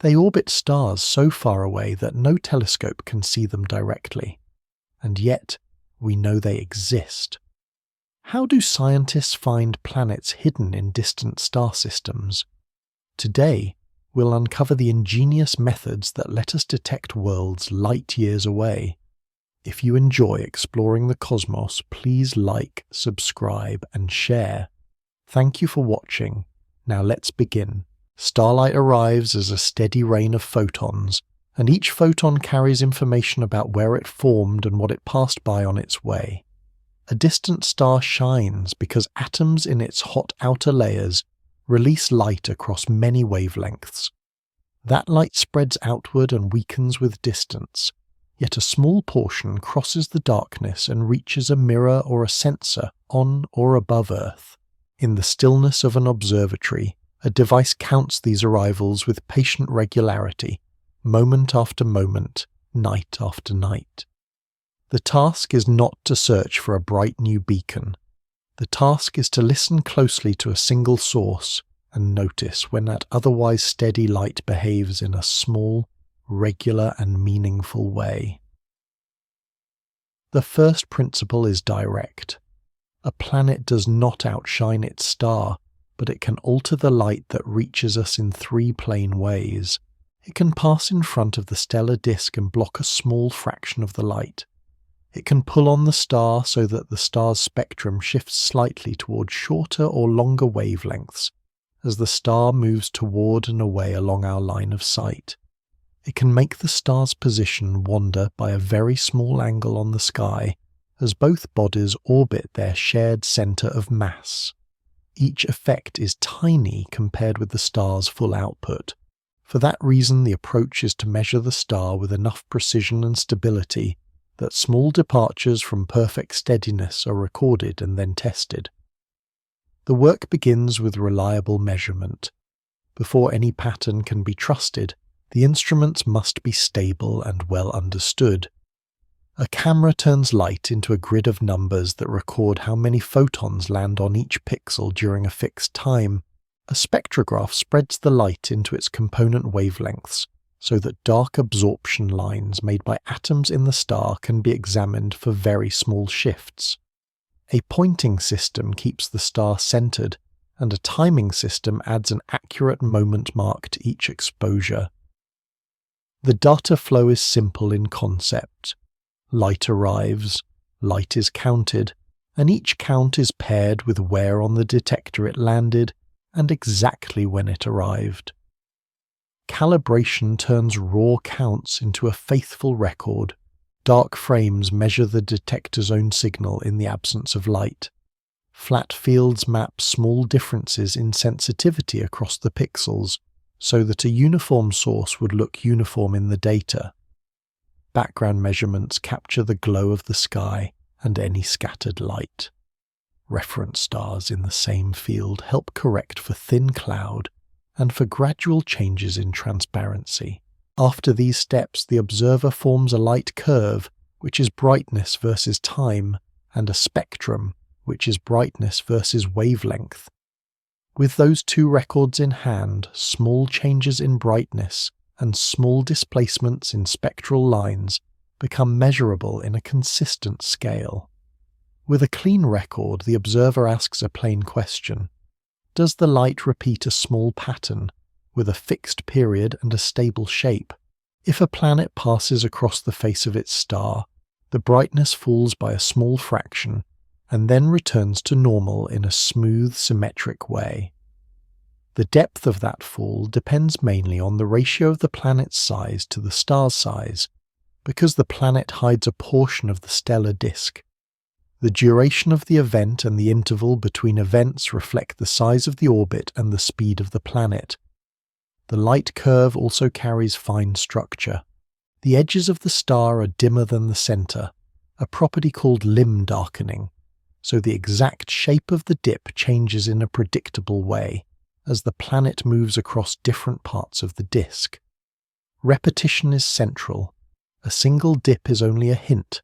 They orbit stars so far away that no telescope can see them directly, and yet we know they exist. How do scientists find planets hidden in distant star systems? Today, we'll uncover the ingenious methods that let us detect worlds light years away. If you enjoy exploring the cosmos, please like, subscribe, and share. Thank you for watching. Now let's begin. Starlight arrives as a steady rain of photons, and each photon carries information about where it formed and what it passed by on its way. A distant star shines because atoms in its hot outer layers release light across many wavelengths. That light spreads outward and weakens with distance, yet a small portion crosses the darkness and reaches a mirror or a sensor on or above Earth. In the stillness of an observatory, a device counts these arrivals with patient regularity, moment after moment, night after night. The task is not to search for a bright new beacon. The task is to listen closely to a single source and notice when that otherwise steady light behaves in a small, regular and meaningful way. The first principle is direct. A planet does not outshine its star, but it can alter the light that reaches us in three plain ways. It can pass in front of the stellar disk and block a small fraction of the light. It can pull on the star so that the star's spectrum shifts slightly toward shorter or longer wavelengths as the star moves toward and away along our line of sight. It can make the star's position wander by a very small angle on the sky as both bodies orbit their shared center of mass. Each effect is tiny compared with the star's full output. For that reason, the approach is to measure the star with enough precision and stability that small departures from perfect steadiness are recorded and then tested. The work begins with reliable measurement. Before any pattern can be trusted, the instruments must be stable and well understood. A camera turns light into a grid of numbers that record how many photons land on each pixel during a fixed time. A spectrograph spreads the light into its component wavelengths so that dark absorption lines made by atoms in the star can be examined for very small shifts. A pointing system keeps the star centered, and a timing system adds an accurate moment mark to each exposure. The data flow is simple in concept. Light arrives, light is counted, and each count is paired with where on the detector it landed and exactly when it arrived. Calibration turns raw counts into a faithful record. Dark frames measure the detector's own signal in the absence of light. Flat fields map small differences in sensitivity across the pixels so that a uniform source would look uniform in the data. Background measurements capture the glow of the sky and any scattered light. Reference stars in the same field help correct for thin cloud and for gradual changes in transparency. After these steps, the observer forms a light curve, which is brightness versus time, and a spectrum, which is brightness versus wavelength. With those two records in hand, small changes in brightness and small displacements in spectral lines become measurable in a consistent scale. With a clean record, the observer asks a plain question. Does the light repeat a small pattern, with a fixed period and a stable shape? If a planet passes across the face of its star, the brightness falls by a small fraction and then returns to normal in a smooth, symmetric way. The depth of that fall depends mainly on the ratio of the planet's size to the star's size, because the planet hides a portion of the stellar disk. The duration of the event and the interval between events reflect the size of the orbit and the speed of the planet. The light curve also carries fine structure. The edges of the star are dimmer than the center, a property called limb darkening, so the exact shape of the dip changes in a predictable way as the planet moves across different parts of the disk. Repetition is central. A single dip is only a hint,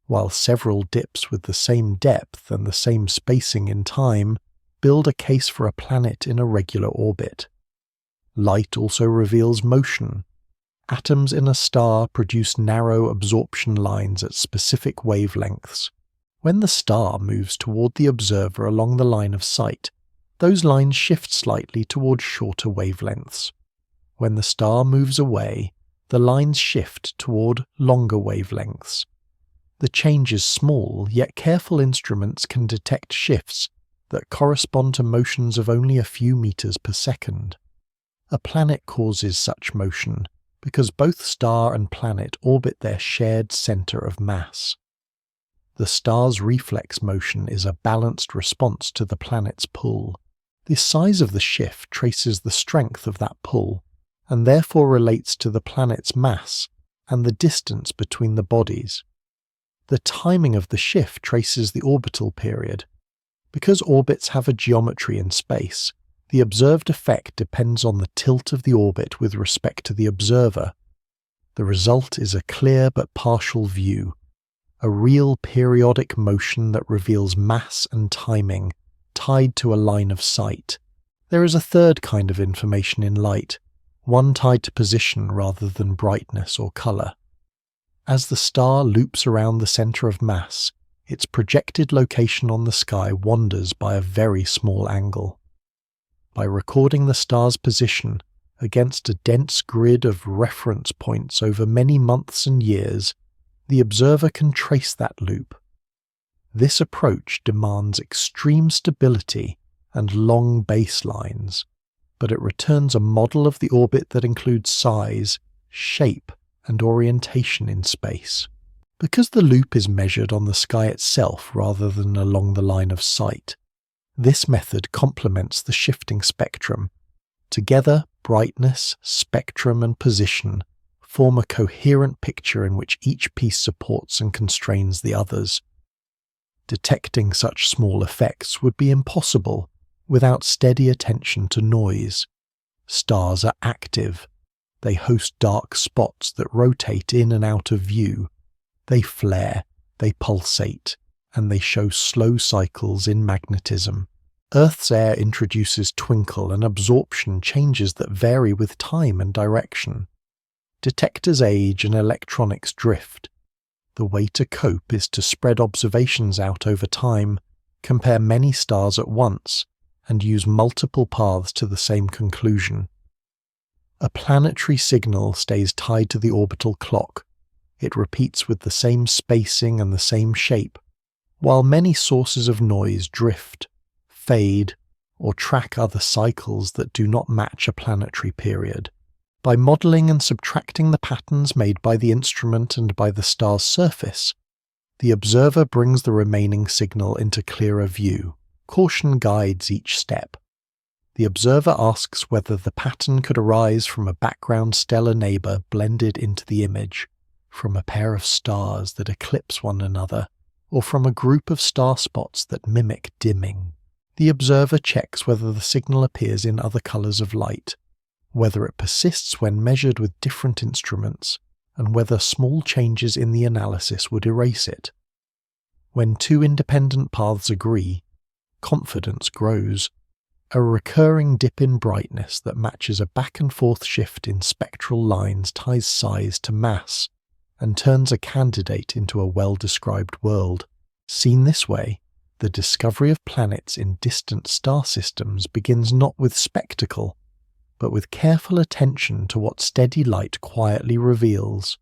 while several dips with the same depth and the same spacing in time build a case for a planet in a regular orbit. Light also reveals motion. Atoms in a star produce narrow absorption lines at specific wavelengths. When the star moves toward the observer along the line of sight, those lines shift slightly toward shorter wavelengths. When the star moves away, the lines shift toward longer wavelengths. The change is small, yet careful instruments can detect shifts that correspond to motions of only a few meters per second. A planet causes such motion because both star and planet orbit their shared center of mass. The star's reflex motion is a balanced response to the planet's pull. The size of the shift traces the strength of that pull, and therefore relates to the planet's mass and the distance between the bodies. The timing of the shift traces the orbital period. Because orbits have a geometry in space, the observed effect depends on the tilt of the orbit with respect to the observer. The result is a clear but partial view, a real periodic motion that reveals mass and timing, tied to a line of sight. There is a third kind of information in light, one tied to position rather than brightness or color. As the star loops around the center of mass, its projected location on the sky wanders by a very small angle. By recording the star's position against a dense grid of reference points over many months and years, the observer can trace that loop. This approach demands extreme stability and long baselines, but it returns a model of the orbit that includes size, shape, and orientation in space. Because the loop is measured on the sky itself rather than along the line of sight, this method complements the shifting spectrum. Together, brightness, spectrum, and position form a coherent picture in which each piece supports and constrains the others. Detecting such small effects would be impossible without steady attention to noise. Stars are active. They host dark spots that rotate in and out of view. They flare, they pulsate, and they show slow cycles in magnetism. Earth's air introduces twinkle and absorption changes that vary with time and direction. Detectors age and electronics drift. The way to cope is to spread observations out over time, compare many stars at once, and use multiple paths to the same conclusion. A planetary signal stays tied to the orbital clock. It repeats with the same spacing and the same shape, while many sources of noise drift, fade, or track other cycles that do not match a planetary period. By modelling and subtracting the patterns made by the instrument and by the star's surface, the observer brings the remaining signal into clearer view. Caution guides each step. The observer asks whether the pattern could arise from a background stellar neighbour blended into the image, from a pair of stars that eclipse one another, or from a group of star spots that mimic dimming. The observer checks whether the signal appears in other colours of light, whether it persists when measured with different instruments, and whether small changes in the analysis would erase it. When two independent paths agree, confidence grows. A recurring dip in brightness that matches a back and forth shift in spectral lines ties size to mass, and turns a candidate into a well-described world. Seen this way, the discovery of planets in distant star systems begins not with spectacle, but with careful attention to what steady light quietly reveals.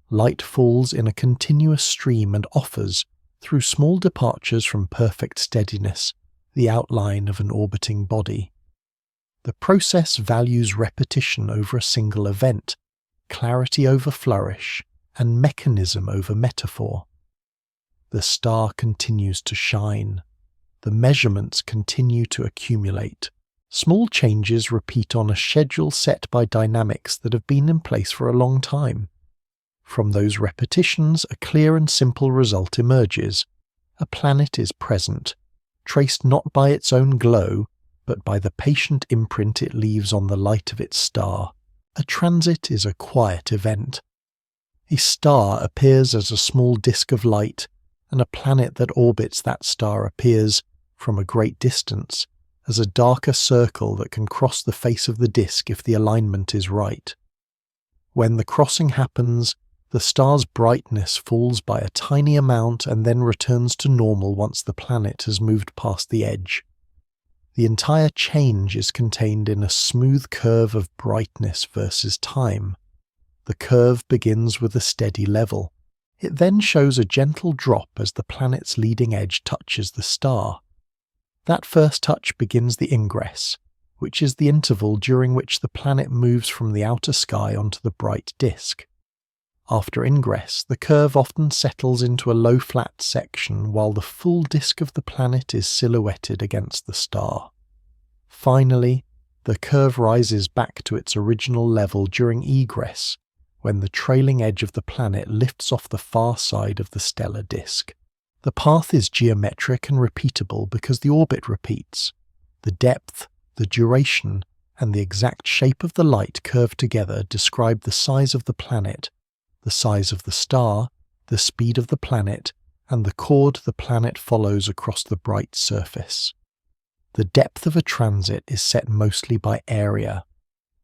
Light falls in a continuous stream and offers, through small departures from perfect steadiness, the outline of an orbiting body. The process values repetition over a single event, clarity over flourish, and mechanism over metaphor. The star continues to shine. The measurements continue to accumulate. Small changes repeat on a schedule set by dynamics that have been in place for a long time. From those repetitions, a clear and simple result emerges. A planet is present, traced not by its own glow, but by the patient imprint it leaves on the light of its star. A transit is a quiet event. A star appears as a small disk of light, and a planet that orbits that star appears, from a great distance, as a darker circle that can cross the face of the disk if the alignment is right. When the crossing happens, the star's brightness falls by a tiny amount and then returns to normal once the planet has moved past the edge. The entire change is contained in a smooth curve of brightness versus time. The curve begins with a steady level. It then shows a gentle drop as the planet's leading edge touches the star. That first touch begins the ingress, which is the interval during which the planet moves from the outer sky onto the bright disk. After ingress, the curve often settles into a low flat section while the full disk of the planet is silhouetted against the star. Finally, the curve rises back to its original level during egress, when the trailing edge of the planet lifts off the far side of the stellar disk. The path is geometric and repeatable because the orbit repeats. The depth, the duration, and the exact shape of the light curved together describe the size of the planet, the size of the star, the speed of the planet, and the chord the planet follows across the bright surface. The depth of a transit is set mostly by area.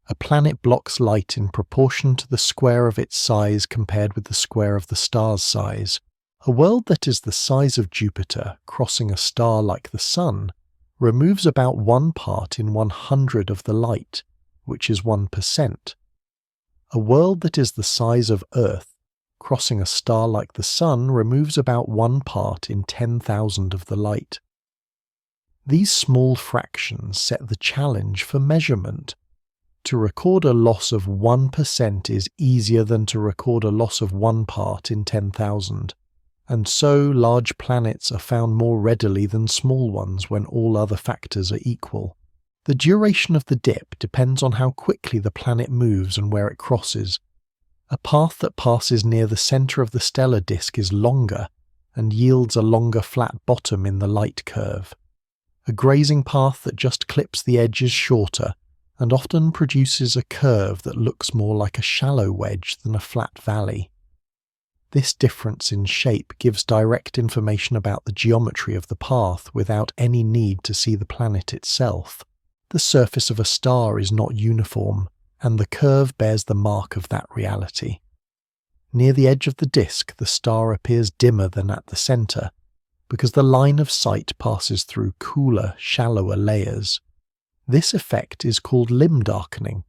A planet blocks light in proportion to the square of its size compared with the square of the star's size. A world that is the size of Jupiter, crossing a star like the Sun, removes about 1 part in 100 of the light, which is 1%. A world that is the size of Earth, crossing a star like the Sun, removes about 1 part in 10,000 of the light. These small fractions set the challenge for measurement. To record a loss of 1% is easier than to record a loss of 1 part in 10,000. And so large planets are found more readily than small ones when all other factors are equal. The duration of the dip depends on how quickly the planet moves and where it crosses. A path that passes near the center of the stellar disk is longer and yields a longer flat bottom in the light curve. A grazing path that just clips the edge is shorter and often produces a curve that looks more like a shallow wedge than a flat valley. This difference in shape gives direct information about the geometry of the path without any need to see the planet itself. The surface of a star is not uniform, and the curve bears the mark of that reality. Near the edge of the disk, the star appears dimmer than at the center, because the line of sight passes through cooler, shallower layers. This effect is called limb darkening.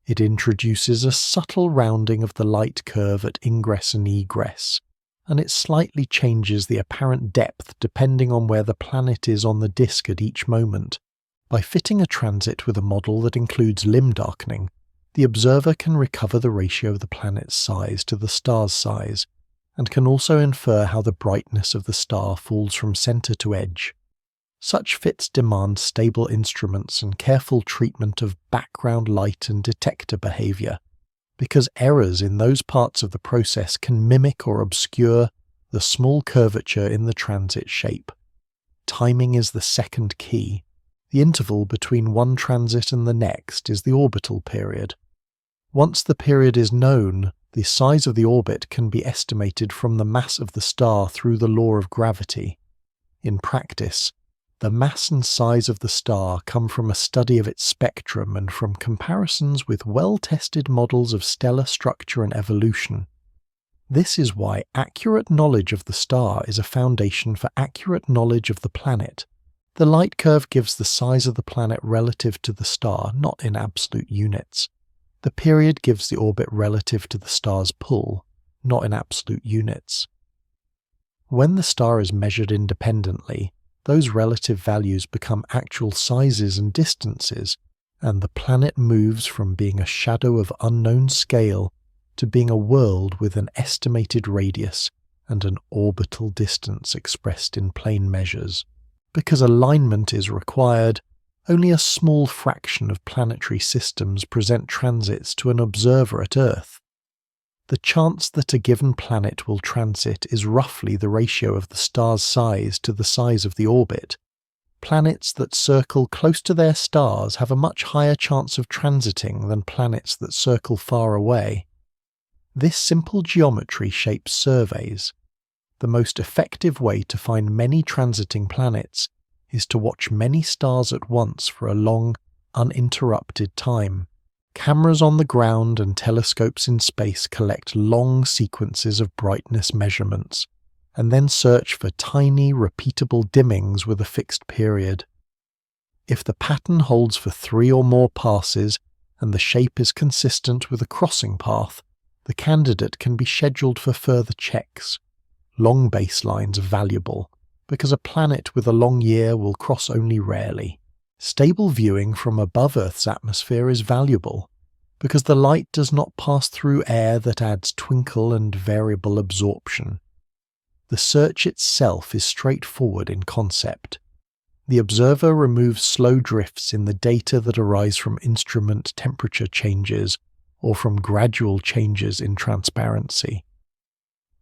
It introduces a subtle rounding of the light curve at ingress and egress, and it slightly changes the apparent depth depending on where the planet is on the disk at each moment. By fitting a transit with a model that includes limb darkening, the observer can recover the ratio of the planet's size to the star's size, and can also infer how the brightness of the star falls from center to edge. Such fits demand stable instruments and careful treatment of background light and detector behavior, because errors in those parts of the process can mimic or obscure the small curvature in the transit shape. Timing is the second key. The interval between one transit and the next is the orbital period. Once the period is known, the size of the orbit can be estimated from the mass of the star through the law of gravity. In practice, the mass and size of the star come from a study of its spectrum and from comparisons with well-tested models of stellar structure and evolution. This is why accurate knowledge of the star is a foundation for accurate knowledge of the planet. The light curve gives the size of the planet relative to the star, not in absolute units. The period gives the orbit relative to the star's pull, not in absolute units. When the star is measured independently, those relative values become actual sizes and distances, and the planet moves from being a shadow of unknown scale to being a world with an estimated radius and an orbital distance expressed in plane measures. Because alignment is required, only a small fraction of planetary systems present transits to an observer at Earth. The chance that a given planet will transit is roughly the ratio of the star's size to the size of the orbit. Planets that circle close to their stars have a much higher chance of transiting than planets that circle far away. This simple geometry shapes surveys. The most effective way to find many transiting planets is to watch many stars at once for a long, uninterrupted time. Cameras on the ground and telescopes in space collect long sequences of brightness measurements, and then search for tiny, repeatable dimmings with a fixed period. If the pattern holds for 3 or more passes and the shape is consistent with a crossing path, the candidate can be scheduled for further checks. Long baselines are valuable, because a planet with a long year will cross only rarely. Stable viewing from above Earth's atmosphere is valuable, because the light does not pass through air that adds twinkle and variable absorption. The search itself is straightforward in concept. The observer removes slow drifts in the data that arise from instrument temperature changes or from gradual changes in transparency.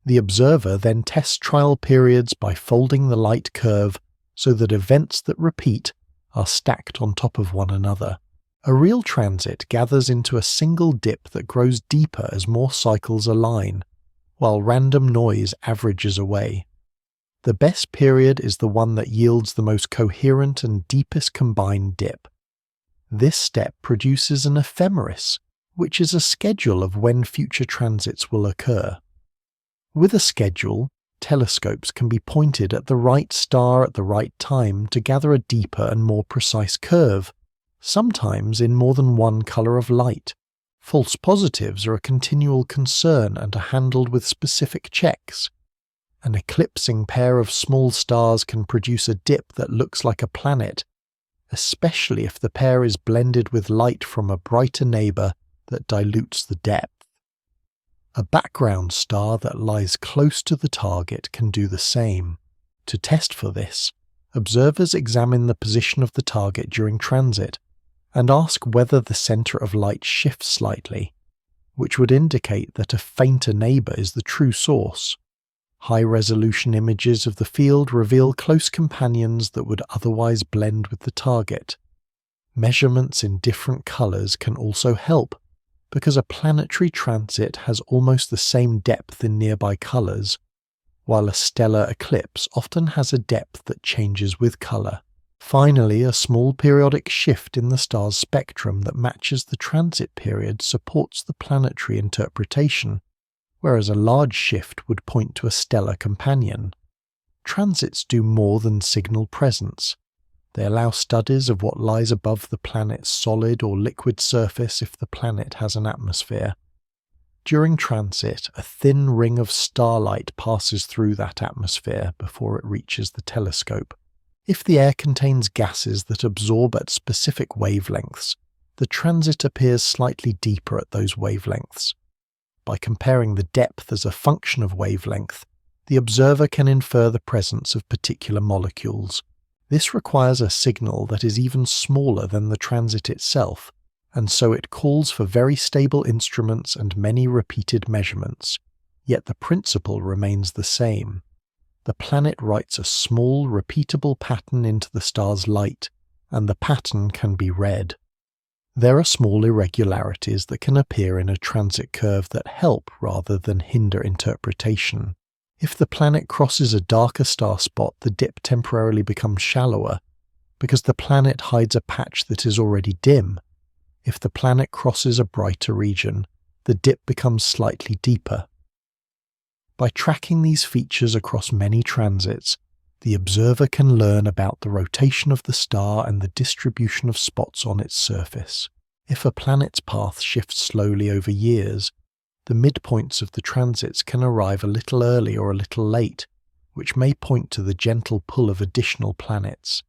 The observer then tests trial periods by folding the light curve so that events that repeat are stacked on top of one another. A real transit gathers into a single dip that grows deeper as more cycles align, while random noise averages away. The best period is the one that yields the most coherent and deepest combined dip. This step produces an ephemeris, which is a schedule of when future transits will occur. With a schedule, telescopes can be pointed at the right star at the right time to gather a deeper and more precise curve, sometimes in more than one color of light. False positives are a continual concern and are handled with specific checks. An eclipsing pair of small stars can produce a dip that looks like a planet, especially if the pair is blended with light from a brighter neighbor that dilutes the depth. A background star that lies close to the target can do the same. To test for this, observers examine the position of the target during transit and ask whether the center of light shifts slightly, which would indicate that a fainter neighbor is the true source. High-resolution images of the field reveal close companions that would otherwise blend with the target. Measurements in different colors can also help, because a planetary transit has almost the same depth in nearby colors, while a stellar eclipse often has a depth that changes with color. Finally, a small periodic shift in the star's spectrum that matches the transit period supports the planetary interpretation, whereas a large shift would point to a stellar companion. Transits do more than signal presence. They allow studies of what lies above the planet's solid or liquid surface if the planet has an atmosphere. During transit, a thin ring of starlight passes through that atmosphere before it reaches the telescope. If the air contains gases that absorb at specific wavelengths, the transit appears slightly deeper at those wavelengths. By comparing the depth as a function of wavelength, the observer can infer the presence of particular molecules. This requires a signal that is even smaller than the transit itself, and so it calls for very stable instruments and many repeated measurements, yet the principle remains the same. The planet writes a small, repeatable pattern into the star's light, and the pattern can be read. There are small irregularities that can appear in a transit curve that help rather than hinder interpretation. If the planet crosses a darker star spot, the dip temporarily becomes shallower, because the planet hides a patch that is already dim. If the planet crosses a brighter region, the dip becomes slightly deeper. By tracking these features across many transits, the observer can learn about the rotation of the star and the distribution of spots on its surface. If a planet's path shifts slowly over years, the midpoints of the transits can arrive a little early or a little late, which may point to the gentle pull of additional planets.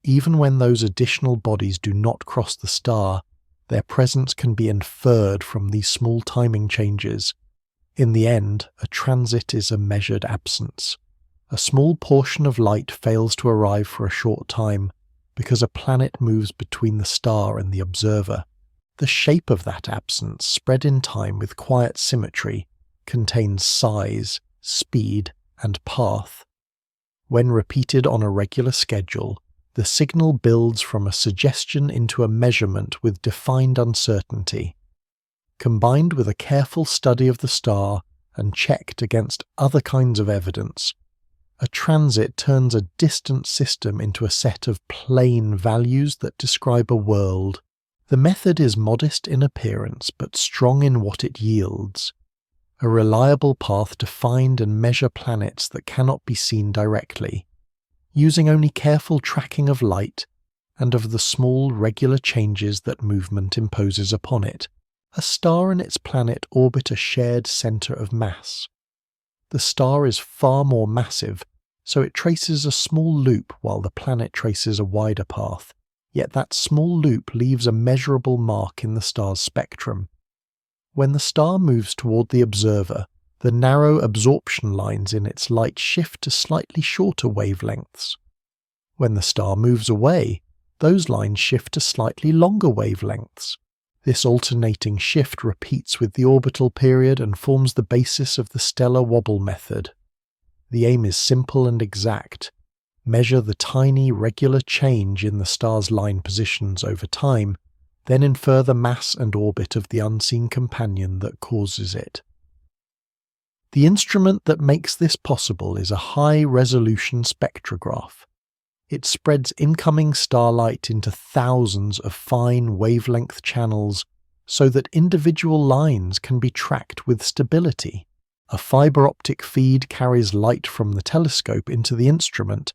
Even when those additional bodies do not cross the star, their presence can be inferred from these small timing changes. In the end, a transit is a measured absence. A small portion of light fails to arrive for a short time because a planet moves between the star and the observer. The shape of that absence, spread in time with quiet symmetry, contains size, speed, and path. When repeated on a regular schedule, the signal builds from a suggestion into a measurement with defined uncertainty. Combined with a careful study of the star and checked against other kinds of evidence, A transit turns a distant system into a set of plain values that describe a world. The method is modest in appearance but strong in what it yields. A reliable path to find and measure planets that cannot be seen directly, using only careful tracking of light and of the small regular changes that movement imposes upon it. A star and its planet orbit a shared centre of mass. The star is far more massive, so it traces a small loop while the planet traces a wider path, yet that small loop leaves a measurable mark in the star's spectrum. When the star moves toward the observer, the narrow absorption lines in its light shift to slightly shorter wavelengths. When the star moves away, those lines shift to slightly longer wavelengths. This alternating shift repeats with the orbital period and forms the basis of the stellar wobble method. The aim is simple and exact. Measure the tiny regular change in the star's line positions over time, then infer the mass and orbit of the unseen companion that causes it. The instrument that makes this possible is a high-resolution spectrograph. It spreads incoming starlight into thousands of fine wavelength channels so that individual lines can be tracked with stability. A fiber optic feed carries light from the telescope into the instrument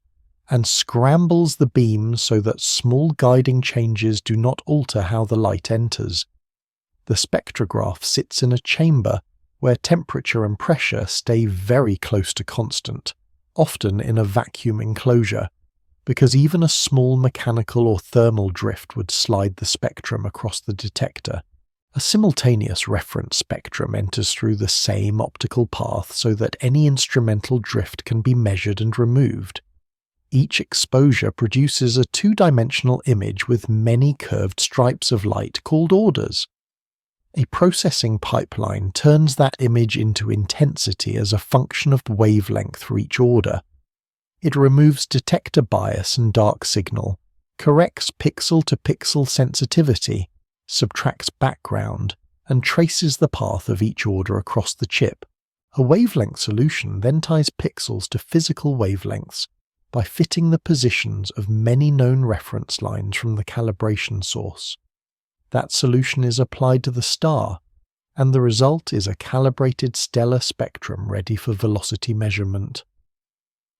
and scrambles the beam so that small guiding changes do not alter how the light enters. The spectrograph sits in a chamber where temperature and pressure stay very close to constant, often in a vacuum enclosure, because even a small mechanical or thermal drift would slide the spectrum across the detector. A simultaneous reference spectrum enters through the same optical path so that any instrumental drift can be measured and removed. Each exposure produces a two-dimensional image with many curved stripes of light called orders. A processing pipeline turns that image into intensity as a function of wavelength for each order. It removes detector bias and dark signal, corrects pixel-to-pixel sensitivity, subtracts background, and traces the path of each order across the chip. A wavelength solution then ties pixels to physical wavelengths by fitting the positions of many known reference lines from the calibration source. That solution is applied to the star, and the result is a calibrated stellar spectrum ready for velocity measurement.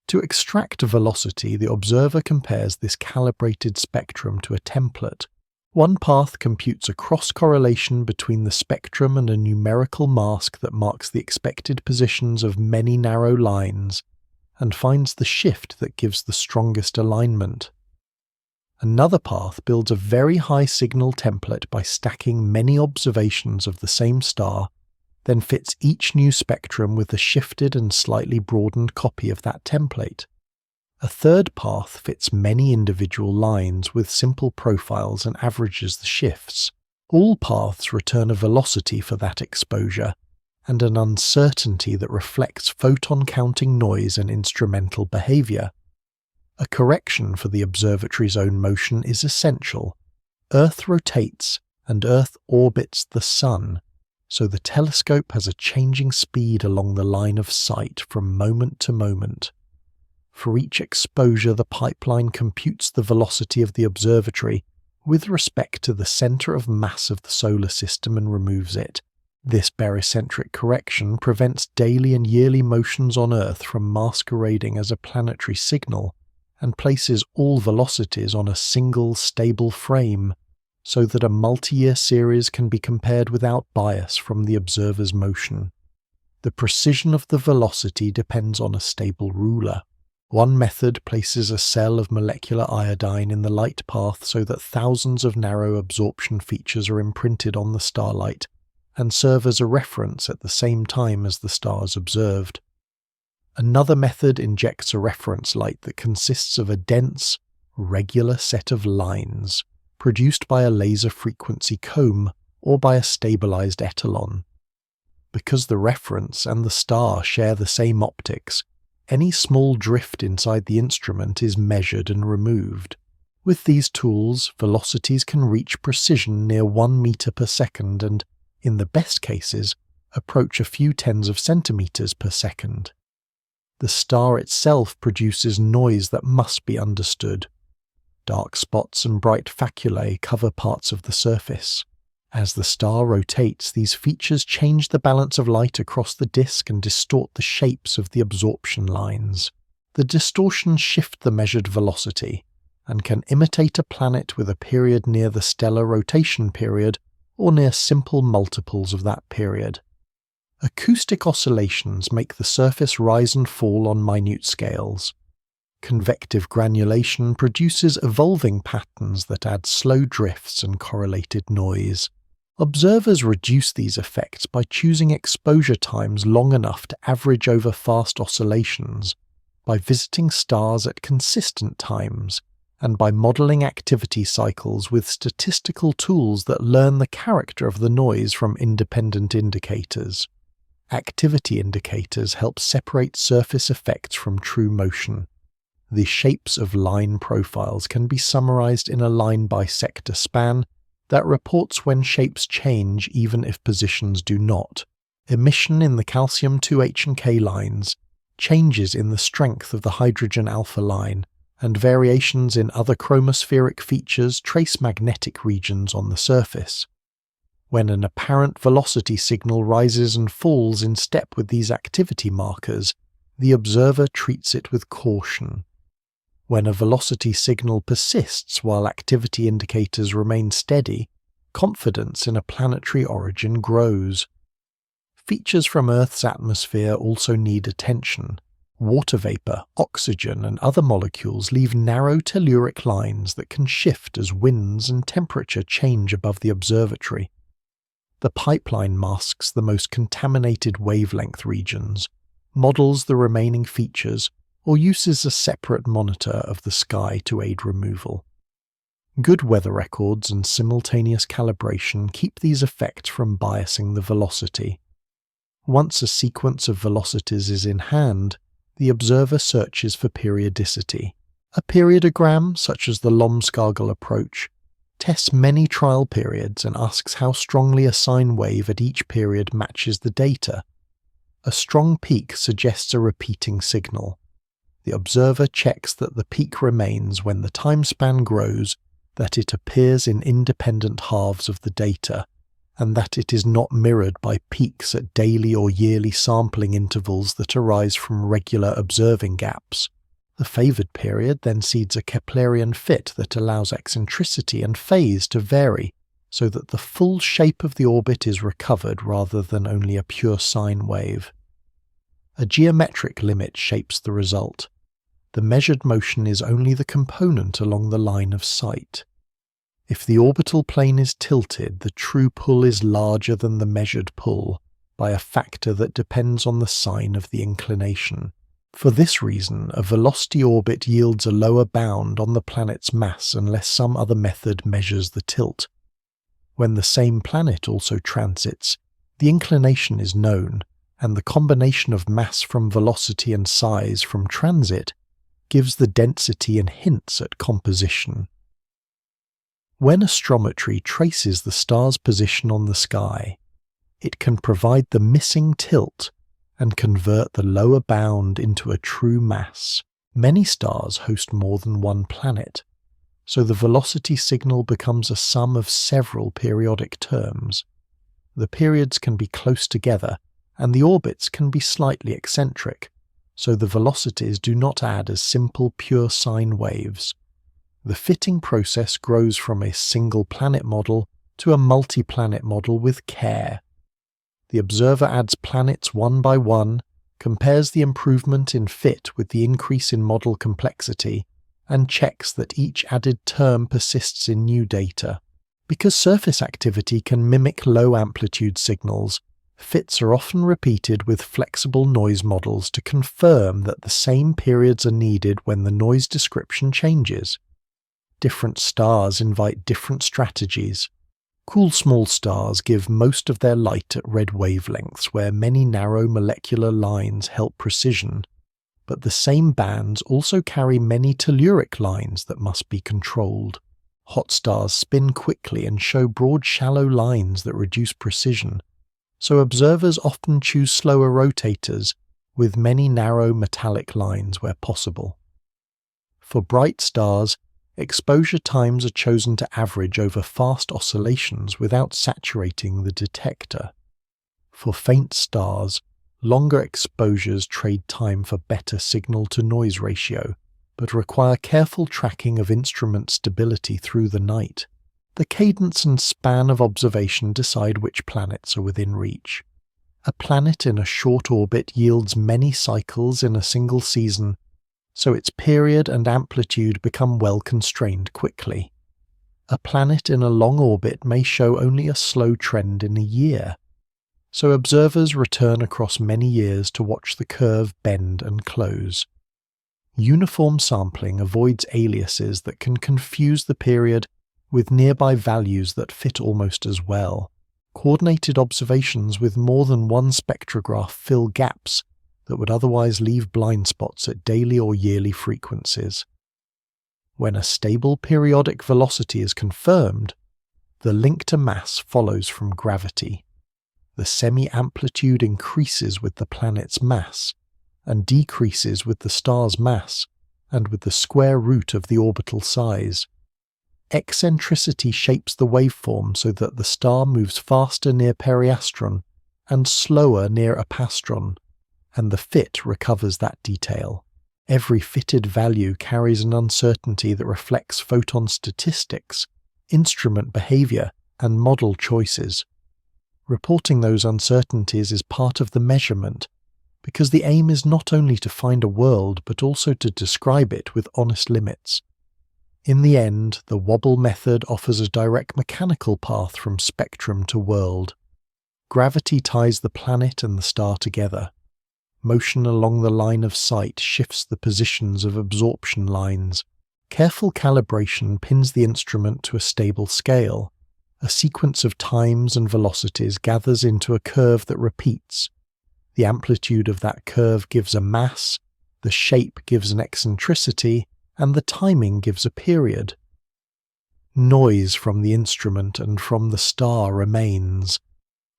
To extract velocity, the observer compares this calibrated spectrum to a template. One path computes a cross-correlation between the spectrum and a numerical mask that marks the expected positions of many narrow lines, and finds the shift that gives the strongest alignment. Another path builds a very high signal template by stacking many observations of the same star, then fits each new spectrum with a shifted and slightly broadened copy of that template. A third path fits many individual lines with simple profiles and averages the shifts. All paths return a velocity for that exposure, and an uncertainty that reflects photon-counting noise and instrumental behavior. A correction for the observatory's own motion is essential. Earth rotates, and Earth orbits the Sun, so the telescope has a changing speed along the line of sight from moment to moment. For each exposure, the pipeline computes the velocity of the observatory with respect to the centre of mass of the solar system and removes it. This barycentric correction prevents daily and yearly motions on Earth from masquerading as a planetary signal and places all velocities on a single stable frame, so that a multi-year series can be compared without bias from the observer's motion. The precision of the velocity depends on a stable ruler. One method places a cell of molecular iodine in the light path so that thousands of narrow absorption features are imprinted on the starlight and serve as a reference at the same time as the stars observed. Another method injects a reference light that consists of a dense, regular set of lines, produced by a laser frequency comb or by a stabilized etalon. Because the reference and the star share the same optics, any small drift inside the instrument is measured and removed. With these tools, velocities can reach precision near 1 meter per second and, in the best cases, approach a few tens of centimeters per second. the star itself produces noise that must be understood. Dark spots and bright faculae cover parts of the surface. As the star rotates, these features change the balance of light across the disk and distort the shapes of the absorption lines. The distortions shift the measured velocity, and can imitate a planet with a period near the stellar rotation period or near simple multiples of that period. Acoustic oscillations make the surface rise and fall on minute scales. Convective granulation produces evolving patterns that add slow drifts and correlated noise. Observers reduce these effects by choosing exposure times long enough to average over fast oscillations, by visiting stars at consistent times, and by modeling activity cycles with statistical tools that learn the character of the noise from independent indicators. Activity indicators help separate surface effects from true motion. The shapes of line profiles can be summarized in a line-by-sector span that reports when shapes change even if positions do not. Emission in the calcium 2H and K lines, changes in the strength of the hydrogen alpha line, and variations in other chromospheric features trace magnetic regions on the surface. When an apparent velocity signal rises and falls in step with these activity markers, the observer treats it with caution. When a velocity signal persists while activity indicators remain steady, confidence in a planetary origin grows. Features from Earth's atmosphere also need attention. Water vapor, oxygen, and other molecules leave narrow telluric lines that can shift as winds and temperature change above the observatory. The pipeline masks the most contaminated wavelength regions, models the remaining features, or uses a separate monitor of the sky to aid removal. Good weather records and simultaneous calibration keep these effects from biasing the velocity. Once a sequence of velocities is in hand, the observer searches for periodicity. A periodogram, such as the Lomsgagel approach, tests many trial periods and asks how strongly a sine wave at each period matches the data. A strong peak suggests a repeating signal. The observer checks that the peak remains when the time span grows, that it appears in independent halves of the data, and that it is not mirrored by peaks at daily or yearly sampling intervals that arise from regular observing gaps. The favoured period then seeds a Keplerian fit that allows eccentricity and phase to vary, so that the full shape of the orbit is recovered rather than only a pure sine wave. A geometric limit shapes the result. The measured motion is only the component along the line of sight. If the orbital plane is tilted, the true pull is larger than the measured pull, by a factor that depends on the sign of the inclination. For this reason, a velocity orbit yields a lower bound on the planet's mass unless some other method measures the tilt. When the same planet also transits, the inclination is known, and the combination of mass from velocity and size from transit gives the density and hints at composition. When astrometry traces the star's position on the sky, it can provide the missing tilt and convert the lower bound into a true mass. Many stars host more than one planet, so the velocity signal becomes a sum of several periodic terms. The periods can be close together, and the orbits can be slightly eccentric, so the velocities do not add as simple pure sine waves. The fitting process grows from a single planet model to a multi-planet model with care. The observer adds planets one by one, compares the improvement in fit with the increase in model complexity, and checks that each added term persists in new data. Because surface activity can mimic low-amplitude signals, fits are often repeated with flexible noise models to confirm that the same periods are needed when the noise description changes. Different stars invite different strategies. Cool small stars give most of their light at red wavelengths where many narrow molecular lines help precision, but the same bands also carry many telluric lines that must be controlled. Hot stars spin quickly and show broad shallow lines that reduce precision, so observers often choose slower rotators with many narrow metallic lines where possible. For bright stars, exposure times are chosen to average over fast oscillations without saturating the detector. For faint stars, longer exposures trade time for better signal-to-noise ratio, but require careful tracking of instrument stability through the night. The cadence and span of observation decide which planets are within reach. A planet in a short orbit yields many cycles in a single season, so its period and amplitude become well constrained quickly. A planet in a long orbit may show only a slow trend in a year, so observers return across many years to watch the curve bend and close. Uniform sampling avoids aliases that can confuse the period with nearby values that fit almost as well. Coordinated observations with more than one spectrograph fill gaps that would otherwise leave blind spots at daily or yearly frequencies. When a stable periodic velocity is confirmed, the link to mass follows from gravity. The semi-amplitude increases with the planet's mass, and decreases with the star's mass, and with the square root of the orbital size. Eccentricity shapes the waveform so that the star moves faster near periastron and slower near apastron, and the fit recovers that detail. Every fitted value carries an uncertainty that reflects photon statistics, instrument behavior, and model choices. Reporting those uncertainties is part of the measurement, because the aim is not only to find a world but also to describe it with honest limits. In the end, the wobble method offers a direct mechanical path from spectrum to world. Gravity ties the planet and the star together. Motion along the line of sight shifts the positions of absorption lines. Careful calibration pins the instrument to a stable scale. A sequence of times and velocities gathers into a curve that repeats. The amplitude of that curve gives a mass, the shape gives an eccentricity, and the timing gives a period. Noise from the instrument and from the star remains,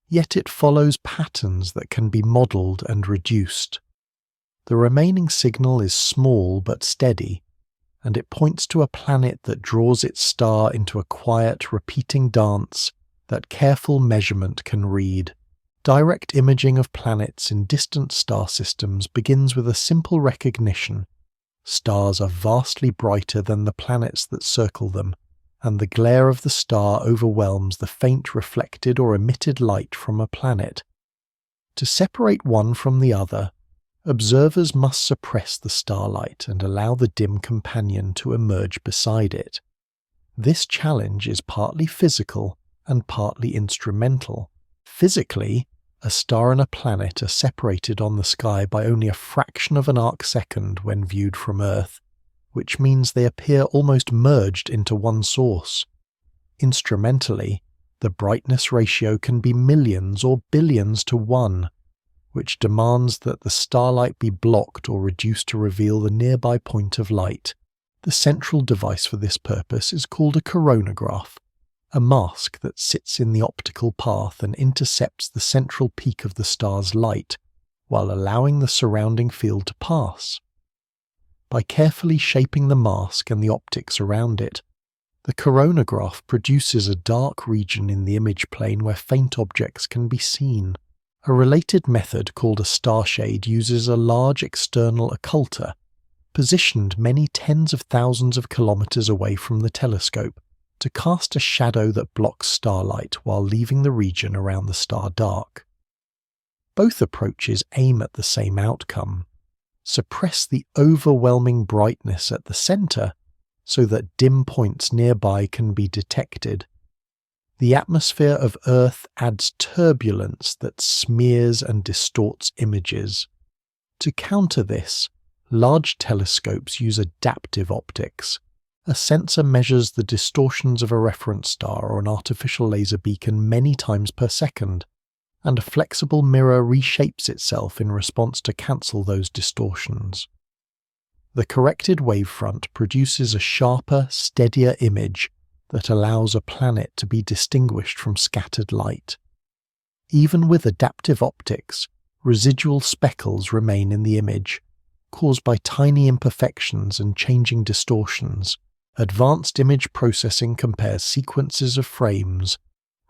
yet it follows patterns that can be modelled and reduced. The remaining signal is small but steady, and it points to a planet that draws its star into a quiet, repeating dance that careful measurement can read. Direct imaging of planets in distant star systems begins with a simple recognition. Stars are vastly brighter than the planets that circle them, and the glare of the star overwhelms the faint reflected or emitted light from a planet. To separate one from the other, observers must suppress the starlight and allow the dim companion to emerge beside it. This challenge is partly physical and partly instrumental. Physically, a star and a planet are separated on the sky by only a fraction of an arc-second when viewed from Earth, which means they appear almost merged into one source. Instrumentally, the brightness ratio can be millions or billions to 1, which demands that the starlight be blocked or reduced to reveal the nearby point of light. The central device for this purpose is called a coronagraph, a mask that sits in the optical path and intercepts the central peak of the star's light, while allowing the surrounding field to pass. By carefully shaping the mask and the optics around it, the coronagraph produces a dark region in the image plane where faint objects can be seen. A related method called a starshade uses a large external occulter, positioned many tens of thousands of kilometers away from the telescope, to cast a shadow that blocks starlight while leaving the region around the star dark. Both approaches aim at the same outcome: suppress the overwhelming brightness at the center so that dim points nearby can be detected. The atmosphere of Earth adds turbulence that smears and distorts images. To counter this, large telescopes use adaptive optics. A sensor measures the distortions of a reference star or an artificial laser beacon many times per second, and a flexible mirror reshapes itself in response to cancel those distortions. The corrected wavefront produces a sharper, steadier image that allows a planet to be distinguished from scattered light. Even with adaptive optics, residual speckles remain in the image, caused by tiny imperfections and changing distortions. Advanced image processing compares sequences of frames,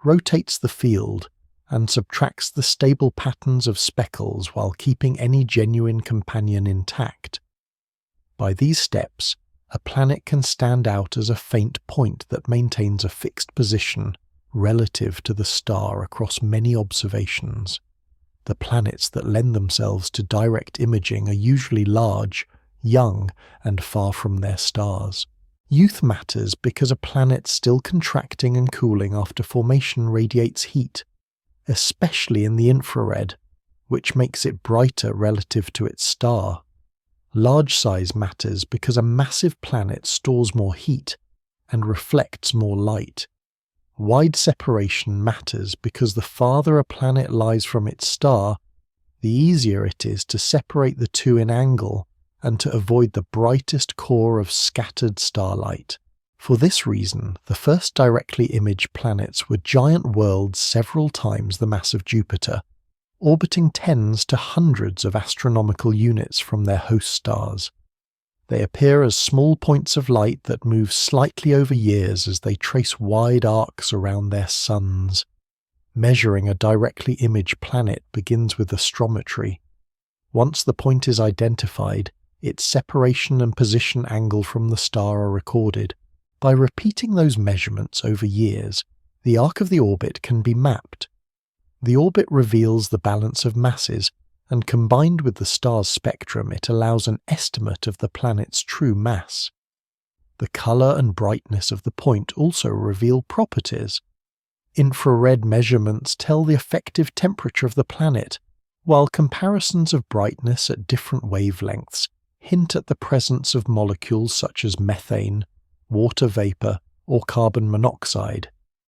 rotates the field, and subtracts the stable patterns of speckles while keeping any genuine companion intact. By these steps, a planet can stand out as a faint point that maintains a fixed position relative to the star across many observations. The planets that lend themselves to direct imaging are usually large, young, and far from their stars. Youth matters because a planet still contracting and cooling after formation radiates heat, especially in the infrared, which makes it brighter relative to its star. Large size matters because a massive planet stores more heat and reflects more light. Wide separation matters because the farther a planet lies from its star, the easier it is to separate the two in angle and to avoid the brightest core of scattered starlight. For this reason, the first directly imaged planets were giant worlds several times the mass of Jupiter, orbiting tens to hundreds of astronomical units from their host stars. They appear as small points of light that move slightly over years as they trace wide arcs around their suns. Measuring a directly imaged planet begins with astrometry. Once the point is identified, its separation and position angle from the star are recorded. By repeating those measurements over years, the arc of the orbit can be mapped. The orbit reveals the balance of masses, and combined with the star's spectrum, it allows an estimate of the planet's true mass. The colour and brightness of the point also reveal properties. Infrared measurements tell the effective temperature of the planet, while comparisons of brightness at different wavelengths hint at the presence of molecules such as methane, water vapour, or carbon monoxide.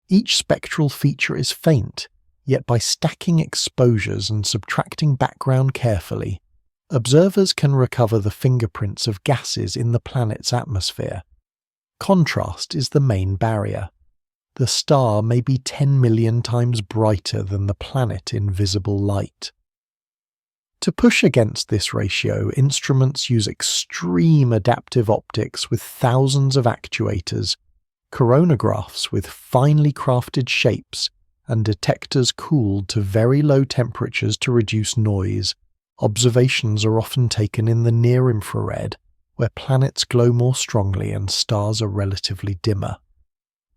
Each spectral feature is faint, yet by stacking exposures and subtracting background carefully, observers can recover the fingerprints of gases in the planet's atmosphere. Contrast is the main barrier. The star may be 10 million times brighter than the planet in visible light. To push against this ratio, instruments use extreme adaptive optics with thousands of actuators, coronagraphs with finely crafted shapes, and detectors cooled to very low temperatures to reduce noise. Observations are often taken in the near-infrared, where planets glow more strongly and stars are relatively dimmer.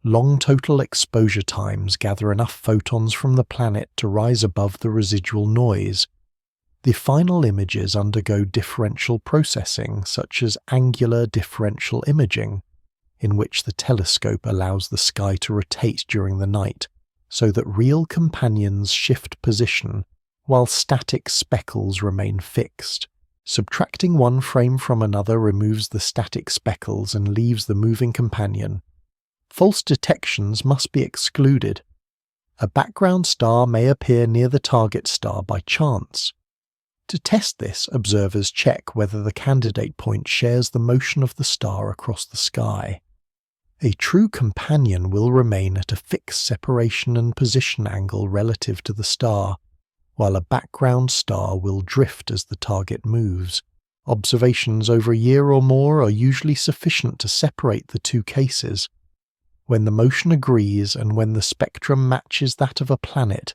Long total exposure times gather enough photons from the planet to rise above the residual noise. The final images undergo differential processing, such as angular differential imaging, in which the telescope allows the sky to rotate during the night, so that real companions shift position while static speckles remain fixed. Subtracting one frame from another removes the static speckles and leaves the moving companion. False detections must be excluded. A background star may appear near the target star by chance. To test this, observers check whether the candidate point shares the motion of the star across the sky. A true companion will remain at a fixed separation and position angle relative to the star, while a background star will drift as the target moves. Observations over a year or more are usually sufficient to separate the two cases. When the motion agrees and when the spectrum matches that of a planet,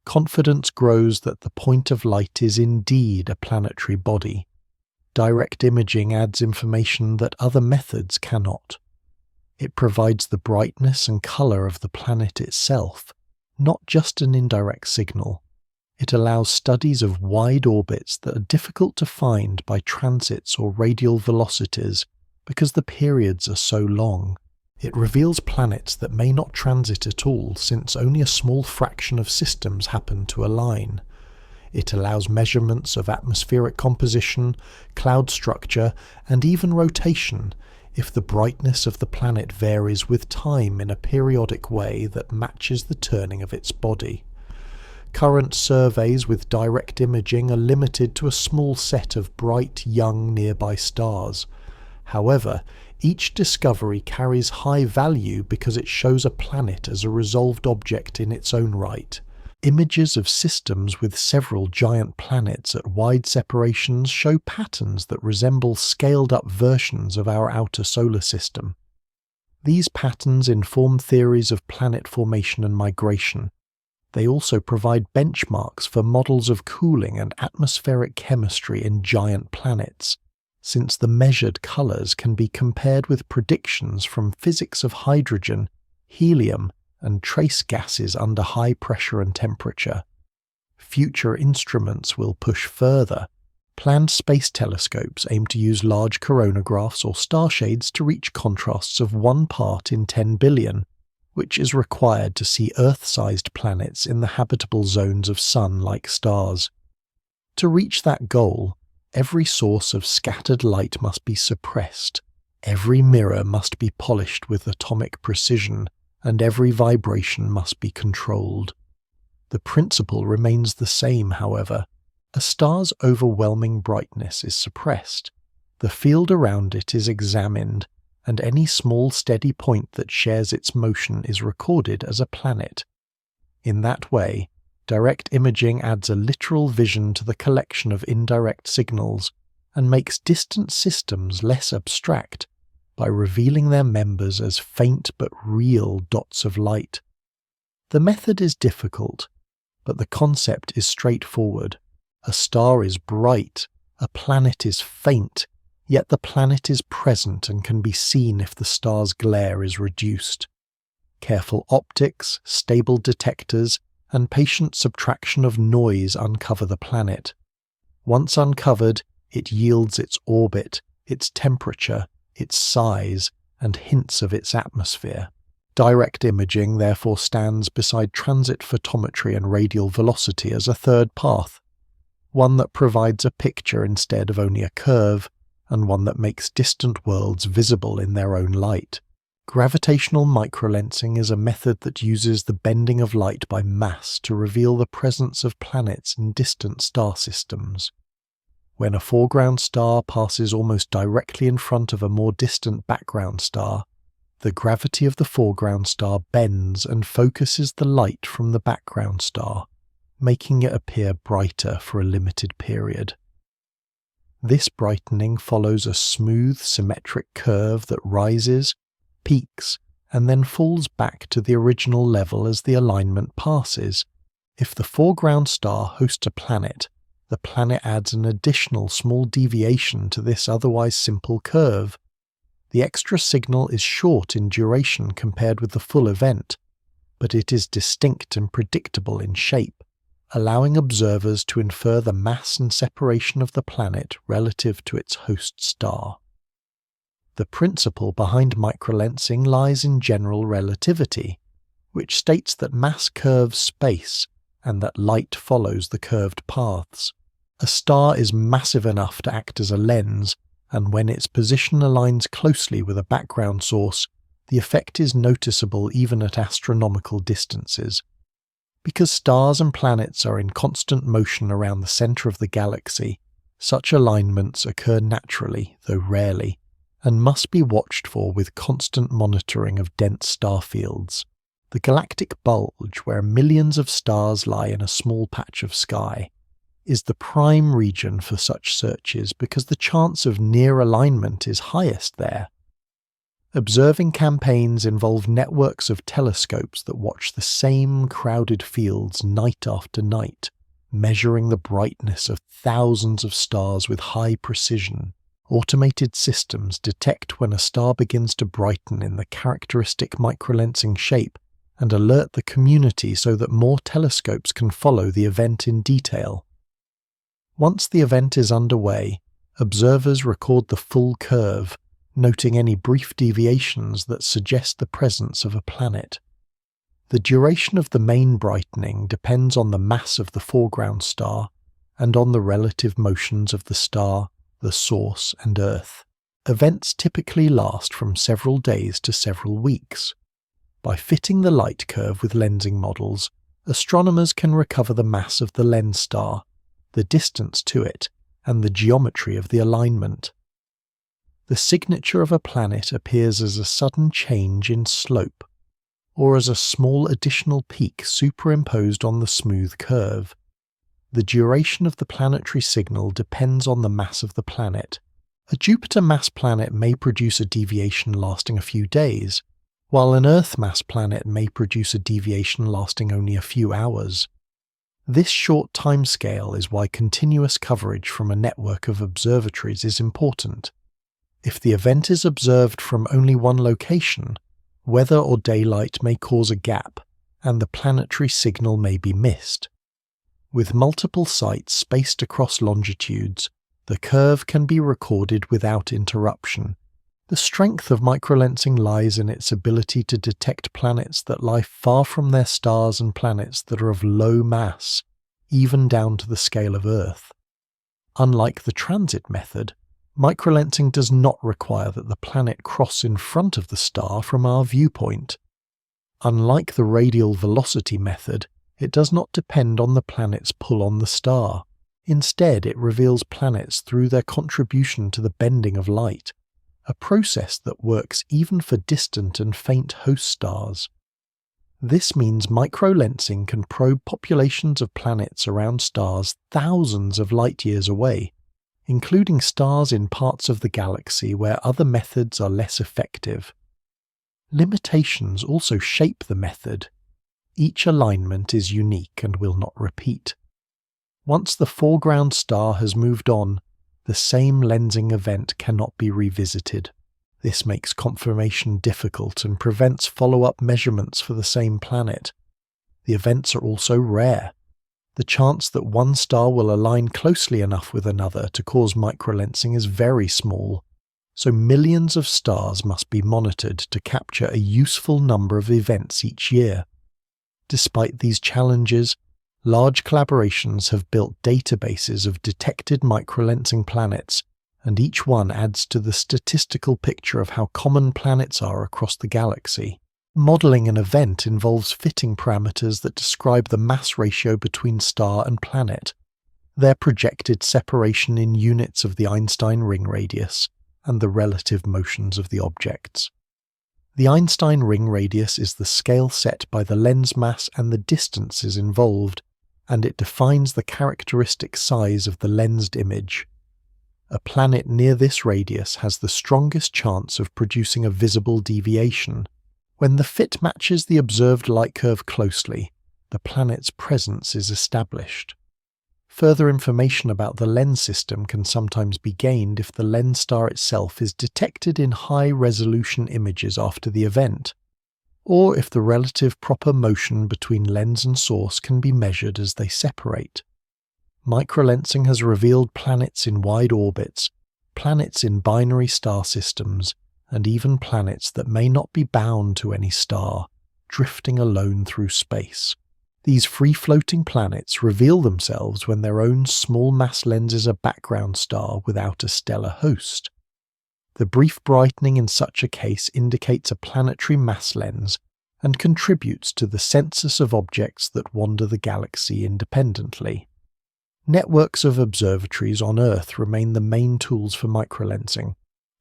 confidence grows that the point of light is indeed a planetary body. Direct imaging adds information that other methods cannot. It provides the brightness and colour of the planet itself, not just an indirect signal. It allows studies of wide orbits that are difficult to find by transits or radial velocities because the periods are so long. It reveals planets that may not transit at all, since only a small fraction of systems happen to align. It allows measurements of atmospheric composition, cloud structure, and even rotation, if the brightness of the planet varies with time in a periodic way that matches the turning of its body. Current surveys with direct imaging are limited to a small set of bright, young nearby stars. However, each discovery carries high value because it shows a planet as a resolved object in its own right. Images of systems with several giant planets at wide separations show patterns that resemble scaled-up versions of our outer solar system. These patterns inform theories of planet formation and migration. They also provide benchmarks for models of cooling and atmospheric chemistry in giant planets, since the measured colors can be compared with predictions from physics of hydrogen, helium, and trace gases under high pressure and temperature. Future instruments will push further. Planned space telescopes aim to use large coronagraphs or starshades to reach contrasts of 1 part in 10 billion, which is required to see Earth-sized planets in the habitable zones of Sun-like stars. To reach that goal, every source of scattered light must be suppressed, every mirror must be polished with atomic precision, and every vibration must be controlled. The principle remains the same, however. A star's overwhelming brightness is suppressed, the field around it is examined, and any small steady point that shares its motion is recorded as a planet. In that way, direct imaging adds a literal vision to the collection of indirect signals and makes distant systems less abstract by revealing their members as faint but real dots of light. The method is difficult, but the concept is straightforward. A star is bright, a planet is faint, yet the planet is present and can be seen if the star's glare is reduced. Careful optics, stable detectors, and patient subtraction of noise uncover the planet. Once uncovered, it yields its orbit, its temperature, its size, and hints of its atmosphere. Direct imaging therefore stands beside transit photometry and radial velocity as a third path, one that provides a picture instead of only a curve, and one that makes distant worlds visible in their own light. Gravitational microlensing is a method that uses the bending of light by mass to reveal the presence of planets in distant star systems. When a foreground star passes almost directly in front of a more distant background star, the gravity of the foreground star bends and focuses the light from the background star, making it appear brighter for a limited period. This brightening follows a smooth, symmetric curve that rises, peaks, and then falls back to the original level as the alignment passes. If the foreground star hosts a planet, the planet adds an additional small deviation to this otherwise simple curve. The extra signal is short in duration compared with the full event, but it is distinct and predictable in shape, allowing observers to infer the mass and separation of the planet relative to its host star. The principle behind microlensing lies in general relativity, which states that mass curves space and that light follows the curved paths. A star is massive enough to act as a lens, and when its position aligns closely with a background source, the effect is noticeable even at astronomical distances. Because stars and planets are in constant motion around the center of the galaxy, such alignments occur naturally, though rarely, and must be watched for with constant monitoring of dense star fields. The galactic bulge, where millions of stars lie in a small patch of sky, is the prime region for such searches because the chance of near alignment is highest there. Observing campaigns involve networks of telescopes that watch the same crowded fields night after night, measuring the brightness of thousands of stars with high precision. Automated systems detect when a star begins to brighten in the characteristic microlensing shape and alert the community so that more telescopes can follow the event in detail. Once the event is underway, observers record the full curve, noting any brief deviations that suggest the presence of a planet. The duration of the main brightening depends on the mass of the foreground star and on the relative motions of the star, the source, and Earth. Events typically last from several days to several weeks. By fitting the light curve with lensing models, astronomers can recover the mass of the lens star, the distance to it, and the geometry of the alignment. The signature of a planet appears as a sudden change in slope. or as a small additional peak superimposed on the smooth curve. The duration of the planetary signal depends on the mass of the planet. A Jupiter-mass planet may produce a deviation lasting a few days, while an Earth-mass planet may produce a deviation lasting only a few hours. This short timescale is why continuous coverage from a network of observatories is important. If the event is observed from only one location, weather or daylight may cause a gap, and the planetary signal may be missed. With multiple sites spaced across longitudes, the curve can be recorded without interruption. The strength of microlensing lies in its ability to detect planets that lie far from their stars and planets that are of low mass, even down to the scale of Earth. Unlike the transit method, microlensing does not require that the planet cross in front of the star from our viewpoint. Unlike the radial velocity method, it does not depend on the planet's pull on the star. Instead, it reveals planets through their contribution to the bending of light, a process that works even for distant and faint host stars. This means microlensing can probe populations of planets around stars thousands of light-years away, including stars in parts of the galaxy where other methods are less effective. Limitations also shape the method. Each alignment is unique and will not repeat. Once the foreground star has moved on, the same lensing event cannot be revisited. This makes confirmation difficult and prevents follow-up measurements for the same planet. The events are also rare. The chance that one star will align closely enough with another to cause microlensing is very small, so millions of stars must be monitored to capture a useful number of events each year. Despite these challenges, large collaborations have built databases of detected microlensing planets, and each one adds to the statistical picture of how common planets are across the galaxy. Modeling an event involves fitting parameters that describe the mass ratio between star and planet, their projected separation in units of the Einstein ring radius, and the relative motions of the objects. The Einstein ring radius is the scale set by the lens mass and the distances involved, and it defines the characteristic size of the lensed image. A planet near this radius has the strongest chance of producing a visible deviation. When the fit matches the observed light curve closely, the planet's presence is established. Further information about the lens system can sometimes be gained if the lens star itself is detected in high-resolution images after the event, or if the relative proper motion between lens and source can be measured as they separate. Microlensing has revealed planets in wide orbits, planets in binary star systems, and even planets that may not be bound to any star, drifting alone through space. These free-floating planets reveal themselves when their own small-mass lens is a background star without a stellar host. The brief brightening in such a case indicates a planetary mass lens and contributes to the census of objects that wander the galaxy independently. Networks of observatories on Earth remain the main tools for microlensing,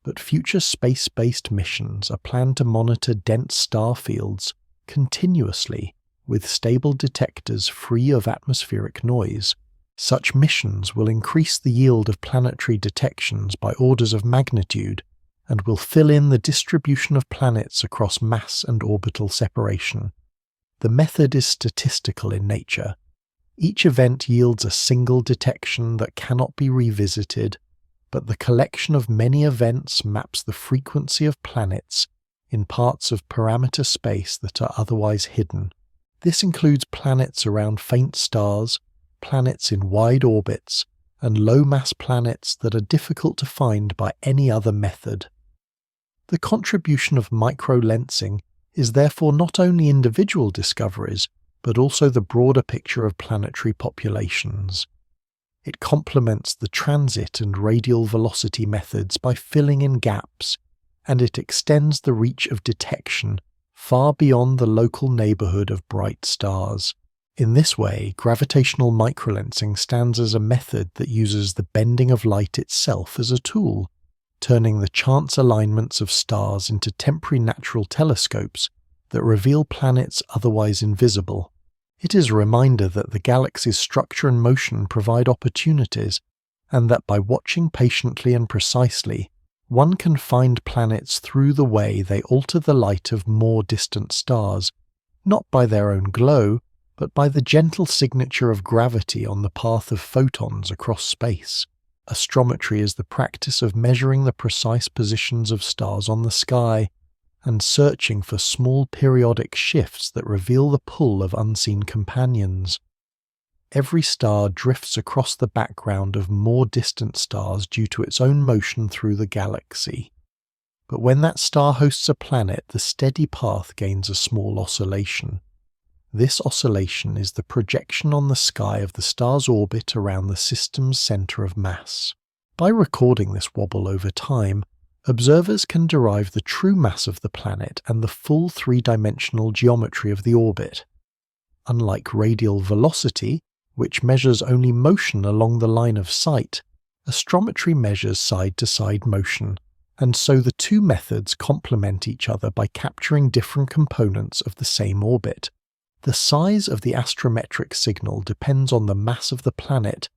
but future space-based missions are planned to monitor dense star fields continuously with stable detectors free of atmospheric noise. Such missions will increase the yield of planetary detections by orders of magnitude and will fill in the distribution of planets across mass and orbital separation. The method is statistical in nature. Each event yields a single detection that cannot be revisited, but the collection of many events maps the frequency of planets in parts of parameter space that are otherwise hidden. This includes planets around faint stars, planets in wide orbits, and low-mass planets that are difficult to find by any other method. The contribution of microlensing is therefore not only individual discoveries, but also the broader picture of planetary populations. It complements the transit and radial velocity methods by filling in gaps, and it extends the reach of detection far beyond the local neighborhood of bright stars. In this way, gravitational microlensing stands as a method that uses the bending of light itself as a tool, turning the chance alignments of stars into temporary natural telescopes that reveal planets otherwise invisible. It is a reminder that the galaxy's structure and motion provide opportunities, and that by watching patiently and precisely, one can find planets through the way they alter the light of more distant stars, not by their own glow, but by the gentle signature of gravity on the path of photons across space. Astrometry is the practice of measuring the precise positions of stars on the sky, and searching for small periodic shifts that reveal the pull of unseen companions. Every star drifts across the background of more distant stars due to its own motion through the galaxy. But when that star hosts a planet, the steady path gains a small oscillation. This oscillation is the projection on the sky of the star's orbit around the system's center of mass. By recording this wobble over time, observers can derive the true mass of the planet and the full three-dimensional geometry of the orbit. Unlike radial velocity, which measures only motion along the line of sight, astrometry measures side-to-side motion, and so the two methods complement each other by capturing different components of the same orbit. The size of the astrometric signal depends on the mass of the planet,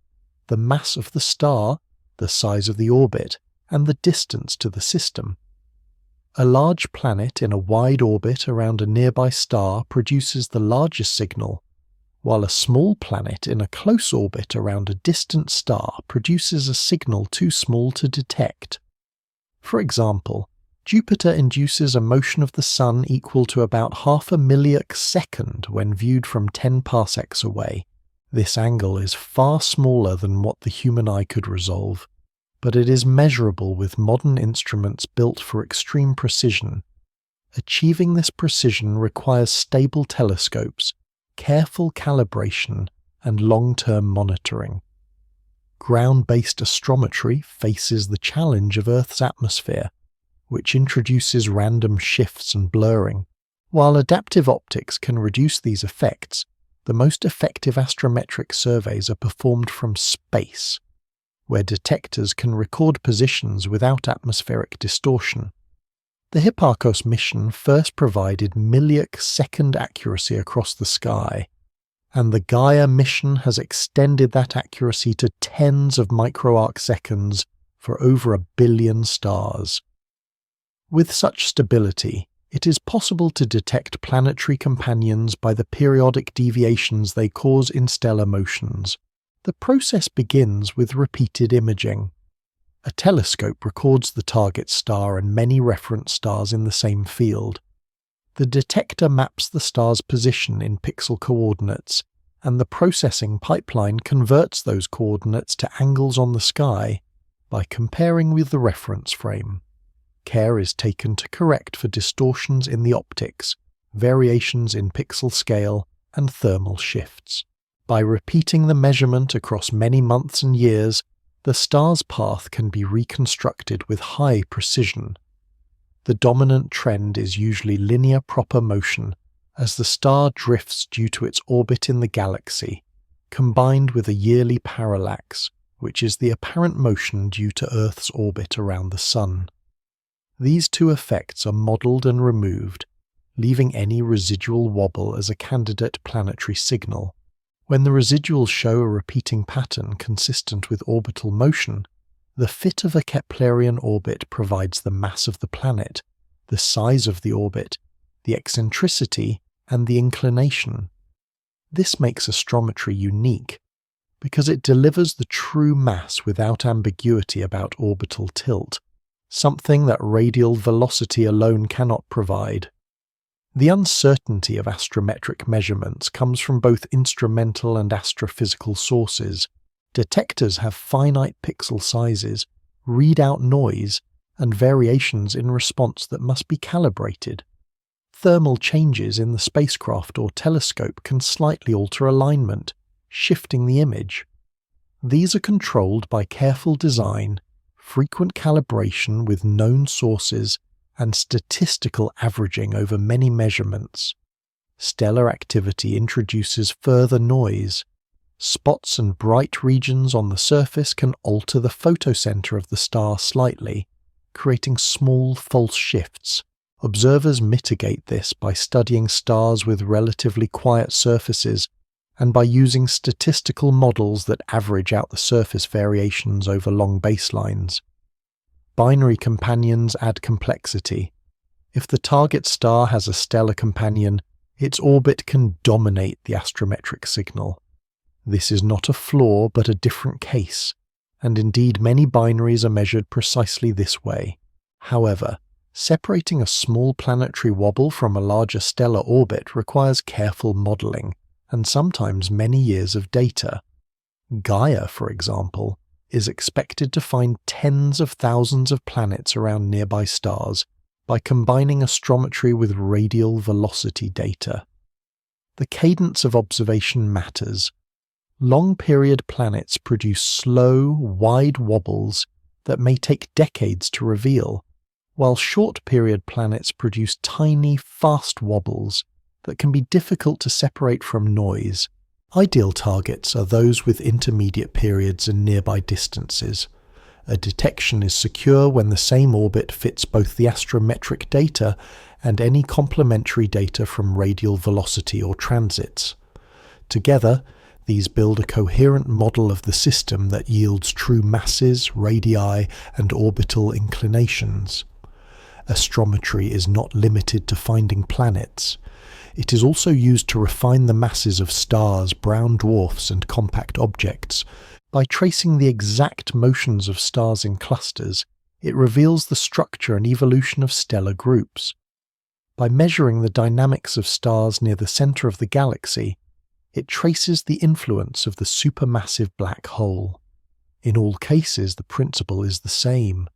the mass of the star, the size of the orbit, and the distance to the system. A large planet in a wide orbit around a nearby star produces the largest signal, while a small planet in a close orbit around a distant star produces a signal too small to detect. For example, Jupiter induces a motion of the Sun equal to about 0.5 millionth second when viewed from 10 parsecs away. This angle is far smaller than what the human eye could resolve, but it is measurable with modern instruments built for extreme precision. Achieving this precision requires stable telescopes, careful calibration, and long-term monitoring. Ground-based astrometry faces the challenge of Earth's atmosphere, which introduces random shifts and blurring. While adaptive optics can reduce these effects, the most effective astrometric surveys are performed from space, where detectors can record positions without atmospheric distortion. The Hipparcos mission first provided millionth second accuracy across the sky, and the Gaia mission has extended that accuracy to tens of microarc seconds for over 1 billion stars. With such stability, it is possible to detect planetary companions by the periodic deviations they cause in stellar motions. The process begins with repeated imaging. A telescope records the target star and many reference stars in the same field. The detector maps the star's position in pixel coordinates, and the processing pipeline converts those coordinates to angles on the sky by comparing with the reference frame. Care is taken to correct for distortions in the optics, variations in pixel scale, and thermal shifts. By repeating the measurement across many months and years, the star's path can be reconstructed with high precision. The dominant trend is usually linear proper motion, as the star drifts due to its orbit in the galaxy, combined with a yearly parallax, which is the apparent motion due to Earth's orbit around the Sun. These two effects are modelled and removed, leaving any residual wobble as a candidate planetary signal. When the residuals show a repeating pattern consistent with orbital motion, the fit of a Keplerian orbit provides the mass of the planet, the size of the orbit, the eccentricity, and the inclination. This makes astrometry unique, because it delivers the true mass without ambiguity about orbital tilt, something that radial velocity alone cannot provide. The uncertainty of astrometric measurements comes from both instrumental and astrophysical sources. Detectors have finite pixel sizes, read out noise, and variations in response that must be calibrated. Thermal changes in the spacecraft or telescope can slightly alter alignment, shifting the image. These are controlled by careful design, frequent calibration with known sources, and statistical averaging over many measurements. Stellar activity introduces further noise. Spots and bright regions on the surface can alter the photocenter of the star slightly, creating small false shifts, Observers mitigate this by studying stars with relatively quiet surfaces and by using statistical models that average out the surface variations over long baselines. Binary companions add complexity. If the target star has a stellar companion, its orbit can dominate the astrometric signal. This is not a flaw but a different case, and indeed many binaries are measured precisely this way. However, separating a small planetary wobble from a larger stellar orbit requires careful modelling, and sometimes many years of data. Gaia, for example, is expected to find tens of thousands of planets around nearby stars by combining astrometry with radial velocity data. The cadence of observation matters. Long-period planets produce slow, wide wobbles that may take decades to reveal, while short-period planets produce tiny, fast wobbles that can be difficult to separate from noise. Ideal targets are those with intermediate periods and nearby distances. A detection is secure when the same orbit fits both the astrometric data and any complementary data from radial velocity or transits. Together, these build a coherent model of the system that yields true masses, radii, and orbital inclinations. Astrometry is not limited to finding planets. It is also used to refine the masses of stars, brown dwarfs, and compact objects. By tracing the exact motions of stars in clusters, it reveals the structure and evolution of stellar groups. By measuring the dynamics of stars near the center of the galaxy, it traces the influence of the supermassive black hole. In all cases, the principle is the same.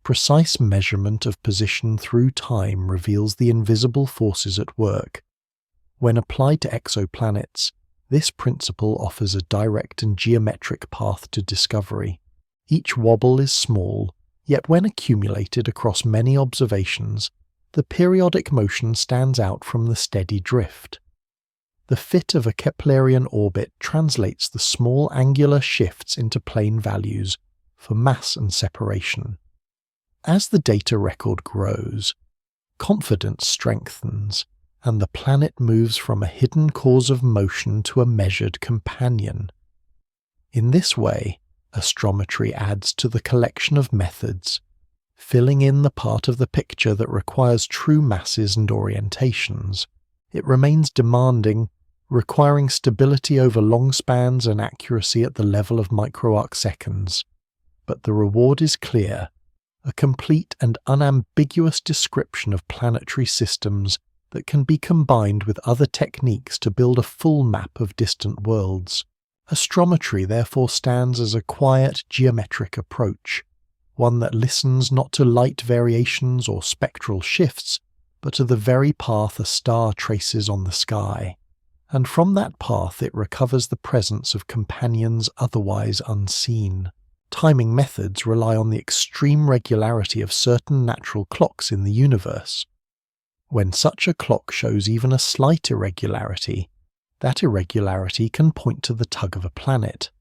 Precise measurement of position through time reveals the invisible forces at work. When applied to exoplanets, this principle offers a direct and geometric path to discovery. Each wobble is small, yet when accumulated across many observations, the periodic motion stands out from the steady drift. The fit of a Keplerian orbit translates the small angular shifts into plane values for mass and separation. As the data record grows, confidence strengthens, and the planet moves from a hidden cause of motion to a measured companion. In this way, astrometry adds to the collection of methods, filling in the part of the picture that requires true masses and orientations. It remains demanding, requiring stability over long spans and accuracy at the level of microarc seconds. But the reward is clear: a complete and unambiguous description of planetary systems that can be combined with other techniques to build a full map of distant worlds. Astrometry therefore stands as a quiet, geometric approach, one that listens not to light variations or spectral shifts, but to the very path a star traces on the sky. And from that path it recovers the presence of companions otherwise unseen. Timing methods rely on the extreme regularity of certain natural clocks in the universe. When such a clock shows even a slight irregularity, that irregularity can point to the tug of a planet.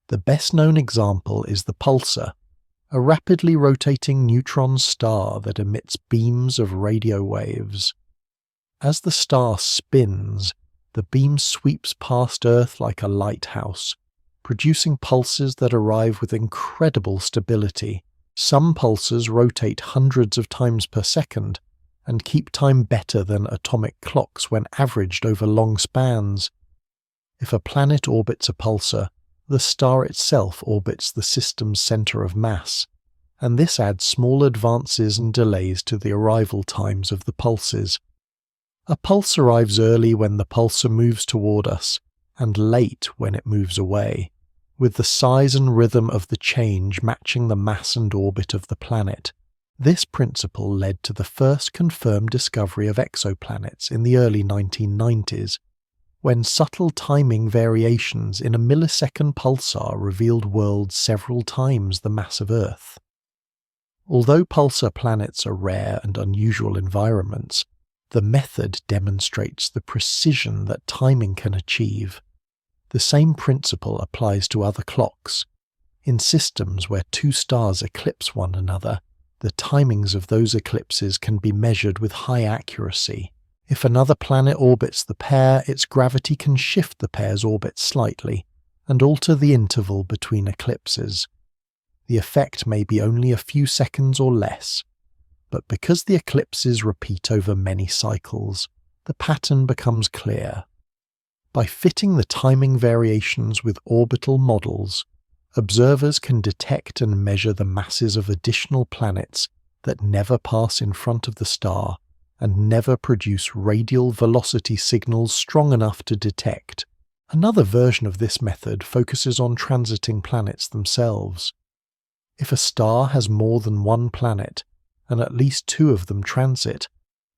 The best-known example is the pulsar, a rapidly rotating neutron star that emits beams of radio waves. As the star spins, the beam sweeps past Earth like a lighthouse, producing pulses that arrive with incredible stability. Some pulsars rotate hundreds of times per second, and keep time better than atomic clocks when averaged over long spans. If a planet orbits a pulsar, the star itself orbits the system's center of mass, and this adds small advances and delays to the arrival times of the pulses. A pulse arrives early when the pulsar moves toward us, and late when it moves away, with the size and rhythm of the change matching the mass and orbit of the planet. This principle led to the first confirmed discovery of exoplanets in the early 1990s, when subtle timing variations in a millisecond pulsar revealed worlds several times the mass of Earth. Although pulsar planets are rare and unusual environments, the method demonstrates the precision that timing can achieve. The same principle applies to other clocks. In systems where two stars eclipse one another, The timings of those eclipses can be measured with high accuracy. If another planet orbits the pair, its gravity can shift the pair's orbit slightly and alter the interval between eclipses. The effect may be only a few seconds or less, but because the eclipses repeat over many cycles, the pattern becomes clear. By fitting the timing variations with orbital models, observers can detect and measure the masses of additional planets that never pass in front of the star and never produce radial velocity signals strong enough to detect. Another version of this method focuses on transiting planets themselves. If a star has more than one planet, and at least two of them transit,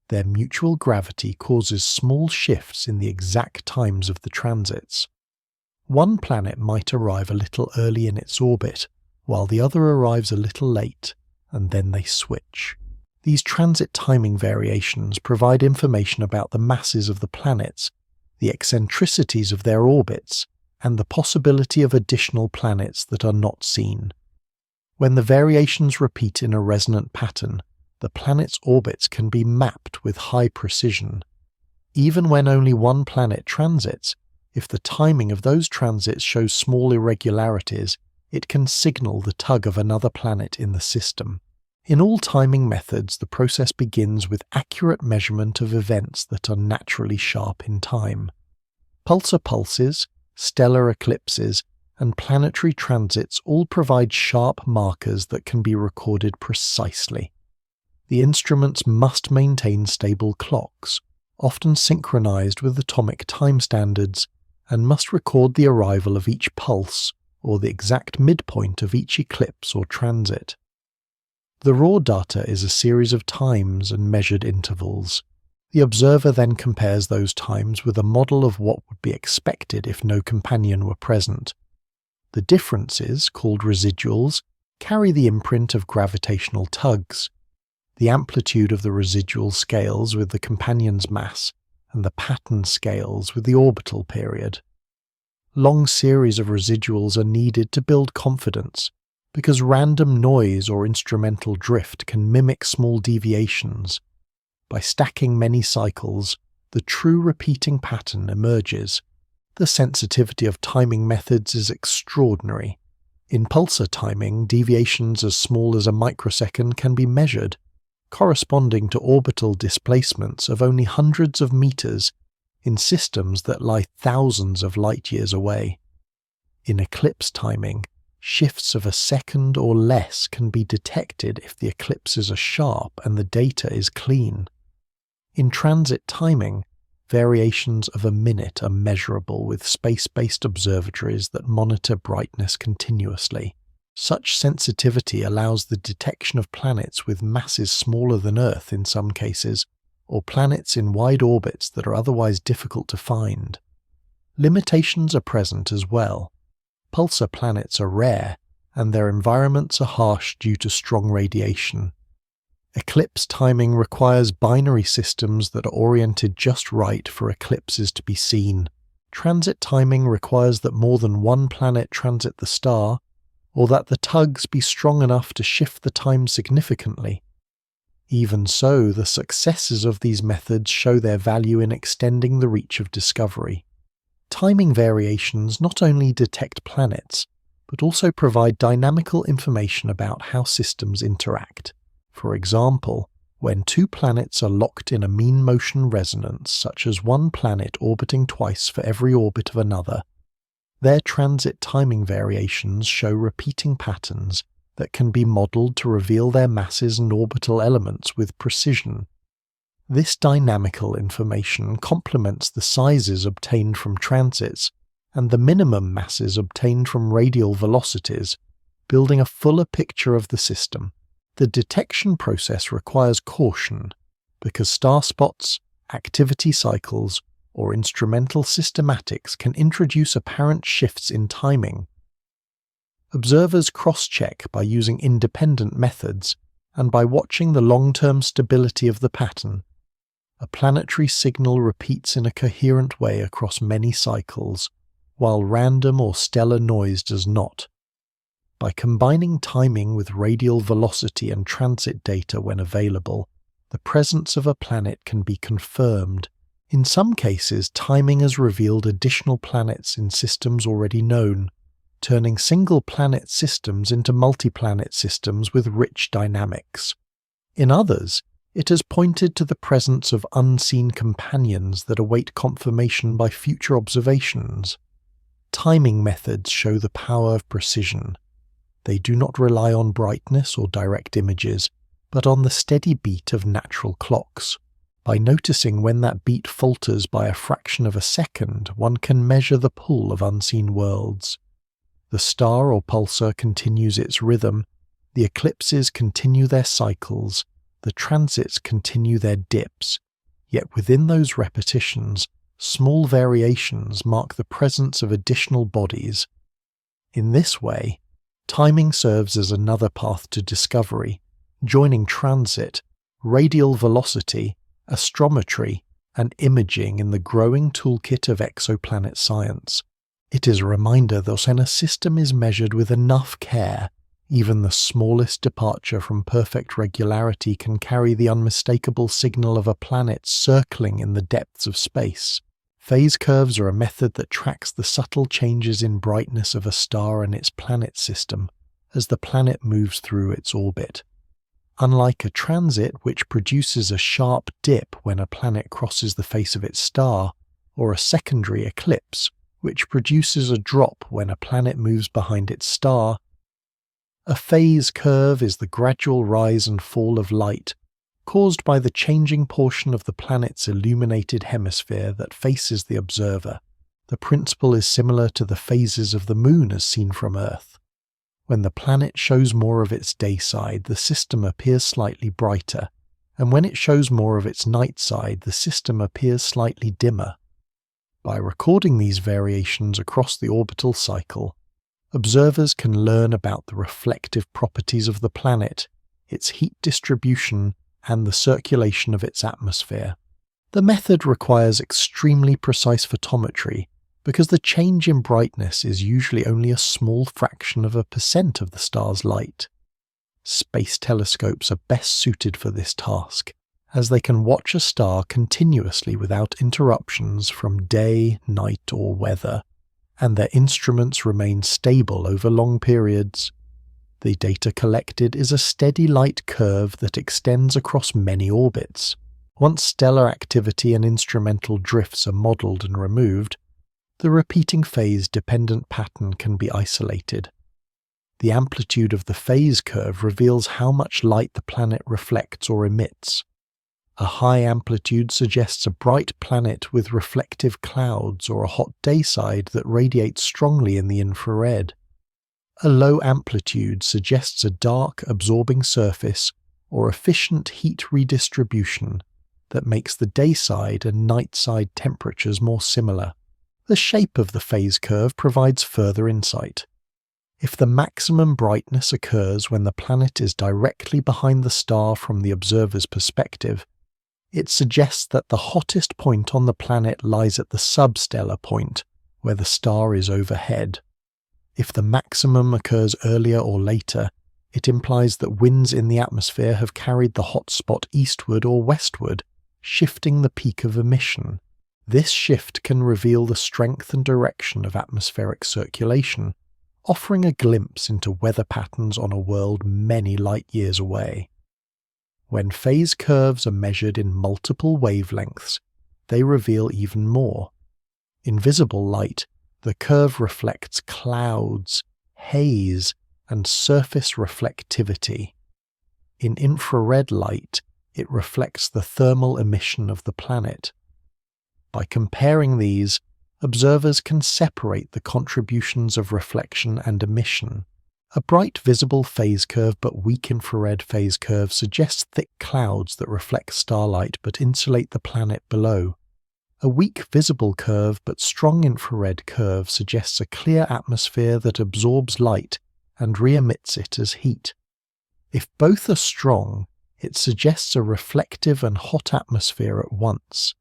their mutual gravity causes small shifts in the exact times of the transits. One planet might arrive a little early in its orbit, while the other arrives a little late, and then they switch. These transit timing variations provide information about the masses of the planets, the eccentricities of their orbits, and the possibility of additional planets that are not seen. When the variations repeat in a resonant pattern, the planet's orbits can be mapped with high precision. Even when only one planet transits, if the timing of those transits shows small irregularities, it can signal the tug of another planet in the system. In all timing methods, the process begins with accurate measurement of events that are naturally sharp in time. Pulsar pulses, stellar eclipses, and planetary transits all provide sharp markers that can be recorded precisely. The instruments must maintain stable clocks, often synchronized with atomic time standards, and must record the arrival of each pulse or the exact midpoint of each eclipse or transit. The raw data is a series of times and measured intervals. The observer then compares those times with a model of what would be expected if no companion were present. The differences, called residuals, carry the imprint of gravitational tugs. The amplitude of the residual scales with the companion's mass, and the pattern scales with the orbital period. Long series of residuals are needed to build confidence, because random noise or instrumental drift can mimic small deviations. By stacking many cycles, the true repeating pattern emerges. The sensitivity of timing methods is extraordinary. In pulsar timing, deviations as small as a microsecond can be measured, corresponding to orbital displacements of only hundreds of meters in systems that lie thousands of light-years away. In eclipse timing, shifts of a second or less can be detected if the eclipses are sharp and the data is clean. In transit timing, variations of a minute are measurable with space-based observatories that monitor brightness continuously. Such sensitivity allows the detection of planets with masses smaller than Earth in some cases, or planets in wide orbits that are otherwise difficult to find. Limitations are present as well. Pulsar planets are rare, and their environments are harsh due to strong radiation. Eclipse timing requires binary systems that are oriented just right for eclipses to be seen. Transit timing requires that more than one planet transit the star, or that the tugs be strong enough to shift the time significantly. Even so, the successes of these methods show their value in extending the reach of discovery. Timing variations not only detect planets, but also provide dynamical information about how systems interact. For example, when two planets are locked in a mean motion resonance, such as one planet orbiting twice for every orbit of another, their transit timing variations show repeating patterns that can be modeled to reveal their masses and orbital elements with precision. This dynamical information complements the sizes obtained from transits and the minimum masses obtained from radial velocities, building a fuller picture of the system. The detection process requires caution, because star spots, activity cycles, or instrumental systematics can introduce apparent shifts in timing. Observers cross-check by using independent methods and by watching the long-term stability of the pattern. A planetary signal repeats in a coherent way across many cycles, while random or stellar noise does not. By combining timing with radial velocity and transit data when available, the presence of a planet can be confirmed. In some cases, timing has revealed additional planets in systems already known, turning single-planet systems into multi-planet systems with rich dynamics. In others, it has pointed to the presence of unseen companions that await confirmation by future observations. Timing methods show the power of precision. They do not rely on brightness or direct images, but on the steady beat of natural clocks. By noticing when that beat falters by a fraction of a second, one can measure the pull of unseen worlds. The star or pulsar continues its rhythm, the eclipses continue their cycles, the transits continue their dips, yet within those repetitions, small variations mark the presence of additional bodies. In this way, timing serves as another path to discovery, joining transit, radial velocity, astrometry, and imaging in the growing toolkit of exoplanet science. It is a reminder that when a system is measured with enough care, even the smallest departure from perfect regularity can carry the unmistakable signal of a planet circling in the depths of space. Phase curves are a method that tracks the subtle changes in brightness of a star and its planet system as the planet moves through its orbit. Unlike a transit which produces a sharp dip when a planet crosses the face of its star, or a secondary eclipse which produces a drop when a planet moves behind its star, a phase curve is the gradual rise and fall of light caused by the changing portion of the planet's illuminated hemisphere that faces the observer. The principle is similar to the phases of the moon as seen from Earth. When the planet shows more of its day side, the system appears slightly brighter, and when it shows more of its night side, the system appears slightly dimmer. By recording these variations across the orbital cycle, observers can learn about the reflective properties of the planet, its heat distribution, and the circulation of its atmosphere. The method requires extremely precise photometry because the change in brightness is usually only a small fraction of a percent of the star's light. Space telescopes are best suited for this task, as they can watch a star continuously without interruptions from day, night, or weather, and their instruments remain stable over long periods. The data collected is a steady light curve that extends across many orbits. Once stellar activity and instrumental drifts are modelled and removed, the repeating phase-dependent pattern can be isolated. The amplitude of the phase curve reveals how much light the planet reflects or emits. A high amplitude suggests a bright planet with reflective clouds or a hot day side that radiates strongly in the infrared. A low amplitude suggests a dark, absorbing surface or efficient heat redistribution that makes the day side and night side temperatures more similar. The shape of the phase curve provides further insight. If the maximum brightness occurs when the planet is directly behind the star from the observer's perspective, it suggests that the hottest point on the planet lies at the substellar point, where the star is overhead. If the maximum occurs earlier or later, it implies that winds in the atmosphere have carried the hot spot eastward or westward, shifting the peak of emission. This shift can reveal the strength and direction of atmospheric circulation, offering a glimpse into weather patterns on a world many light years away. When phase curves are measured in multiple wavelengths, they reveal even more. In visible light, the curve reflects clouds, haze, and surface reflectivity. In infrared light, it reflects the thermal emission of the planet. By comparing these, observers can separate the contributions of reflection and emission. A bright visible phase curve but weak infrared phase curve suggests thick clouds that reflect starlight but insulate the planet below. A weak visible curve but strong infrared curve suggests a clear atmosphere that absorbs light and re-emits it as heat. If both are strong, it suggests a reflective and hot atmosphere at once.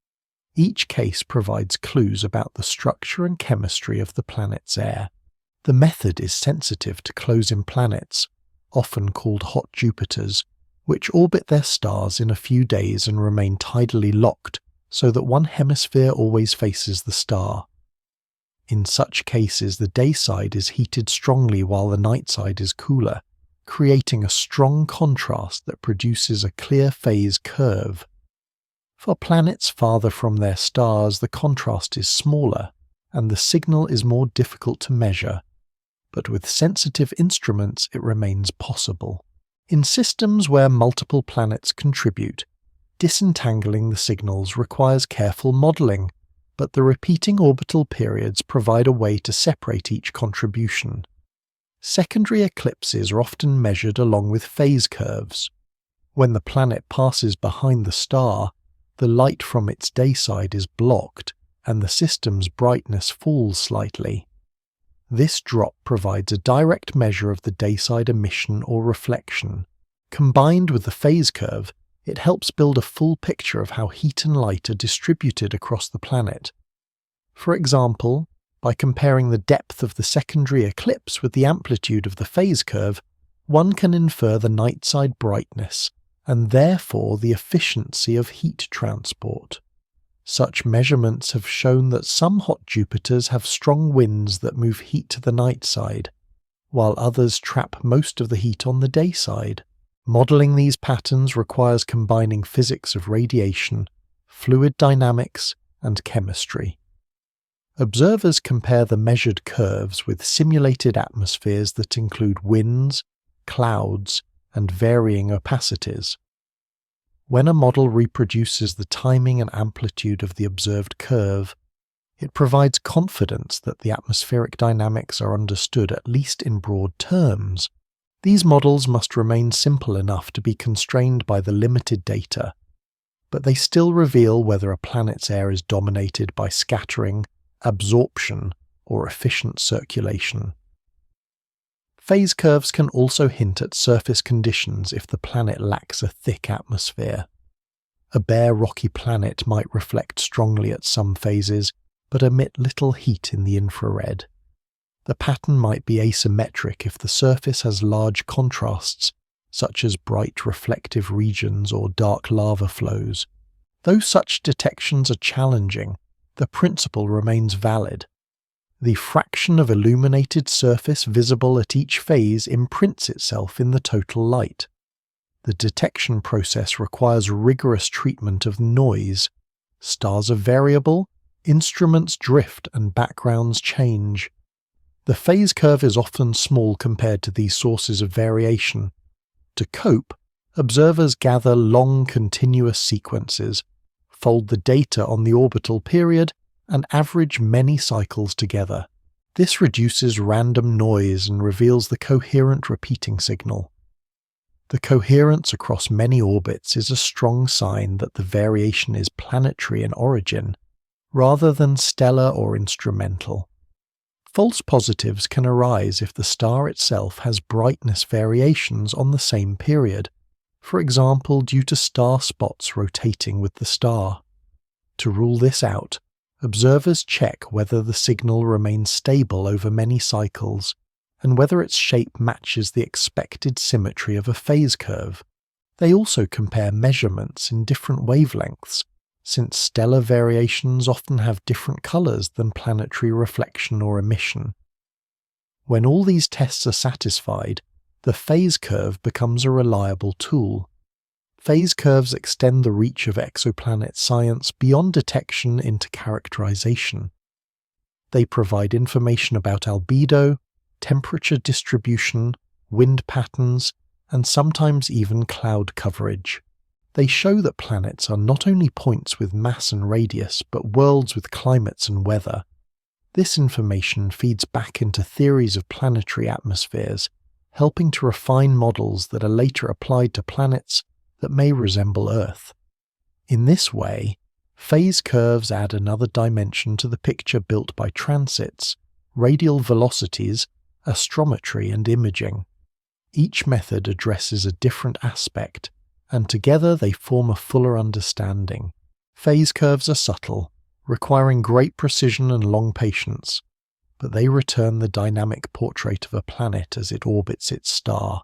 Each case provides clues about the structure and chemistry of the planet's air. The method is sensitive to close-in planets, often called hot Jupiters, which orbit their stars in a few days and remain tidally locked so that one hemisphere always faces the star. In such cases, the day side is heated strongly while the night side is cooler, creating a strong contrast that produces a clear phase curve. For planets farther from their stars, the contrast is smaller, and the signal is more difficult to measure, but with sensitive instruments it remains possible. In systems where multiple planets contribute, disentangling the signals requires careful modelling, but the repeating orbital periods provide a way to separate each contribution. Secondary eclipses are often measured along with phase curves. When the planet passes behind the star, the light from its day side is blocked, and the system's brightness falls slightly. This drop provides a direct measure of the dayside emission or reflection. Combined with the phase curve, it helps build a full picture of how heat and light are distributed across the planet. For example, by comparing the depth of the secondary eclipse with the amplitude of the phase curve, one can infer the night-side brightness and therefore the efficiency of heat transport. Such measurements have shown that some hot Jupiters have strong winds that move heat to the night side, while others trap most of the heat on the day side. Modelling these patterns requires combining physics of radiation, fluid dynamics, and chemistry. Observers compare the measured curves with simulated atmospheres that include winds, clouds, and varying opacities. When a model reproduces the timing and amplitude of the observed curve, it provides confidence that the atmospheric dynamics are understood at least in broad terms. These models must remain simple enough to be constrained by the limited data, but they still reveal whether a planet's air is dominated by scattering, absorption, or efficient circulation. Phase curves can also hint at surface conditions if the planet lacks a thick atmosphere. A bare rocky planet might reflect strongly at some phases, but emit little heat in the infrared. The pattern might be asymmetric if the surface has large contrasts, such as bright reflective regions or dark lava flows. Though such detections are challenging, the principle remains valid. The fraction of illuminated surface visible at each phase imprints itself in the total light. The detection process requires rigorous treatment of noise. Stars are variable, instruments drift, and backgrounds change. The phase curve is often small compared to these sources of variation. To cope, observers gather long continuous sequences, fold the data on the orbital period, and average many cycles together. This reduces random noise and reveals the coherent repeating signal. The coherence across many orbits is a strong sign that the variation is planetary in origin, rather than stellar or instrumental. False positives can arise if the star itself has brightness variations on the same period, for example due to star spots rotating with the star. To rule this out, observers check whether the signal remains stable over many cycles, and whether its shape matches the expected symmetry of a phase curve. They also compare measurements in different wavelengths, since stellar variations often have different colours than planetary reflection or emission. When all these tests are satisfied, the phase curve becomes a reliable tool. Phase curves extend the reach of exoplanet science beyond detection into characterization. They provide information about albedo, temperature distribution, wind patterns, and sometimes even cloud coverage. They show that planets are not only points with mass and radius, but worlds with climates and weather. This information feeds back into theories of planetary atmospheres, helping to refine models that are later applied to planets that may resemble Earth. In this way, phase curves add another dimension to the picture built by transits, radial velocities, astrometry, and imaging. Each method addresses a different aspect, and together they form a fuller understanding. Phase curves are subtle, requiring great precision and long patience, but they return the dynamic portrait of a planet as it orbits its star,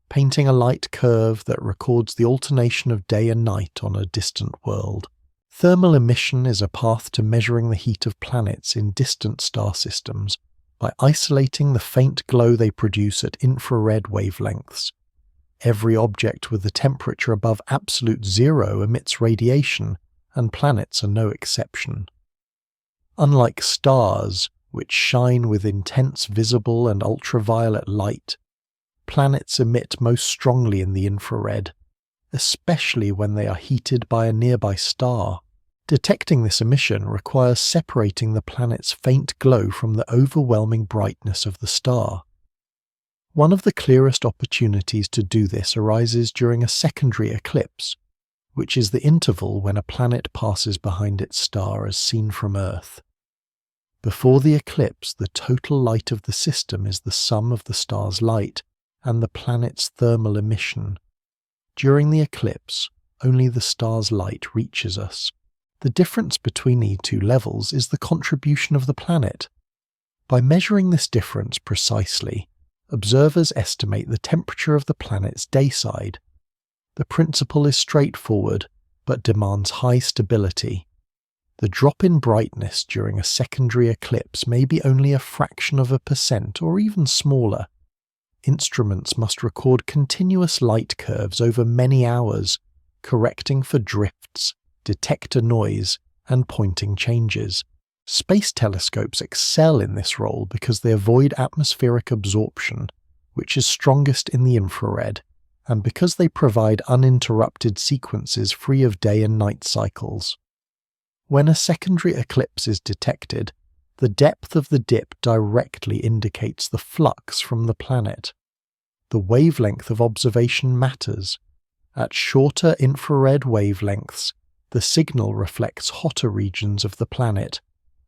painting a light curve that records the alternation of day and night on a distant world. Thermal emission is a path to measuring the heat of planets in distant star systems by isolating the faint glow they produce at infrared wavelengths. Every object with a temperature above absolute zero emits radiation, and planets are no exception. Unlike stars, which shine with intense visible and ultraviolet light, planets emit most strongly in the infrared, especially when they are heated by a nearby star. Detecting this emission requires separating the planet's faint glow from the overwhelming brightness of the star. One of the clearest opportunities to do this arises during a secondary eclipse, which is the interval when a planet passes behind its star as seen from Earth. Before the eclipse, the total light of the system is the sum of the star's light and the planet's thermal emission. During the eclipse, only the star's light reaches us. The difference between the two levels is the contribution of the planet. By measuring this difference precisely, observers estimate the temperature of the planet's day side. The principle is straightforward, but demands high stability. The drop in brightness during a secondary eclipse may be only a fraction of a percent or even smaller. Instruments must record continuous light curves over many hours, correcting for drifts, detector noise, and pointing changes. Space telescopes excel in this role because they avoid atmospheric absorption, which is strongest in the infrared, and because they provide uninterrupted sequences free of day and night cycles. When a secondary eclipse is detected, the depth of the dip directly indicates the flux from the planet. The wavelength of observation matters. At shorter infrared wavelengths, the signal reflects hotter regions of the planet,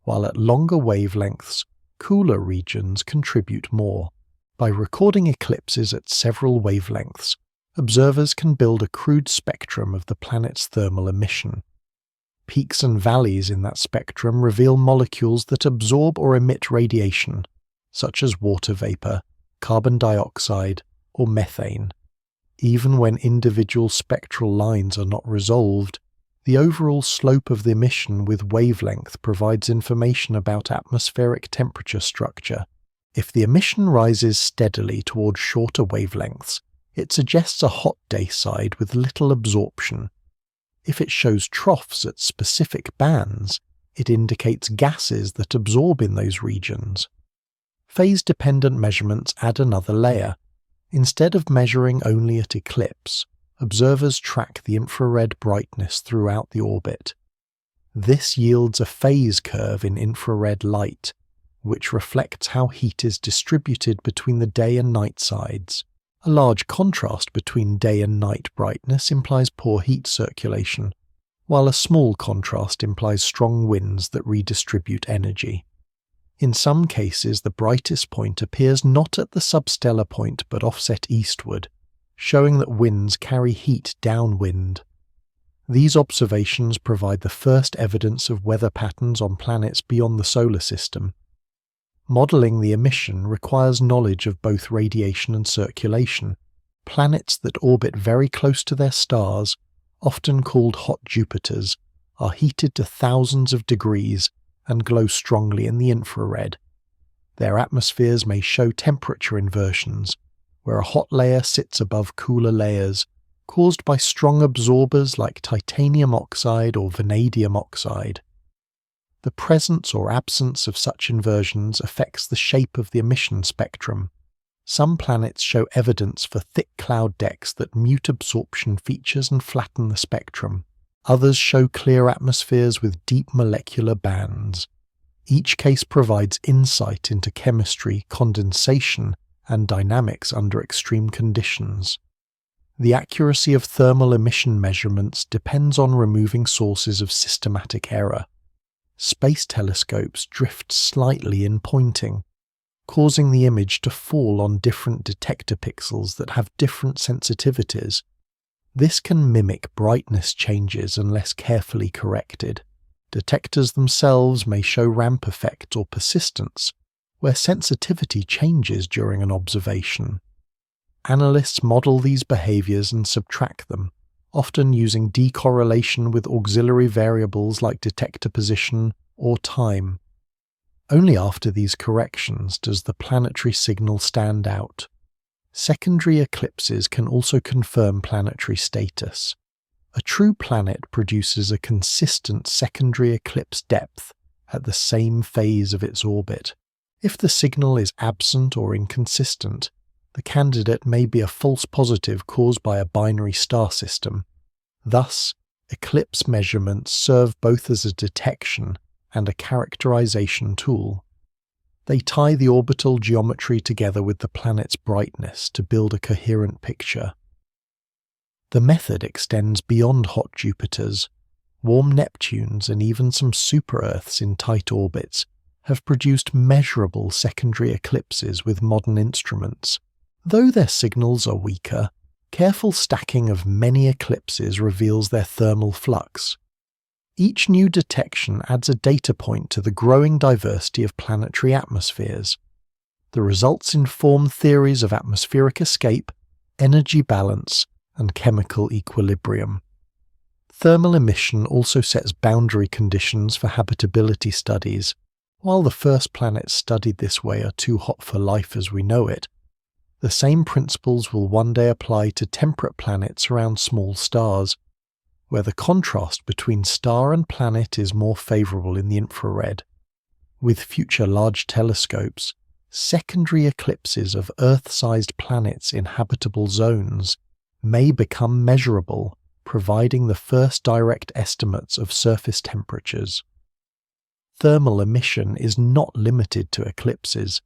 while at longer wavelengths, cooler regions contribute more. By recording eclipses at several wavelengths, observers can build a crude spectrum of the planet's thermal emission. Peaks and valleys in that spectrum reveal molecules that absorb or emit radiation, such as water vapor, carbon dioxide, or methane. Even when individual spectral lines are not resolved, the overall slope of the emission with wavelength provides information about atmospheric temperature structure. If the emission rises steadily towards shorter wavelengths, it suggests a hot day side with little absorption. If it shows troughs at specific bands, it indicates gases that absorb in those regions. Phase-dependent measurements add another layer. Instead of measuring only at eclipse, observers track the infrared brightness throughout the orbit. This yields a phase curve in infrared light, which reflects how heat is distributed between the day and night sides. A large contrast between day and night brightness implies poor heat circulation, while a small contrast implies strong winds that redistribute energy. In some cases, the brightest point appears not at the substellar point but offset eastward, showing that winds carry heat downwind. These observations provide the first evidence of weather patterns on planets beyond the solar system. Modeling the emission requires knowledge of both radiation and circulation. Planets that orbit very close to their stars, often called hot Jupiters, are heated to thousands of degrees and glow strongly in the infrared. Their atmospheres may show temperature inversions, where a hot layer sits above cooler layers, caused by strong absorbers like titanium oxide or vanadium oxide. The presence or absence of such inversions affects the shape of the emission spectrum. Some planets show evidence for thick cloud decks that mute absorption features and flatten the spectrum. Others show clear atmospheres with deep molecular bands. Each case provides insight into chemistry, condensation, and dynamics under extreme conditions. The accuracy of thermal emission measurements depends on removing sources of systematic error. Space telescopes drift slightly in pointing, causing the image to fall on different detector pixels that have different sensitivities. This can mimic brightness changes unless carefully corrected. Detectors themselves may show ramp effect or persistence, where sensitivity changes during an observation. Analysts model these behaviors and subtract them, often using decorrelation with auxiliary variables like detector position or time. Only after these corrections does the planetary signal stand out. Secondary eclipses can also confirm planetary status. A true planet produces a consistent secondary eclipse depth at the same phase of its orbit. If the signal is absent or inconsistent, the candidate may be a false positive caused by a binary star system. Thus, eclipse measurements serve both as a detection and a characterization tool. They tie the orbital geometry together with the planet's brightness to build a coherent picture. The method extends beyond hot Jupiters. Warm Neptunes and even some super-Earths in tight orbits have produced measurable secondary eclipses with modern instruments. Though their signals are weaker, careful stacking of many eclipses reveals their thermal flux. Each new detection adds a data point to the growing diversity of planetary atmospheres. The results inform theories of atmospheric escape, energy balance, and chemical equilibrium. Thermal emission also sets boundary conditions for habitability studies. While the first planets studied this way are too hot for life as we know it, the same principles will one day apply to temperate planets around small stars, where the contrast between star and planet is more favorable in the infrared. With future large telescopes, secondary eclipses of Earth-sized planets in habitable zones may become measurable, providing the first direct estimates of surface temperatures. Thermal emission is not limited to eclipses.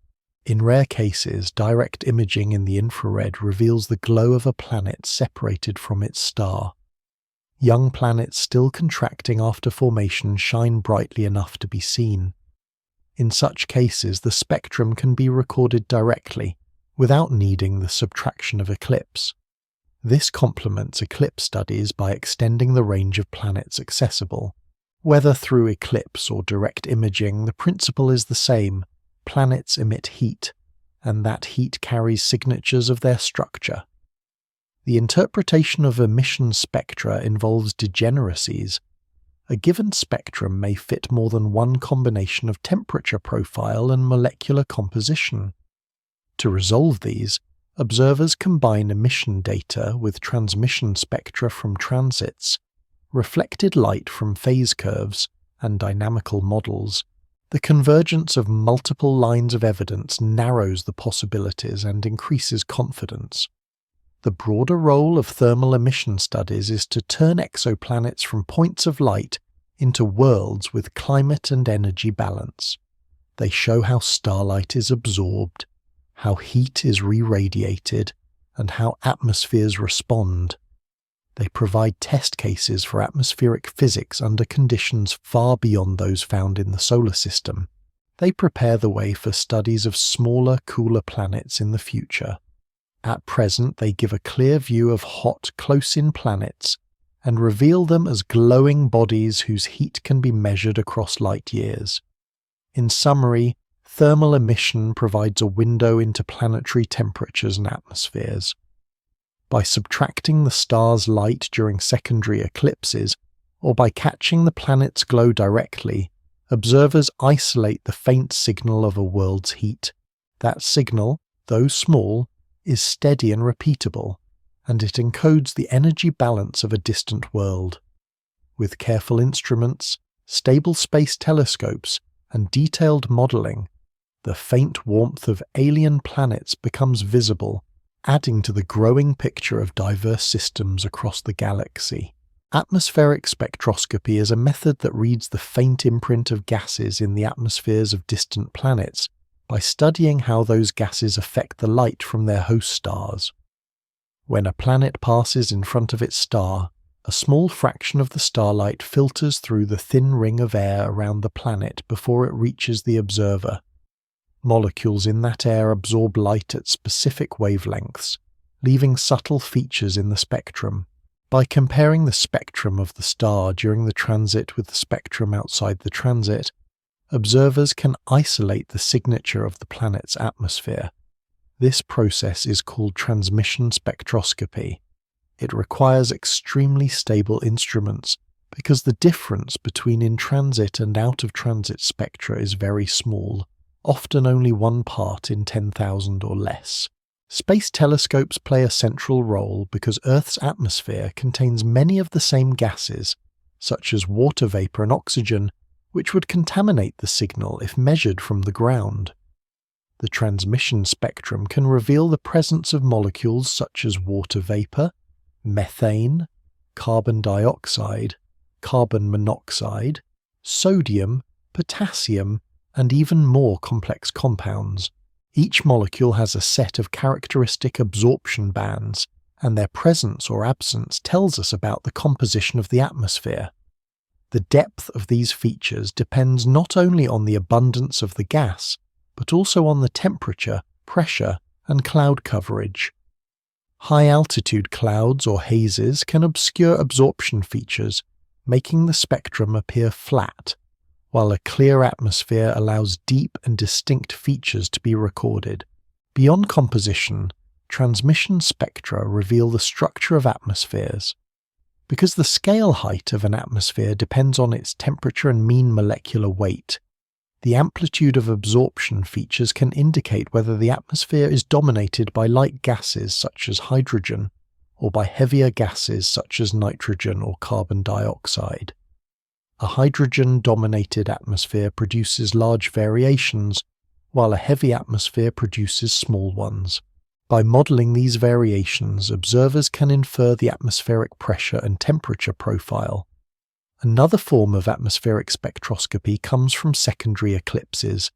In rare cases, direct imaging in the infrared reveals the glow of a planet separated from its star. Young planets still contracting after formation shine brightly enough to be seen. In such cases, the spectrum can be recorded directly, without needing the subtraction of eclipse. This complements eclipse studies by extending the range of planets accessible. Whether through eclipse or direct imaging, the principle is the same. Planets emit heat, and that heat carries signatures of their structure. The interpretation of emission spectra involves degeneracies. A given spectrum may fit more than one combination of temperature profile and molecular composition. To resolve these, observers combine emission data with transmission spectra from transits, reflected light from phase curves, and dynamical models. The convergence of multiple lines of evidence narrows the possibilities and increases confidence. The broader role of thermal emission studies is to turn exoplanets from points of light into worlds with climate and energy balance. They show how starlight is absorbed, how heat is re-radiated, and how atmospheres respond. They provide test cases for atmospheric physics under conditions far beyond those found in the solar system. They prepare the way for studies of smaller, cooler planets in the future. At present, they give a clear view of hot, close-in planets and reveal them as glowing bodies whose heat can be measured across light years. In summary, thermal emission provides a window into planetary temperatures and atmospheres. By subtracting the star's light during secondary eclipses, or by catching the planet's glow directly, observers isolate the faint signal of a world's heat. That signal, though small, is steady and repeatable, and it encodes the energy balance of a distant world. With careful instruments, stable space telescopes, and detailed modelling, the faint warmth of alien planets becomes visible, adding to the growing picture of diverse systems across the galaxy. Atmospheric spectroscopy is a method that reads the faint imprint of gases in the atmospheres of distant planets by studying how those gases affect the light from their host stars. When a planet passes in front of its star, a small fraction of the starlight filters through the thin ring of air around the planet before it reaches the observer. Molecules in that air absorb light at specific wavelengths, leaving subtle features in the spectrum. By comparing the spectrum of the star during the transit with the spectrum outside the transit, observers can isolate the signature of the planet's atmosphere. This process is called transmission spectroscopy. It requires extremely stable instruments because the difference between in-transit and out-of-transit spectra is very small, often only 1 part in 10,000 or less. Space telescopes play a central role because Earth's atmosphere contains many of the same gases, such as water vapor and oxygen, which would contaminate the signal if measured from the ground. The transmission spectrum can reveal the presence of molecules such as water vapor, methane, carbon dioxide, carbon monoxide, sodium, potassium, and even more complex compounds. Each molecule has a set of characteristic absorption bands, and their presence or absence tells us about the composition of the atmosphere. The depth of these features depends not only on the abundance of the gas, but also on the temperature, pressure, and cloud coverage. High-altitude clouds or hazes can obscure absorption features, making the spectrum appear flat, while a clear atmosphere allows deep and distinct features to be recorded. Beyond composition, transmission spectra reveal the structure of atmospheres. Because the scale height of an atmosphere depends on its temperature and mean molecular weight, the amplitude of absorption features can indicate whether the atmosphere is dominated by light gases such as hydrogen, or by heavier gases such as nitrogen or carbon dioxide. A hydrogen-dominated atmosphere produces large variations, while a heavy atmosphere produces small ones. By modelling these variations, observers can infer the atmospheric pressure and temperature profile. Another form of atmospheric spectroscopy comes from secondary eclipses.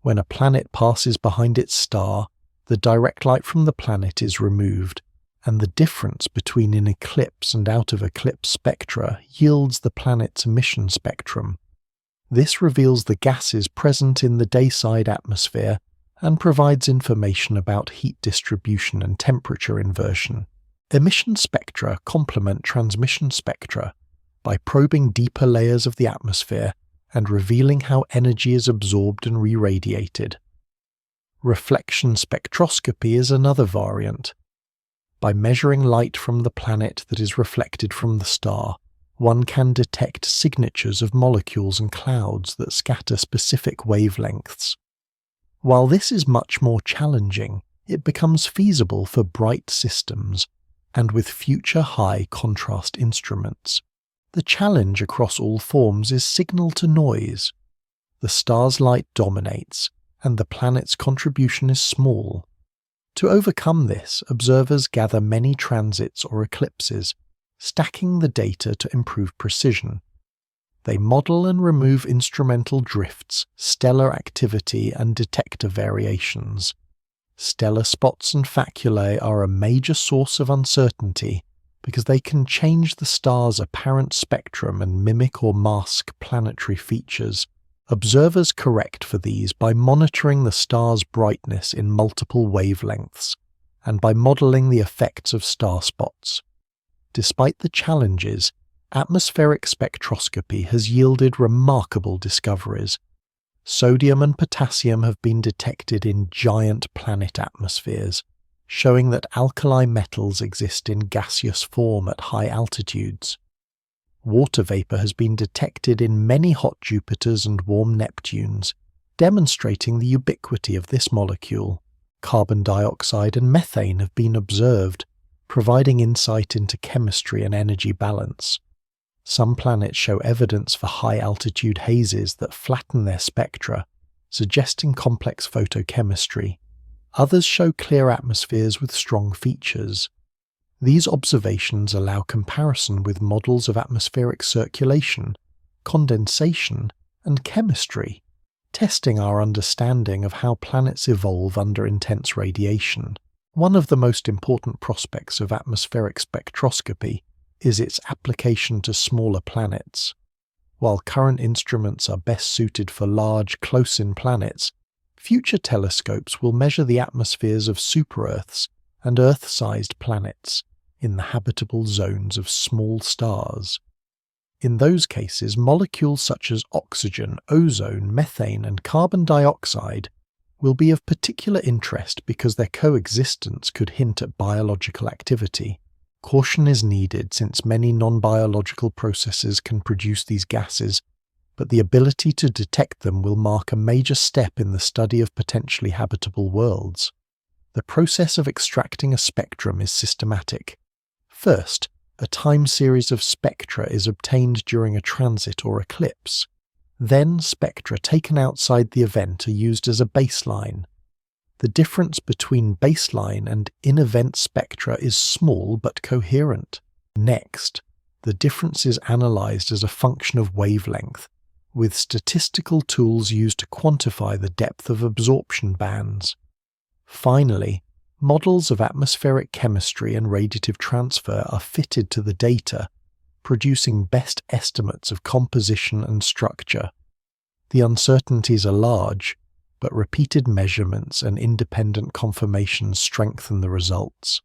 When a planet passes behind its star, the direct light from the planet is removed, and the difference between an eclipse and out-of-eclipse spectra yields the planet's emission spectrum. This reveals the gases present in the dayside atmosphere and provides information about heat distribution and temperature inversion. Emission spectra complement transmission spectra by probing deeper layers of the atmosphere and revealing how energy is absorbed and re-radiated. Reflection spectroscopy is another variant. By measuring light from the planet that is reflected from the star, one can detect signatures of molecules and clouds that scatter specific wavelengths. While this is much more challenging, it becomes feasible for bright systems and with future high contrast instruments. The challenge across all forms is signal to noise. The star's light dominates, and the planet's contribution is small. To overcome this, observers gather many transits or eclipses, stacking the data to improve precision. They model and remove instrumental drifts, stellar activity, and detector variations. Stellar spots and faculae are a major source of uncertainty because they can change the star's apparent spectrum and mimic or mask planetary features. Observers correct for these by monitoring the star's brightness in multiple wavelengths, and by modelling the effects of star spots. Despite the challenges, atmospheric spectroscopy has yielded remarkable discoveries. Sodium and potassium have been detected in giant planet atmospheres, showing that alkali metals exist in gaseous form at high altitudes. Water vapor has been detected in many hot Jupiters and warm Neptunes, demonstrating the ubiquity of this molecule. Carbon dioxide and methane have been observed, providing insight into chemistry and energy balance. Some planets show evidence for high-altitude hazes that flatten their spectra, suggesting complex photochemistry. Others show clear atmospheres with strong features. These observations allow comparison with models of atmospheric circulation, condensation, and chemistry, testing our understanding of how planets evolve under intense radiation. One of the most important prospects of atmospheric spectroscopy is its application to smaller planets. While current instruments are best suited for large, close-in planets, future telescopes will measure the atmospheres of super-Earths and Earth-sized planets in the habitable zones of small stars. In those cases, molecules such as oxygen, ozone, methane, and carbon dioxide will be of particular interest because their coexistence could hint at biological activity. Caution is needed since many non-biological processes can produce these gases, but the ability to detect them will mark a major step in the study of potentially habitable worlds. The process of extracting a spectrum is systematic. First, a time series of spectra is obtained during a transit or eclipse. Then, spectra taken outside the event are used as a baseline. The difference between baseline and in-event spectra is small but coherent. Next, the difference is analyzed as a function of wavelength, with statistical tools used to quantify the depth of absorption bands. Finally, models of atmospheric chemistry and radiative transfer are fitted to the data, producing best estimates of composition and structure. The uncertainties are large, but repeated measurements and independent confirmations strengthen the results.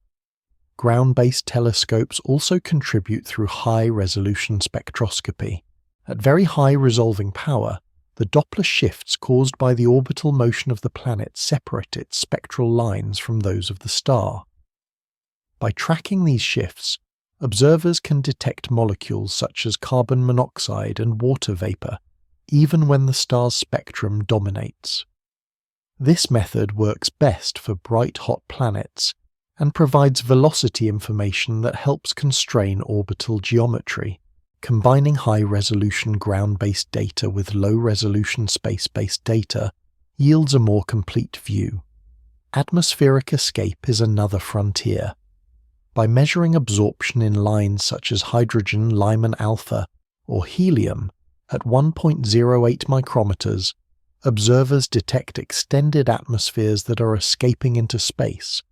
Ground-based telescopes also contribute through high-resolution spectroscopy. At very high resolving power, the Doppler shifts caused by the orbital motion of the planet separate its spectral lines from those of the star. By tracking these shifts, observers can detect molecules such as carbon monoxide and water vapor, even when the star's spectrum dominates. This method works best for bright hot planets and provides velocity information that helps constrain orbital geometry. Combining high-resolution ground-based data with low-resolution space-based data yields a more complete view. Atmospheric escape is another frontier. By measuring absorption in lines such as hydrogen, Lyman alpha, or helium at 1.08 micrometers, observers detect extended atmospheres that are escaping into space.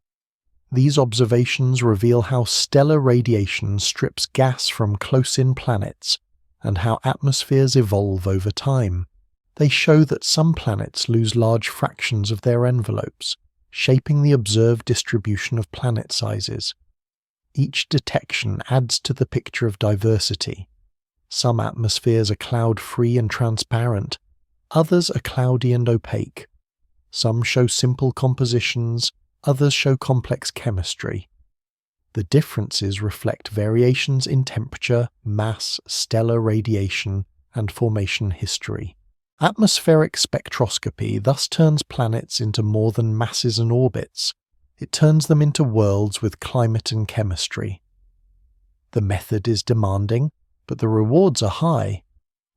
These observations reveal how stellar radiation strips gas from close-in planets and how atmospheres evolve over time. They show that some planets lose large fractions of their envelopes, shaping the observed distribution of planet sizes. Each detection adds to the picture of diversity. Some atmospheres are cloud-free and transparent, others are cloudy and opaque. Some show simple compositions, others show complex chemistry. The differences reflect variations in temperature, mass, stellar radiation, and formation history. Atmospheric spectroscopy thus turns planets into more than masses and orbits. It turns them into worlds with climate and chemistry. The method is demanding, but the rewards are high.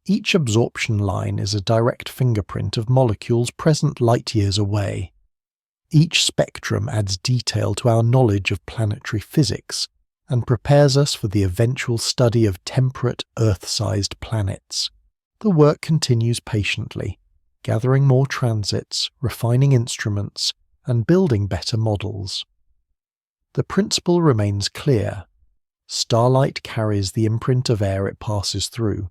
Each absorption line is a direct fingerprint of molecules present light years away. Each spectrum adds detail to our knowledge of planetary physics and prepares us for the eventual study of temperate, Earth-sized planets. The work continues patiently, gathering more transits, refining instruments, and building better models. The principle remains clear. Starlight carries the imprint of air it passes through,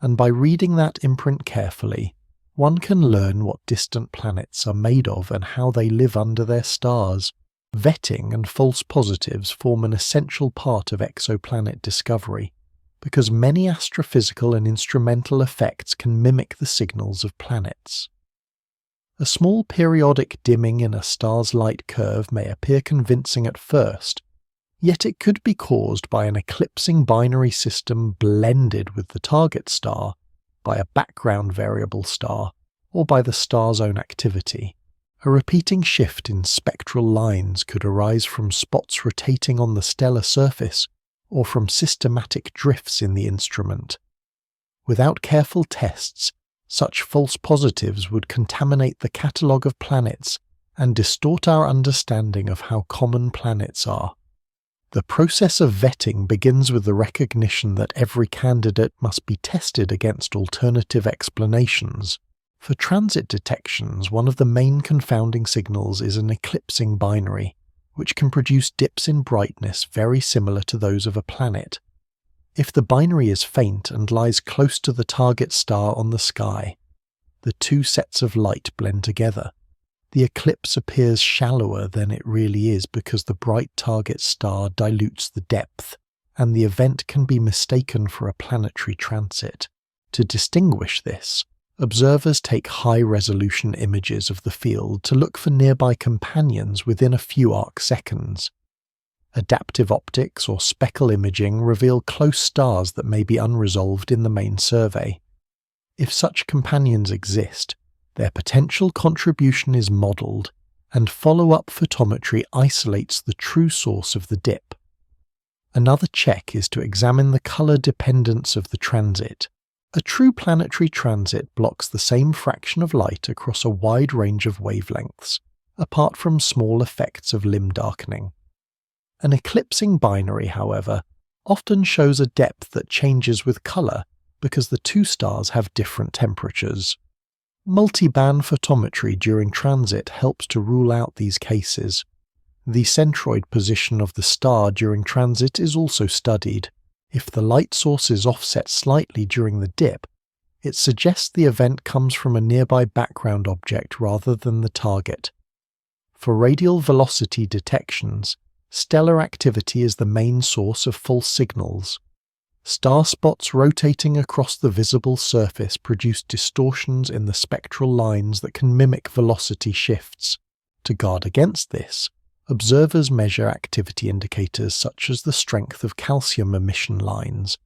and by reading that imprint carefully, one can learn what distant planets are made of and how they live under their stars. Vetting and false positives form an essential part of exoplanet discovery, because many astrophysical and instrumental effects can mimic the signals of planets. A small periodic dimming in a star's light curve may appear convincing at first, yet it could be caused by an eclipsing binary system blended with the target star, by a background variable star, or by the star's own activity. A repeating shift in spectral lines could arise from spots rotating on the stellar surface, or from systematic drifts in the instrument. Without careful tests, such false positives would contaminate the catalogue of planets and distort our understanding of how common planets are. The process of vetting begins with the recognition that every candidate must be tested against alternative explanations. For transit detections, one of the main confounding signals is an eclipsing binary, which can produce dips in brightness very similar to those of a planet. If the binary is faint and lies close to the target star on the sky, the two sets of light blend together. The eclipse appears shallower than it really is because the bright target star dilutes the depth, and the event can be mistaken for a planetary transit. To distinguish this, observers take high-resolution images of the field to look for nearby companions within a few arc-seconds. Adaptive optics or speckle imaging reveal close stars that may be unresolved in the main survey. If such companions exist, their potential contribution is modelled, and follow-up photometry isolates the true source of the dip. Another check is to examine the colour dependence of the transit. A true planetary transit blocks the same fraction of light across a wide range of wavelengths, apart from small effects of limb darkening. An eclipsing binary, however, often shows a depth that changes with colour because the two stars have different temperatures. Multi-band photometry during transit helps to rule out these cases. The centroid position of the star during transit is also studied. If the light source is offset slightly during the dip, it suggests the event comes from a nearby background object rather than the target. For radial velocity detections, stellar activity is the main source of false signals. Star spots rotating across the visible surface produce distortions in the spectral lines that can mimic velocity shifts. To guard against this, observers measure activity indicators such as the strength of calcium emission lines,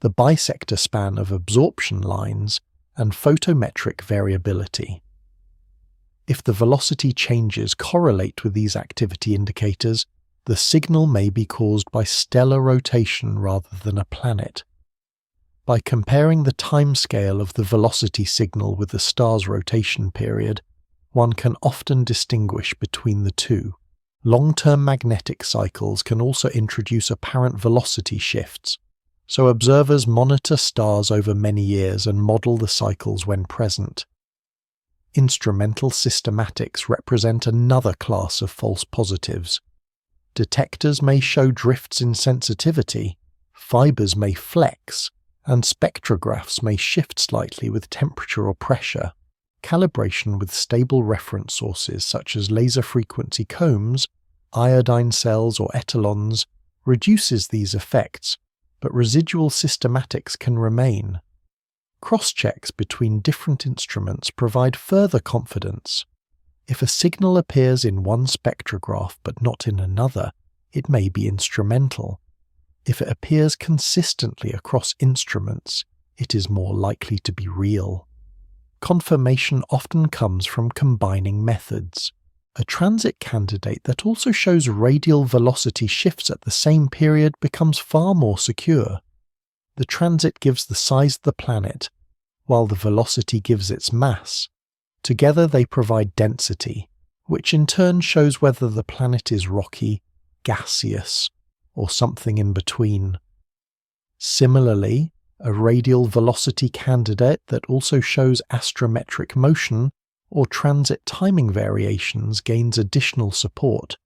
the bisector span of absorption lines, and photometric variability. If the velocity changes correlate with these activity indicators, the signal may be caused by stellar rotation rather than a planet. By comparing the timescale of the velocity signal with the star's rotation period, one can often distinguish between the two. Long-term magnetic cycles can also introduce apparent velocity shifts, so observers monitor stars over many years and model the cycles when present. Instrumental systematics represent another class of false positives. Detectors may show drifts in sensitivity, fibers may flex, and spectrographs may shift slightly with temperature or pressure. Calibration with stable reference sources such as laser frequency combs, iodine cells or etalons reduces these effects, but residual systematics can remain. Cross-checks between different instruments provide further confidence. If a signal appears in one spectrograph but not in another, it may be instrumental. If it appears consistently across instruments, it is more likely to be real. Confirmation often comes from combining methods. A transit candidate that also shows radial velocity shifts at the same period becomes far more secure. The transit gives the size of the planet, while the velocity gives its mass. Together they provide density, which in turn shows whether the planet is rocky, gaseous, or something in between. Similarly, a radial velocity candidate that also shows astrometric motion or transit timing variations gains additional support.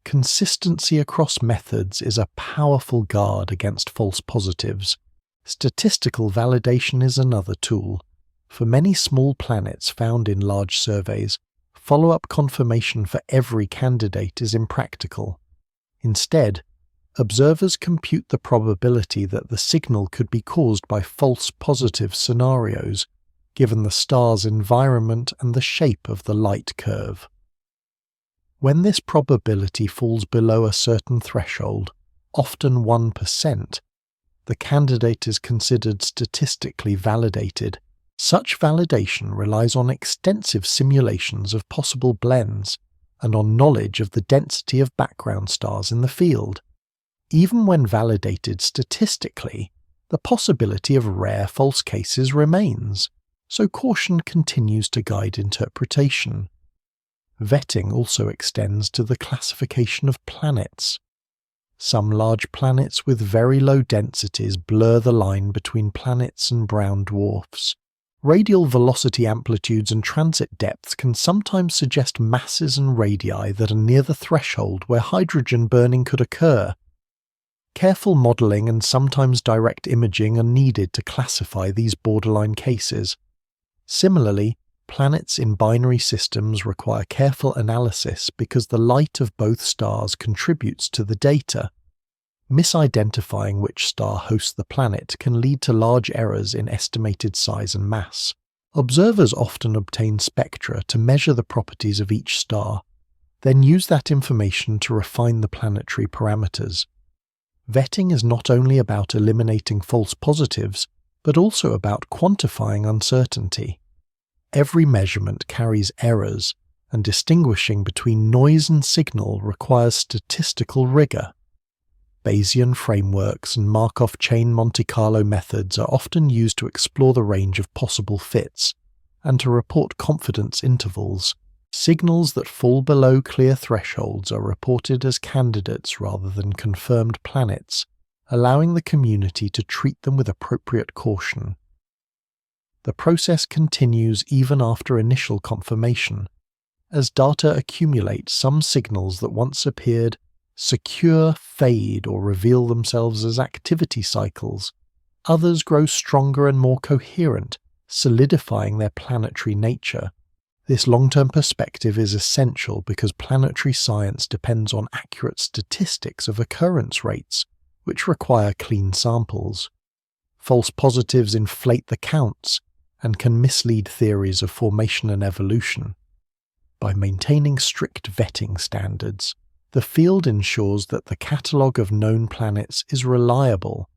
Consistency across methods is a powerful guard against false positives. Statistical validation is another tool. For many small planets found in large surveys, follow-up confirmation for every candidate is impractical. Instead, observers compute the probability that the signal could be caused by false positive scenarios, given the star's environment and the shape of the light curve. When this probability falls below a certain threshold, often 1%, the candidate is considered statistically validated. Such validation relies on extensive simulations of possible blends and on knowledge of the density of background stars in the field. Even when validated statistically, the possibility of rare false cases remains, so caution continues to guide interpretation. Vetting also extends to the classification of planets. Some large planets with very low densities blur the line between planets and brown dwarfs. Radial velocity amplitudes and transit depths can sometimes suggest masses and radii that are near the threshold where hydrogen burning could occur. Careful modelling and sometimes direct imaging are needed to classify these borderline cases. Similarly, planets in binary systems require careful analysis because the light of both stars contributes to the data. Misidentifying which star hosts the planet can lead to large errors in estimated size and mass. Observers often obtain spectra to measure the properties of each star, then use that information to refine the planetary parameters. Vetting is not only about eliminating false positives, but also about quantifying uncertainty. Every measurement carries errors, and distinguishing between noise and signal requires statistical rigor. Bayesian frameworks and Markov chain Monte Carlo methods are often used to explore the range of possible fits and to report confidence intervals. Signals that fall below clear thresholds are reported as candidates rather than confirmed planets, allowing the community to treat them with appropriate caution. The process continues even after initial confirmation. As data accumulate, some signals that once appeared secure fade or reveal themselves as activity cycles. Others grow stronger and more coherent, solidifying their planetary nature. This long-term perspective is essential because planetary science depends on accurate statistics of occurrence rates, which require clean samples. False positives inflate the counts and can mislead theories of formation and evolution. By maintaining strict vetting standards, the field ensures that the catalogue of known planets is reliable.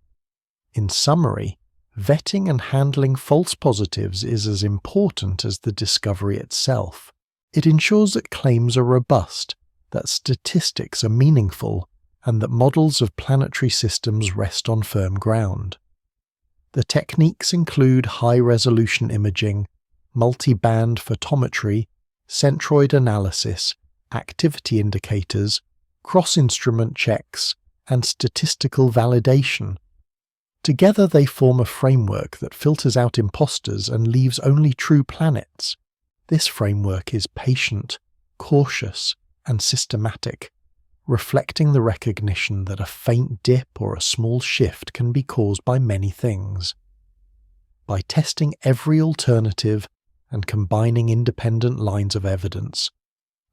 In summary, vetting and handling false positives is as important as the discovery itself. It ensures that claims are robust, that statistics are meaningful, and that models of planetary systems rest on firm ground. The techniques include high-resolution imaging, multi-band photometry, centroid analysis, activity indicators, cross-instrument checks, and statistical validation. Together they form a framework that filters out imposters and leaves only true planets. This framework is patient, cautious, and systematic, reflecting the recognition that a faint dip or a small shift can be caused by many things. By testing every alternative and combining independent lines of evidence,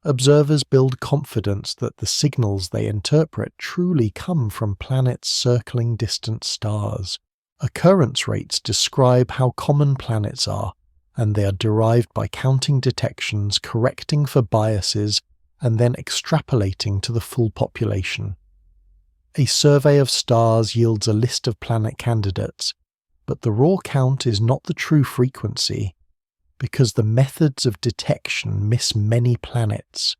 observers build confidence that the signals they interpret truly come from planets circling distant stars. Occurrence rates describe how common planets are, and they are derived by counting detections, correcting for biases, and then extrapolating to the full population. A survey of stars yields a list of planet candidates, but the raw count is not the true frequency, because the methods of detection miss many planets.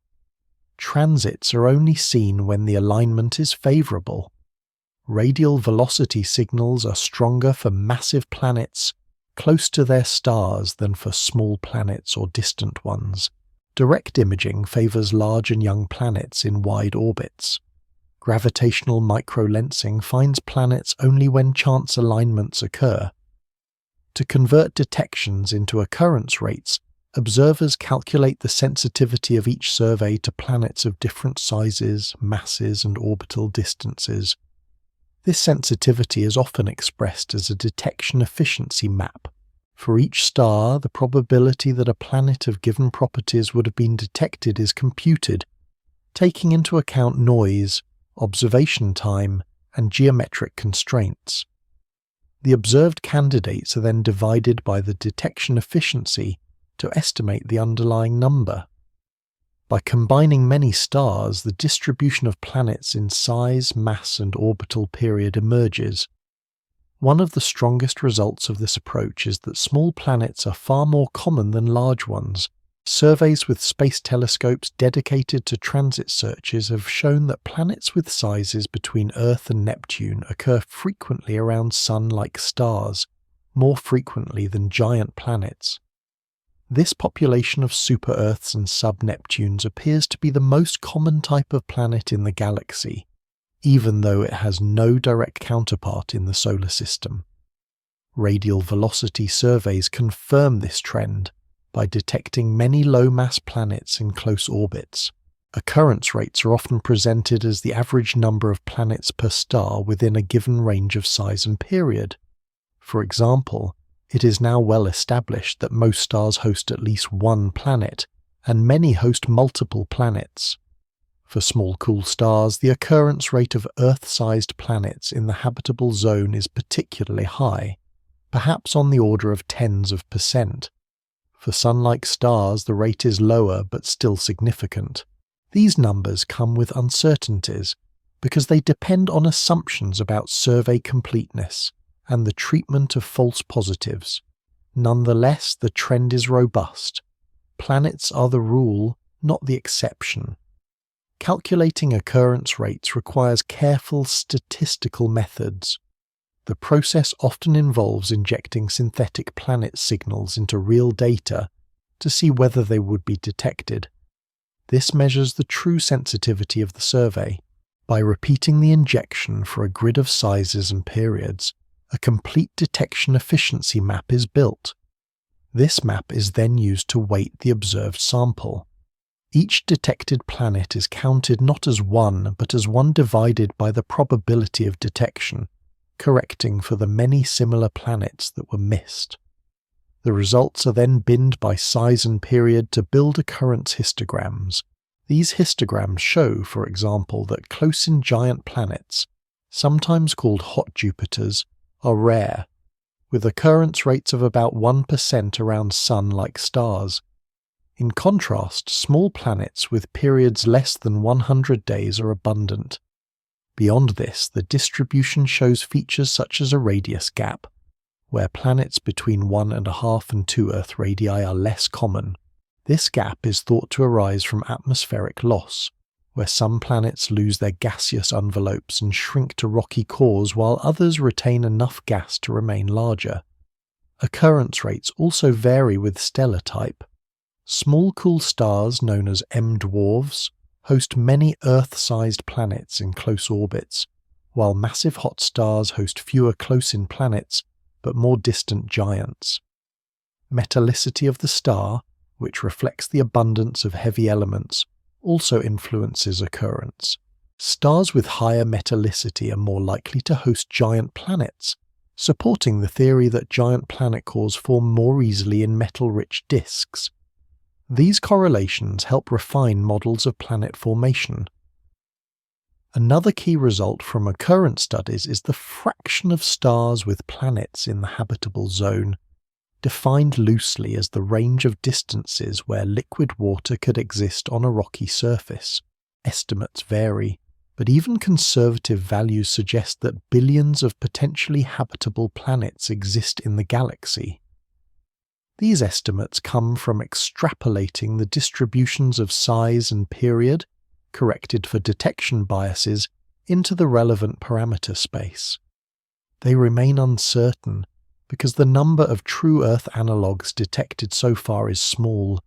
Transits are only seen when the alignment is favourable. Radial velocity signals are stronger for massive planets close to their stars than for small planets or distant ones. Direct imaging favours large and young planets in wide orbits. Gravitational microlensing finds planets only when chance alignments occur. To convert detections into occurrence rates, observers calculate the sensitivity of each survey to planets of different sizes, masses, and orbital distances. This sensitivity is often expressed as a detection efficiency map. For each star, the probability that a planet of given properties would have been detected is computed, taking into account noise, observation time, and geometric constraints. The observed candidates are then divided by the detection efficiency to estimate the underlying number. By combining many stars, the distribution of planets in size, mass, and orbital period emerges. One of the strongest results of this approach is that small planets are far more common than large ones. Surveys with space telescopes dedicated to transit searches have shown that planets with sizes between Earth and Neptune occur frequently around Sun-like stars, more frequently than giant planets. This population of super-Earths and sub-Neptunes appears to be the most common type of planet in the galaxy, even though it has no direct counterpart in the solar system. Radial velocity surveys confirm this trend by detecting many low-mass planets in close orbits. Occurrence rates are often presented as the average number of planets per star within a given range of size and period. For example, it is now well established that most stars host at least one planet, and many host multiple planets. For small cool stars, the occurrence rate of Earth-sized planets in the habitable zone is particularly high, perhaps on the order of tens of %. For Sun-like stars, the rate is lower but still significant. These numbers come with uncertainties because they depend on assumptions about survey completeness and the treatment of false positives. Nonetheless, the trend is robust. Planets are the rule, not the exception. Calculating occurrence rates requires careful statistical methods. The process often involves injecting synthetic planet signals into real data to see whether they would be detected. This measures the true sensitivity of the survey. By repeating the injection for a grid of sizes and periods, a complete detection efficiency map is built. This map is then used to weight the observed sample. Each detected planet is counted not as one, but as one divided by the probability of detection, correcting for the many similar planets that were missed. The results are then binned by size and period to build occurrence histograms. These histograms show, for example, that close-in giant planets, sometimes called hot Jupiters, are rare, with occurrence rates of about 1% around Sun-like stars. In contrast, small planets with periods less than 100 days are abundant. Beyond this, the distribution shows features such as a radius gap, where planets between 1.5 and 2 Earth radii are less common. This gap is thought to arise from atmospheric loss, where some planets lose their gaseous envelopes and shrink to rocky cores while others retain enough gas to remain larger. Occurrence rates also vary with stellar type. Small cool stars known as M-dwarfs host many Earth-sized planets in close orbits, while massive hot stars host fewer close-in planets but more distant giants. Metallicity of the star, which reflects the abundance of heavy elements, also influences occurrence. Stars with higher metallicity are more likely to host giant planets, supporting the theory that giant planet cores form more easily in metal-rich disks. These correlations help refine models of planet formation. Another key result from occurrence studies is the fraction of stars with planets in the habitable zone, defined loosely as the range of distances where liquid water could exist on a rocky surface. Estimates vary, but even conservative values suggest that billions of potentially habitable planets exist in the galaxy. These estimates come from extrapolating the distributions of size and period, corrected for detection biases, into the relevant parameter space. They remain uncertain because the number of true Earth analogues detected so far is small,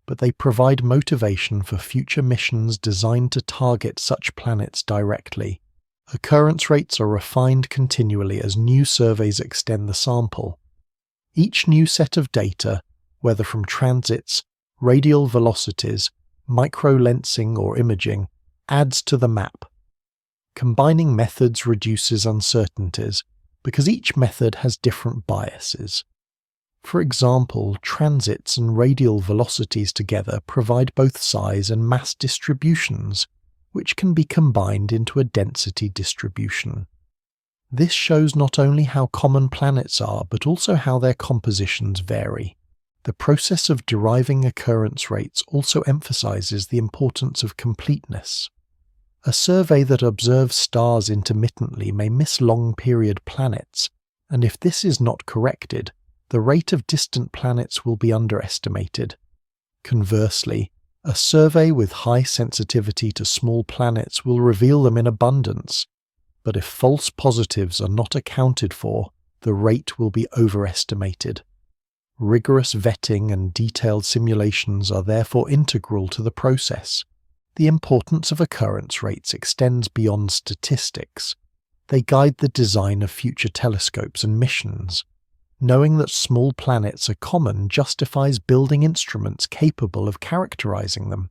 but they provide motivation for future missions designed to target such planets directly. Occurrence rates are refined continually as new surveys extend the sample. Each new set of data, whether from transits, radial velocities, microlensing or imaging, adds to the map. Combining methods reduces uncertainties, because each method has different biases. For example, transits and radial velocities together provide both size and mass distributions, which can be combined into a density distribution. This shows not only how common planets are, but also how their compositions vary. The process of deriving occurrence rates also emphasizes the importance of completeness. A survey that observes stars intermittently may miss long-period planets, and if this is not corrected, the rate of distant planets will be underestimated. Conversely, a survey with high sensitivity to small planets will reveal them in abundance, but if false positives are not accounted for, the rate will be overestimated. Rigorous vetting and detailed simulations are therefore integral to the process. The importance of occurrence rates extends beyond statistics. They guide the design of future telescopes and missions. Knowing that small planets are common justifies building instruments capable of characterizing them.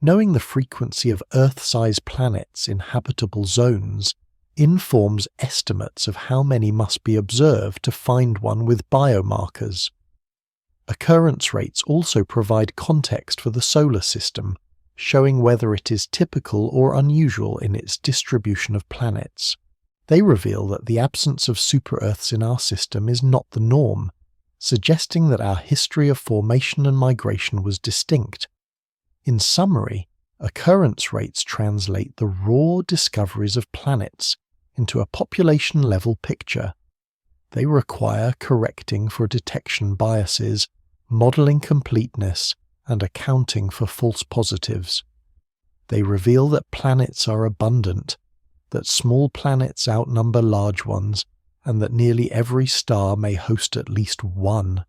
Knowing the frequency of Earth-sized planets in habitable zones informs estimates of how many must be observed to find one with biomarkers. Occurrence rates also provide context for the solar system, showing whether it is typical or unusual in its distribution of planets. They reveal that the absence of super-Earths in our system is not the norm, suggesting that our history of formation and migration was distinct. In summary, occurrence rates translate the raw discoveries of planets into a population-level picture. They require correcting for detection biases, modeling completeness, and accounting for false positives. They reveal that planets are abundant, that small planets outnumber large ones, and that nearly every star may host at least one.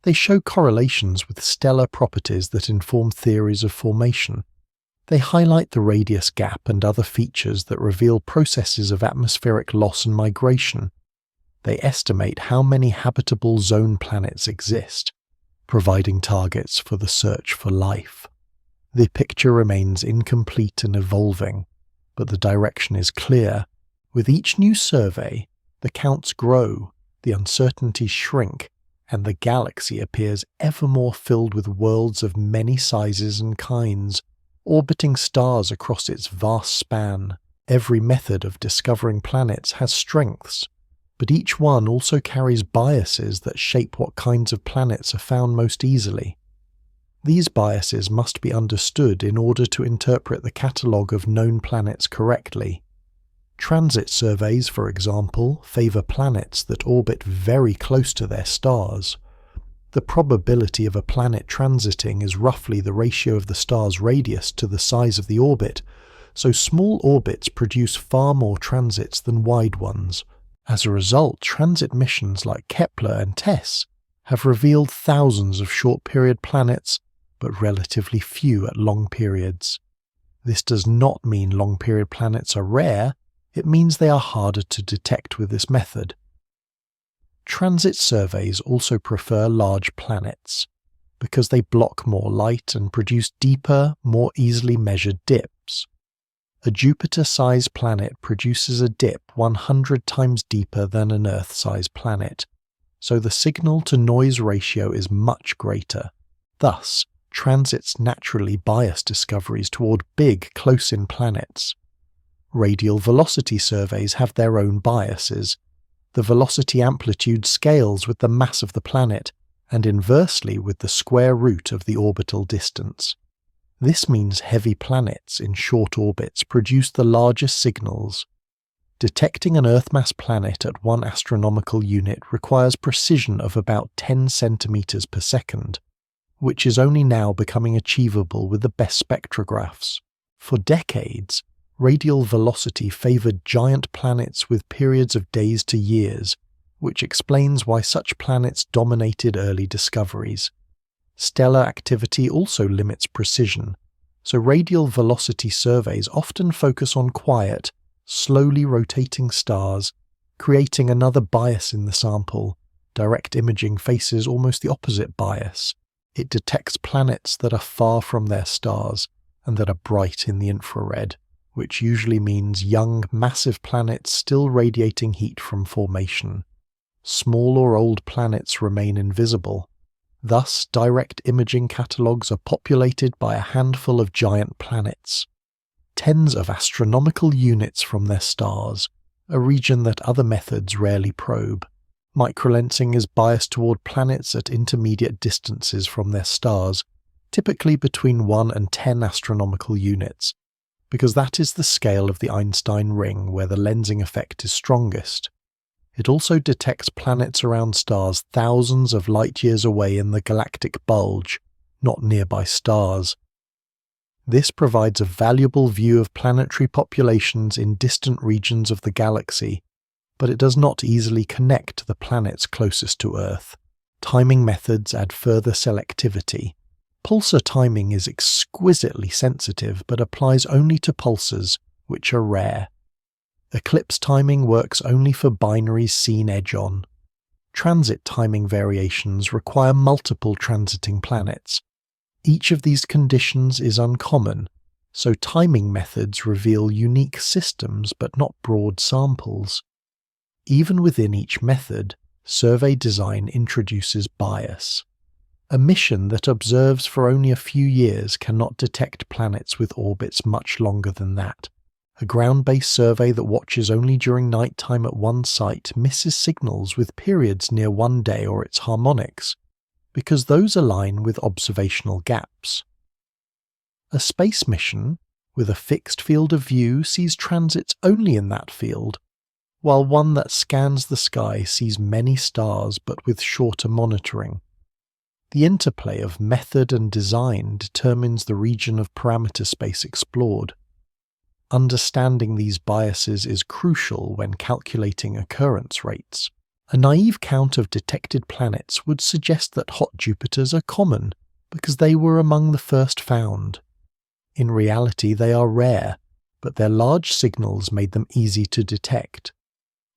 They show correlations with stellar properties that inform theories of formation. They highlight the radius gap and other features that reveal processes of atmospheric loss and migration. They estimate how many habitable zone planets exist, providing targets for the search for life. The picture remains incomplete and evolving, but the direction is clear. With each new survey, the counts grow, the uncertainties shrink, and the galaxy appears ever more filled with worlds of many sizes and kinds, orbiting stars across its vast span. Every method of discovering planets has strengths, but each one also carries biases that shape what kinds of planets are found most easily. These biases must be understood in order to interpret the catalogue of known planets correctly. Transit surveys, for example, favour planets that orbit very close to their stars. The probability of a planet transiting is roughly the ratio of the star's radius to the size of the orbit, so small orbits produce far more transits than wide ones. As a result, transit missions like Kepler and TESS have revealed thousands of short-period planets, but relatively few at long periods. This does not mean long-period planets are rare, it means they are harder to detect with this method. Transit surveys also prefer large planets, because they block more light and produce deeper, more easily measured dips. A Jupiter-sized planet produces a dip 100 times deeper than an Earth-sized planet, so the signal-to-noise ratio is much greater. Thus, transits naturally bias discoveries toward big, close-in planets. Radial velocity surveys have their own biases. The velocity amplitude scales with the mass of the planet, and inversely with the square root of the orbital distance. This means heavy planets in short orbits produce the largest signals. Detecting an Earth-mass planet at 1 astronomical unit requires precision of about 10 centimeters per second, which is only now becoming achievable with the best spectrographs. For decades, radial velocity favored giant planets with periods of days to years, which explains why such planets dominated early discoveries. Stellar activity also limits precision, so radial velocity surveys often focus on quiet, slowly rotating stars, creating another bias in the sample. Direct imaging faces almost the opposite bias. It detects planets that are far from their stars and that are bright in the infrared, which usually means young, massive planets still radiating heat from formation. Small or old planets remain invisible. Thus, direct imaging catalogues are populated by a handful of giant planets, tens of astronomical units from their stars, a region that other methods rarely probe. Microlensing is biased toward planets at intermediate distances from their stars, typically between 1 and 10 astronomical units, because that is the scale of the Einstein ring where the lensing effect is strongest. It also detects planets around stars thousands of light-years away in the galactic bulge, not nearby stars. This provides a valuable view of planetary populations in distant regions of the galaxy, but it does not easily connect the planets closest to Earth. Timing methods add further selectivity. Pulsar timing is exquisitely sensitive but applies only to pulsars, which are rare. Eclipse timing works only for binaries seen edge-on. Transit timing variations require multiple transiting planets. Each of these conditions is uncommon, so timing methods reveal unique systems but not broad samples. Even within each method, survey design introduces bias. A mission that observes for only a few years cannot detect planets with orbits much longer than that. A ground-based survey that watches only during nighttime at one site misses signals with periods near one day or its harmonics, because those align with observational gaps. A space mission, with a fixed field of view, sees transits only in that field, while one that scans the sky sees many stars but with shorter monitoring. The interplay of method and design determines the region of parameter space explored. Understanding these biases is crucial when calculating occurrence rates. A naive count of detected planets would suggest that hot Jupiters are common because they were among the first found. In reality, they are rare, but their large signals made them easy to detect.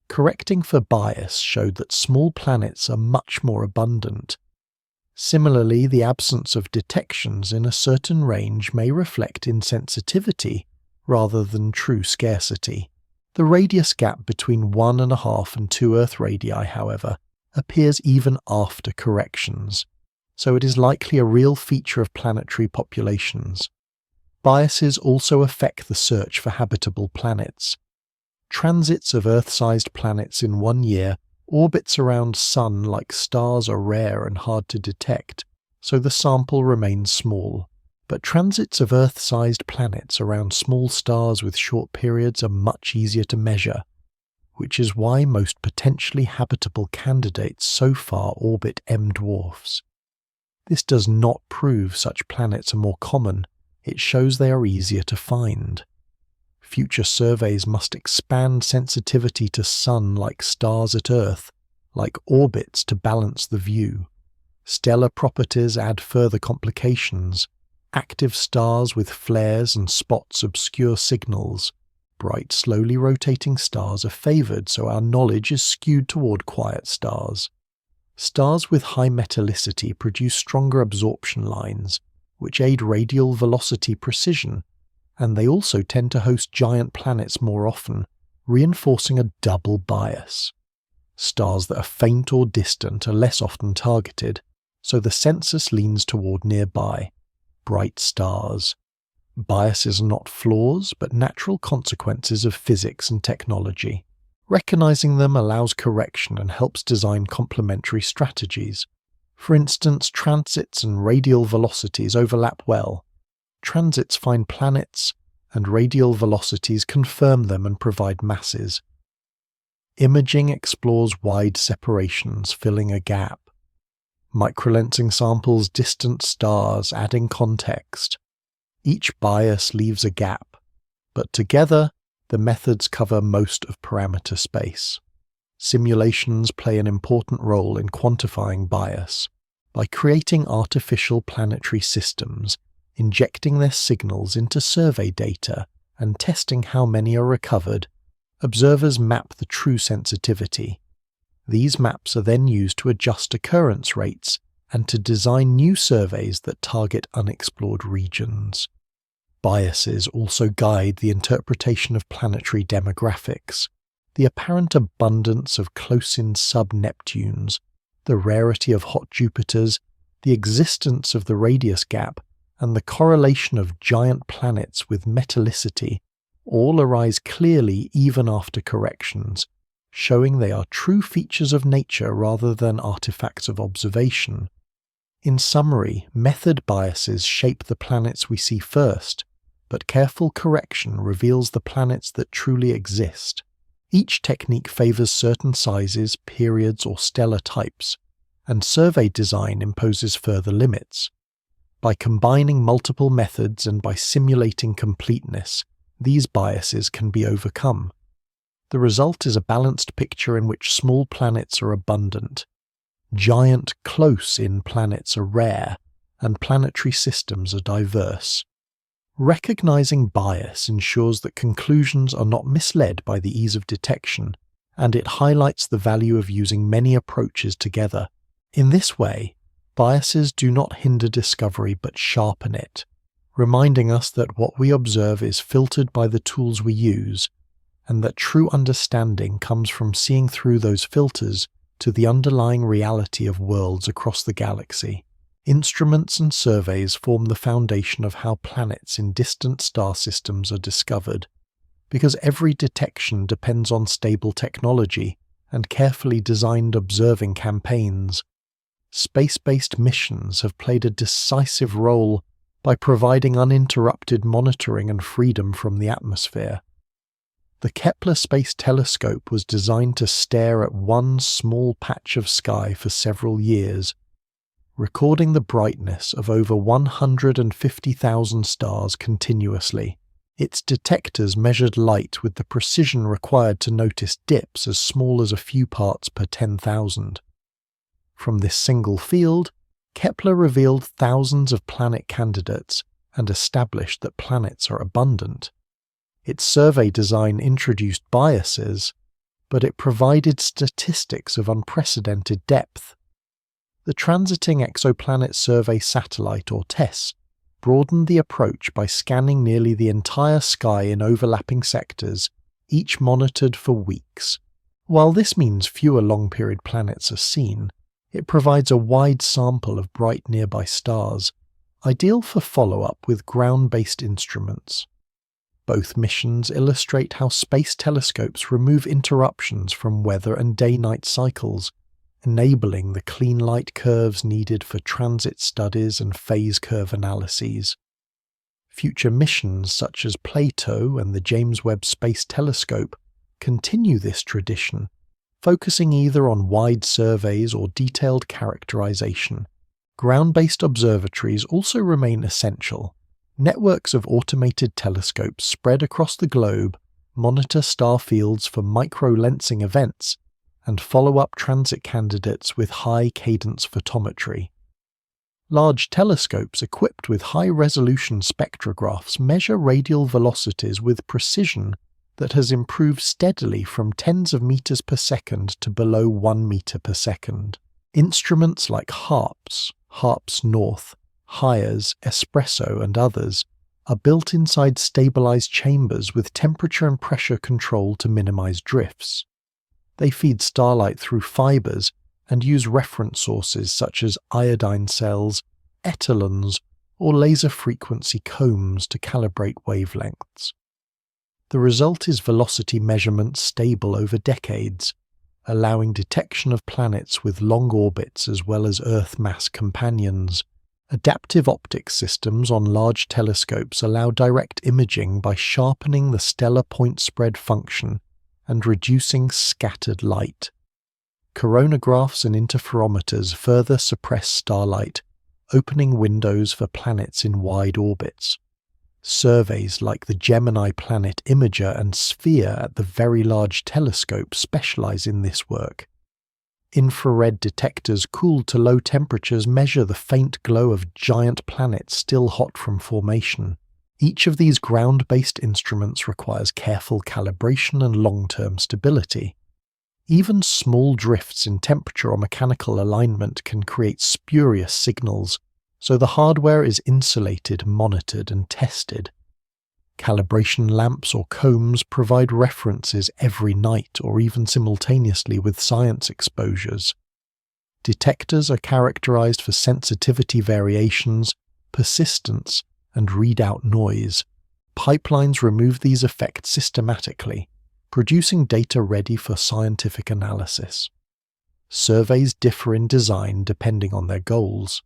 Correcting for bias showed that small planets are much more abundant. Similarly, the absence of detections in a certain range may reflect insensitivity rather than true scarcity. The radius gap between 1.5 and 2 Earth radii, however, appears even after corrections, so it is likely a real feature of planetary populations. Biases also affect the search for habitable planets. Transits of Earth-sized planets in 1 year, orbits around Sun like stars are rare and hard to detect, so the sample remains small. But transits of Earth-sized planets around small stars with short periods are much easier to measure, which is why most potentially habitable candidates so far orbit M dwarfs. This does not prove such planets are more common, it shows they are easier to find. Future surveys must expand sensitivity to Sun like stars at Earth, like orbits to balance the view. Stellar properties add further complications. Active stars with flares and spots obscure signals. Bright, slowly rotating stars are favoured, so our knowledge is skewed toward quiet stars. Stars with high metallicity produce stronger absorption lines, which aid radial velocity precision, and they also tend to host giant planets more often, reinforcing a double bias. Stars that are faint or distant are less often targeted, so the census leans toward nearby, bright stars. Biases are not flaws, but natural consequences of physics and technology. Recognizing them allows correction and helps design complementary strategies. For instance, transits and radial velocities overlap well. Transits find planets, and radial velocities confirm them and provide masses. Imaging explores wide separations, filling a gap. Microlensing samples distant stars, adding context. Each bias leaves a gap, but together, the methods cover most of parameter space. Simulations play an important role in quantifying bias. By creating artificial planetary systems, injecting their signals into survey data, and testing how many are recovered, observers map the true sensitivity. These maps are then used to adjust occurrence rates and to design new surveys that target unexplored regions. Biases also guide the interpretation of planetary demographics. The apparent abundance of close-in sub-Neptunes, the rarity of hot Jupiters, the existence of the radius gap, and the correlation of giant planets with metallicity all arise clearly even after corrections, showing they are true features of nature rather than artifacts of observation. In summary, method biases shape the planets we see first, but careful correction reveals the planets that truly exist. Each technique favors certain sizes, periods, or stellar types, and survey design imposes further limits. By combining multiple methods and by simulating completeness, these biases can be overcome. The result is a balanced picture in which small planets are abundant, giant close-in planets are rare, and planetary systems are diverse. Recognizing bias ensures that conclusions are not misled by the ease of detection, and it highlights the value of using many approaches together. In this way, biases do not hinder discovery but sharpen it, reminding us that what we observe is filtered by the tools we use, and that true understanding comes from seeing through those filters to the underlying reality of worlds across the galaxy. Instruments and surveys form the foundation of how planets in distant star systems are discovered, because every detection depends on stable technology and carefully designed observing campaigns. Space-based missions have played a decisive role by providing uninterrupted monitoring and freedom from the atmosphere. The Kepler Space Telescope was designed to stare at one small patch of sky for several years, recording the brightness of over 150,000 stars continuously. Its detectors measured light with the precision required to notice dips as small as a few parts per 10,000. From this single field, Kepler revealed thousands of planet candidates and established that planets are abundant. Its survey design introduced biases, but it provided statistics of unprecedented depth. The Transiting Exoplanet Survey Satellite, or TESS, broadened the approach by scanning nearly the entire sky in overlapping sectors, each monitored for weeks. While this means fewer long-period planets are seen, it provides a wide sample of bright nearby stars, ideal for follow-up with ground-based instruments. Both missions illustrate how space telescopes remove interruptions from weather and day-night cycles, enabling the clean light curves needed for transit studies and phase curve analyses. Future missions such as Plato and the James Webb Space Telescope continue this tradition, focusing either on wide surveys or detailed characterization. Ground-based observatories also remain essential. Networks of automated telescopes spread across the globe monitor star fields for micro-lensing events and follow up transit candidates with high-cadence photometry. Large telescopes equipped with high-resolution spectrographs measure radial velocities with precision that has improved steadily from tens of meters per second to below 1 meter per second. Instruments like HARPS North, HIAS, Espresso, and others are built inside stabilized chambers with temperature and pressure control to minimize drifts. They feed starlight through fibers and use reference sources such as iodine cells, etalons, or laser frequency combs to calibrate wavelengths. The result is velocity measurements stable over decades, allowing detection of planets with long orbits as well as Earth mass companions. Adaptive optics systems on large telescopes allow direct imaging by sharpening the stellar point spread function and reducing scattered light. Coronagraphs and interferometers further suppress starlight, opening windows for planets in wide orbits. Surveys like the Gemini Planet Imager and Sphere at the Very Large Telescope specialize in this work. Infrared detectors cooled to low temperatures measure the faint glow of giant planets still hot from formation. Each of these ground-based instruments requires careful calibration and long-term stability. Even small drifts in temperature or mechanical alignment can create spurious signals, so the hardware is insulated, monitored, and tested. Calibration lamps or combs provide references every night or even simultaneously with science exposures. Detectors are characterized for sensitivity variations, persistence, and readout noise. Pipelines remove these effects systematically, producing data ready for scientific analysis. Surveys differ in design depending on their goals.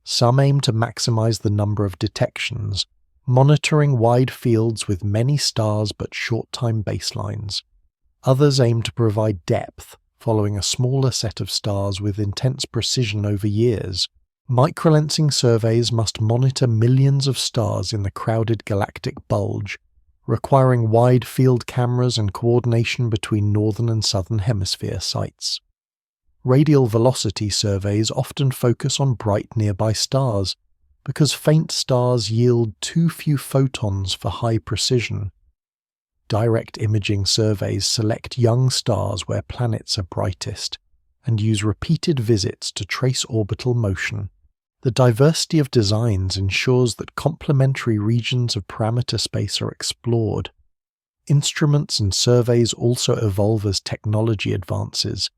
Some aim to maximize the number of detections, monitoring wide fields with many stars but short-time baselines. Others aim to provide depth, following a smaller set of stars with intense precision over years. Microlensing surveys must monitor millions of stars in the crowded galactic bulge, requiring wide field cameras and coordination between northern and southern hemisphere sites. Radial velocity surveys often focus on bright nearby stars, because faint stars yield too few photons for high precision. Direct imaging surveys select young stars where planets are brightest, and use repeated visits to trace orbital motion. The diversity of designs ensures that complementary regions of parameter space are explored. Instruments and surveys also evolve as technology advances.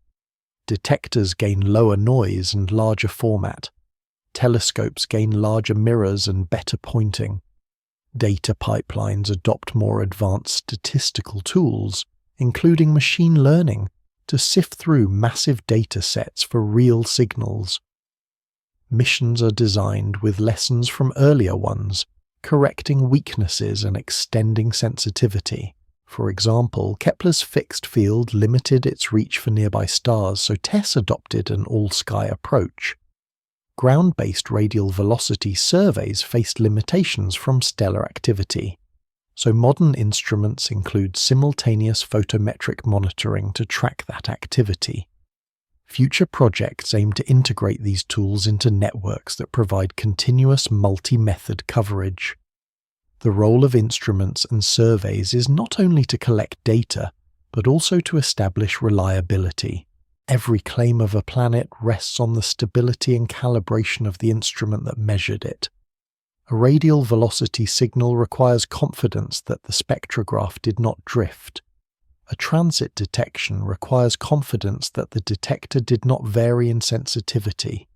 Detectors gain lower noise and larger format. Telescopes gain larger mirrors and better pointing. Data pipelines adopt more advanced statistical tools, including machine learning, to sift through massive data sets for real signals. Missions are designed with lessons from earlier ones, correcting weaknesses and extending sensitivity. For example, Kepler's fixed field limited its reach for nearby stars, so TESS adopted an all-sky approach. Ground-based radial velocity surveys faced limitations from stellar activity, so modern instruments include simultaneous photometric monitoring to track that activity. Future projects aim to integrate these tools into networks that provide continuous multi-method coverage. The role of instruments and surveys is not only to collect data, but also to establish reliability. Every claim of a planet rests on the stability and calibration of the instrument that measured it. A radial velocity signal requires confidence that the spectrograph did not drift. A transit detection requires confidence that the detector did not vary in sensitivity.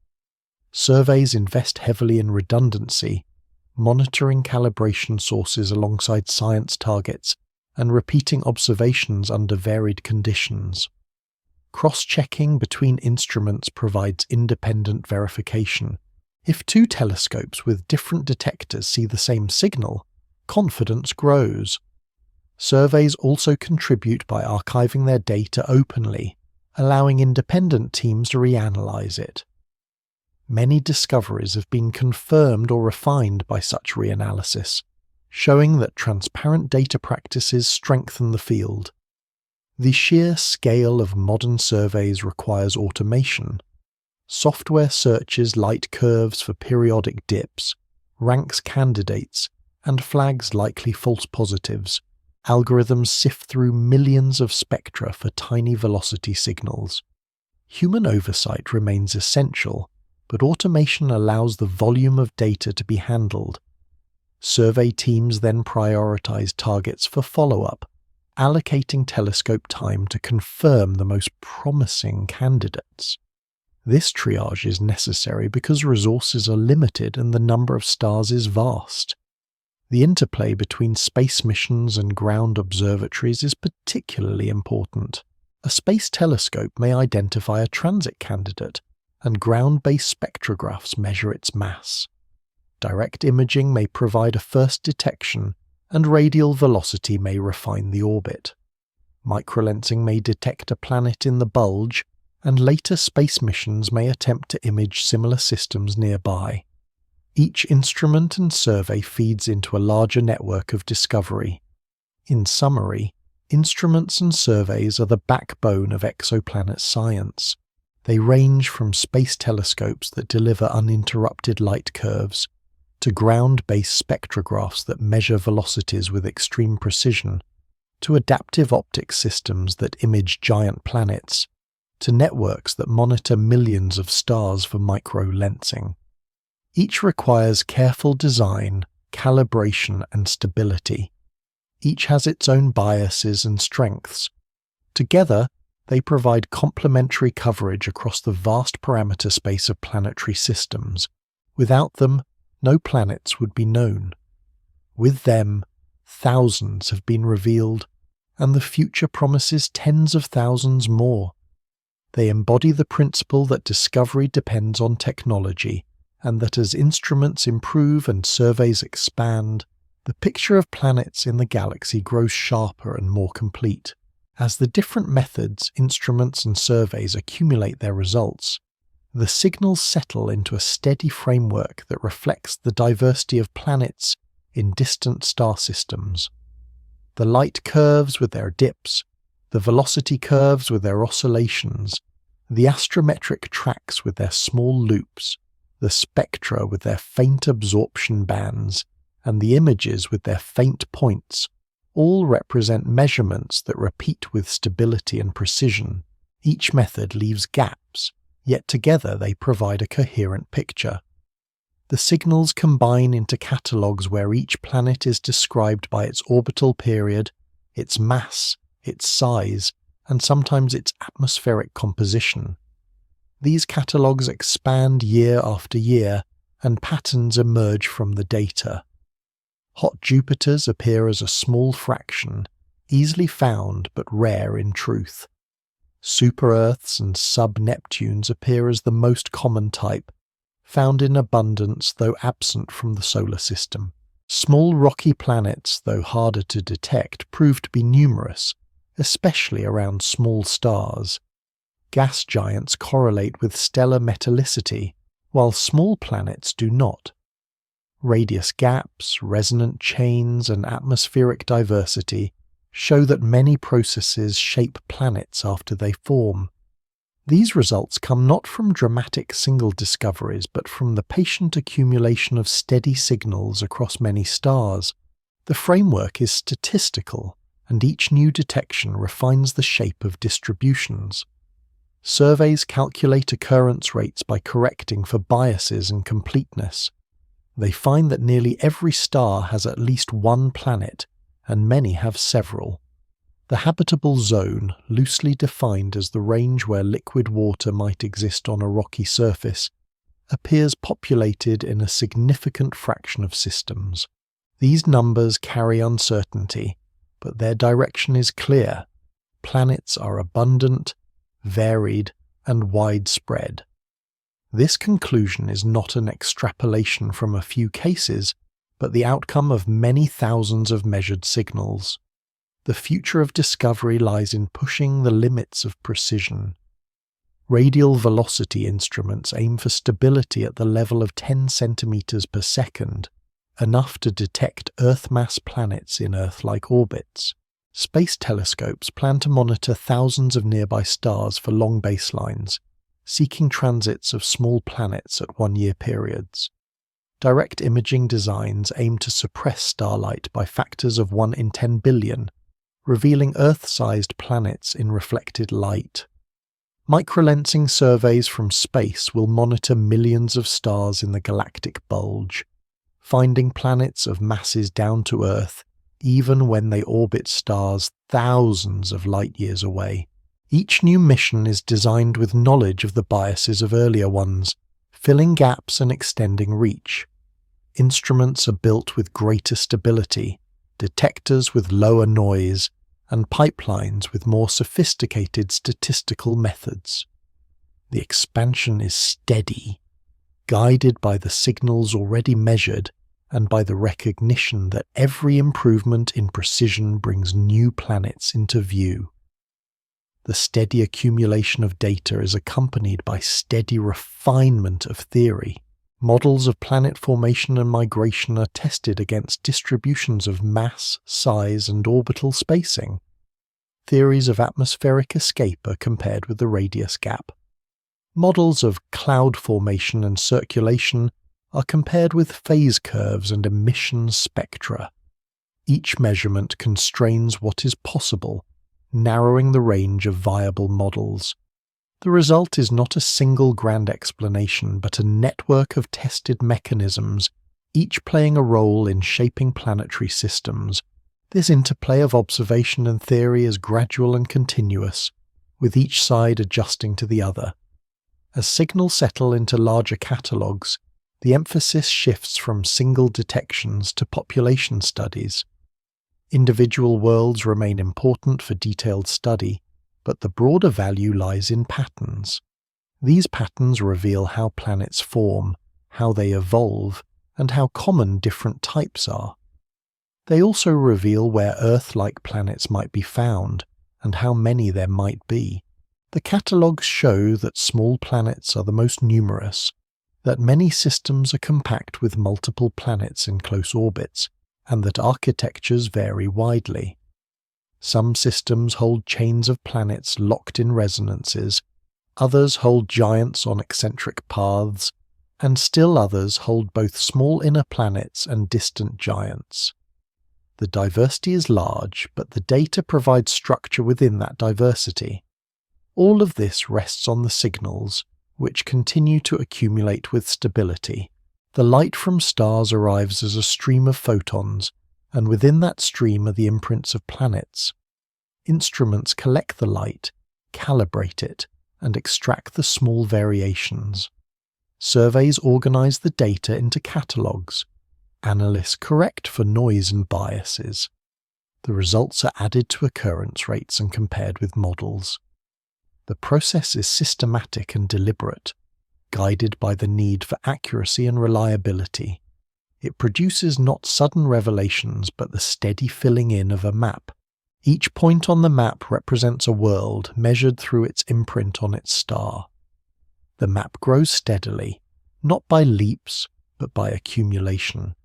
Surveys invest heavily in redundancy, monitoring calibration sources alongside science targets, and repeating observations under varied conditions. Cross-checking between instruments provides independent verification. If two telescopes with different detectors see the same signal, confidence grows. Surveys also contribute by archiving their data openly, allowing independent teams to reanalyze it. Many discoveries have been confirmed or refined by such reanalysis, showing that transparent data practices strengthen the field. The sheer scale of modern surveys requires automation. Software searches light curves for periodic dips, ranks candidates, and flags likely false positives. Algorithms sift through millions of spectra for tiny velocity signals. Human oversight remains essential, but automation allows the volume of data to be handled. Survey teams then prioritize targets for follow-up, allocating telescope time to confirm the most promising candidates. This triage is necessary because resources are limited and the number of stars is vast. The interplay between space missions and ground observatories is particularly important. A space telescope may identify a transit candidate, and ground-based spectrographs measure its mass. Direct imaging may provide a first detection, and radial velocity may refine the orbit. Microlensing may detect a planet in the bulge, and later space missions may attempt to image similar systems nearby. Each instrument and survey feeds into a larger network of discovery. In summary, instruments and surveys are the backbone of exoplanet science. They range from space telescopes that deliver uninterrupted light curves, to ground-based spectrographs that measure velocities with extreme precision, to adaptive optics systems that image giant planets, to networks that monitor millions of stars for micro-lensing. Each requires careful design, calibration, and stability. Each has its own biases and strengths. Together, they provide complementary coverage across the vast parameter space of planetary systems. Without them, no planets would be known. With them, thousands have been revealed, and the future promises tens of thousands more. They embody the principle that discovery depends on technology, and that as instruments improve and surveys expand, the picture of planets in the galaxy grows sharper and more complete. As the different methods, instruments, and surveys accumulate their results, the signals settle into a steady framework that reflects the diversity of planets in distant star systems. The light curves with their dips, the velocity curves with their oscillations, the astrometric tracks with their small loops, the spectra with their faint absorption bands, and the images with their faint points, all represent measurements that repeat with stability and precision. Each method leaves gaps, yet together they provide a coherent picture. The signals combine into catalogues where each planet is described by its orbital period, its mass, its size, and sometimes its atmospheric composition. These catalogues expand year after year, and patterns emerge from the data. Hot Jupiters appear as a small fraction, easily found but rare in truth. Super-Earths and sub-Neptunes appear as the most common type, found in abundance though absent from the solar system. Small rocky planets, though harder to detect, prove to be numerous, especially around small stars. Gas giants correlate with stellar metallicity, while small planets do not. Radius gaps, resonant chains, and atmospheric diversity show that many processes shape planets after they form. These results come not from dramatic single discoveries, but from the patient accumulation of steady signals across many stars. The framework is statistical, and each new detection refines the shape of distributions. Surveys calculate occurrence rates by correcting for biases and completeness. They find that nearly every star has at least one planet, and many have several. The habitable zone, loosely defined as the range where liquid water might exist on a rocky surface, appears populated in a significant fraction of systems. These numbers carry uncertainty, but their direction is clear. Planets are abundant, varied, and widespread. This conclusion is not an extrapolation from a few cases, but the outcome of many thousands of measured signals. The future of discovery lies in pushing the limits of precision. Radial velocity instruments aim for stability at the level of 10 centimeters per second, enough to detect Earth-mass planets in Earth-like orbits. Space telescopes plan to monitor thousands of nearby stars for long baselines, seeking transits of small planets at one-year periods. Direct imaging designs aim to suppress starlight by factors of 1 in 10 billion, revealing Earth-sized planets in reflected light. Microlensing surveys from space will monitor millions of stars in the galactic bulge, finding planets of masses down to Earth even when they orbit stars thousands of light-years away. Each new mission is designed with knowledge of the biases of earlier ones, filling gaps and extending reach. Instruments are built with greater stability, detectors with lower noise, and pipelines with more sophisticated statistical methods. The expansion is steady, guided by the signals already measured and by the recognition that every improvement in precision brings new planets into view. The steady accumulation of data is accompanied by steady refinement of theory. Models of planet formation and migration are tested against distributions of mass, size, and orbital spacing. Theories of atmospheric escape are compared with the radius gap. Models of cloud formation and circulation are compared with phase curves and emission spectra. Each measurement constrains what is possible, narrowing the range of viable models. The result is not a single grand explanation, but a network of tested mechanisms, each playing a role in shaping planetary systems. This interplay of observation and theory is gradual and continuous, with each side adjusting to the other. As signals settle into larger catalogues, the emphasis shifts from single detections to population studies. Individual worlds remain important for detailed study, but the broader value lies in patterns. These patterns reveal how planets form, how they evolve, and how common different types are. They also reveal where Earth-like planets might be found, and how many there might be. The catalogues show that small planets are the most numerous, that many systems are compact with multiple planets in close orbits, and that architectures vary widely. Some systems hold chains of planets locked in resonances, others hold giants on eccentric paths, and still others hold both small inner planets and distant giants. The diversity is large, but the data provides structure within that diversity. All of this rests on the signals, which continue to accumulate with stability. The light from stars arrives as a stream of photons, and within that stream are the imprints of planets. Instruments collect the light, calibrate it, and extract the small variations. Surveys organize the data into catalogues. Analysts correct for noise and biases. The results are added to occurrence rates and compared with models. The process is systematic and deliberate, guided by the need for accuracy and reliability. It produces not sudden revelations but the steady filling in of a map. Each point on the map represents a world measured through its imprint on its star. The map grows steadily, not by leaps but by accumulation.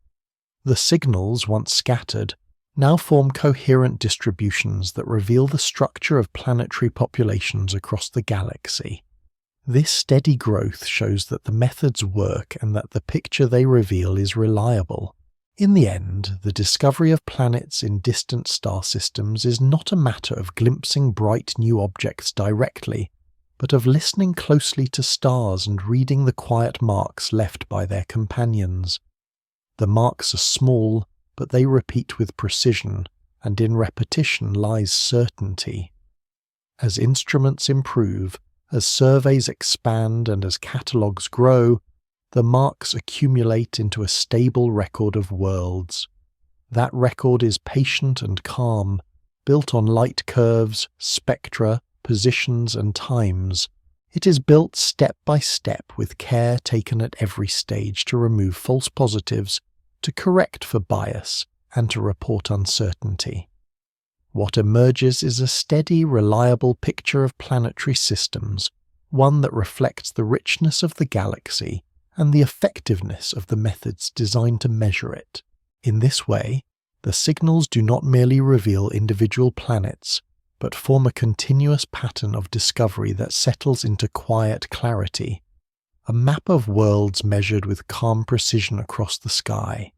The signals, once scattered, now form coherent distributions that reveal the structure of planetary populations across the galaxy. This steady growth shows that the methods work and that the picture they reveal is reliable. In the end, the discovery of planets in distant star systems is not a matter of glimpsing bright new objects directly, but of listening closely to stars and reading the quiet marks left by their companions. The marks are small, but they repeat with precision, and in repetition lies certainty. As instruments improve, as surveys expand and as catalogues grow, the marks accumulate into a stable record of worlds. That record is patient and calm, built on light curves, spectra, positions and times. It is built step by step with care taken at every stage to remove false positives, to correct for bias, and to report uncertainty. What emerges is a steady, reliable picture of planetary systems, one that reflects the richness of the galaxy and the effectiveness of the methods designed to measure it. In this way, the signals do not merely reveal individual planets, but form a continuous pattern of discovery that settles into quiet clarity, a map of worlds measured with calm precision across the sky.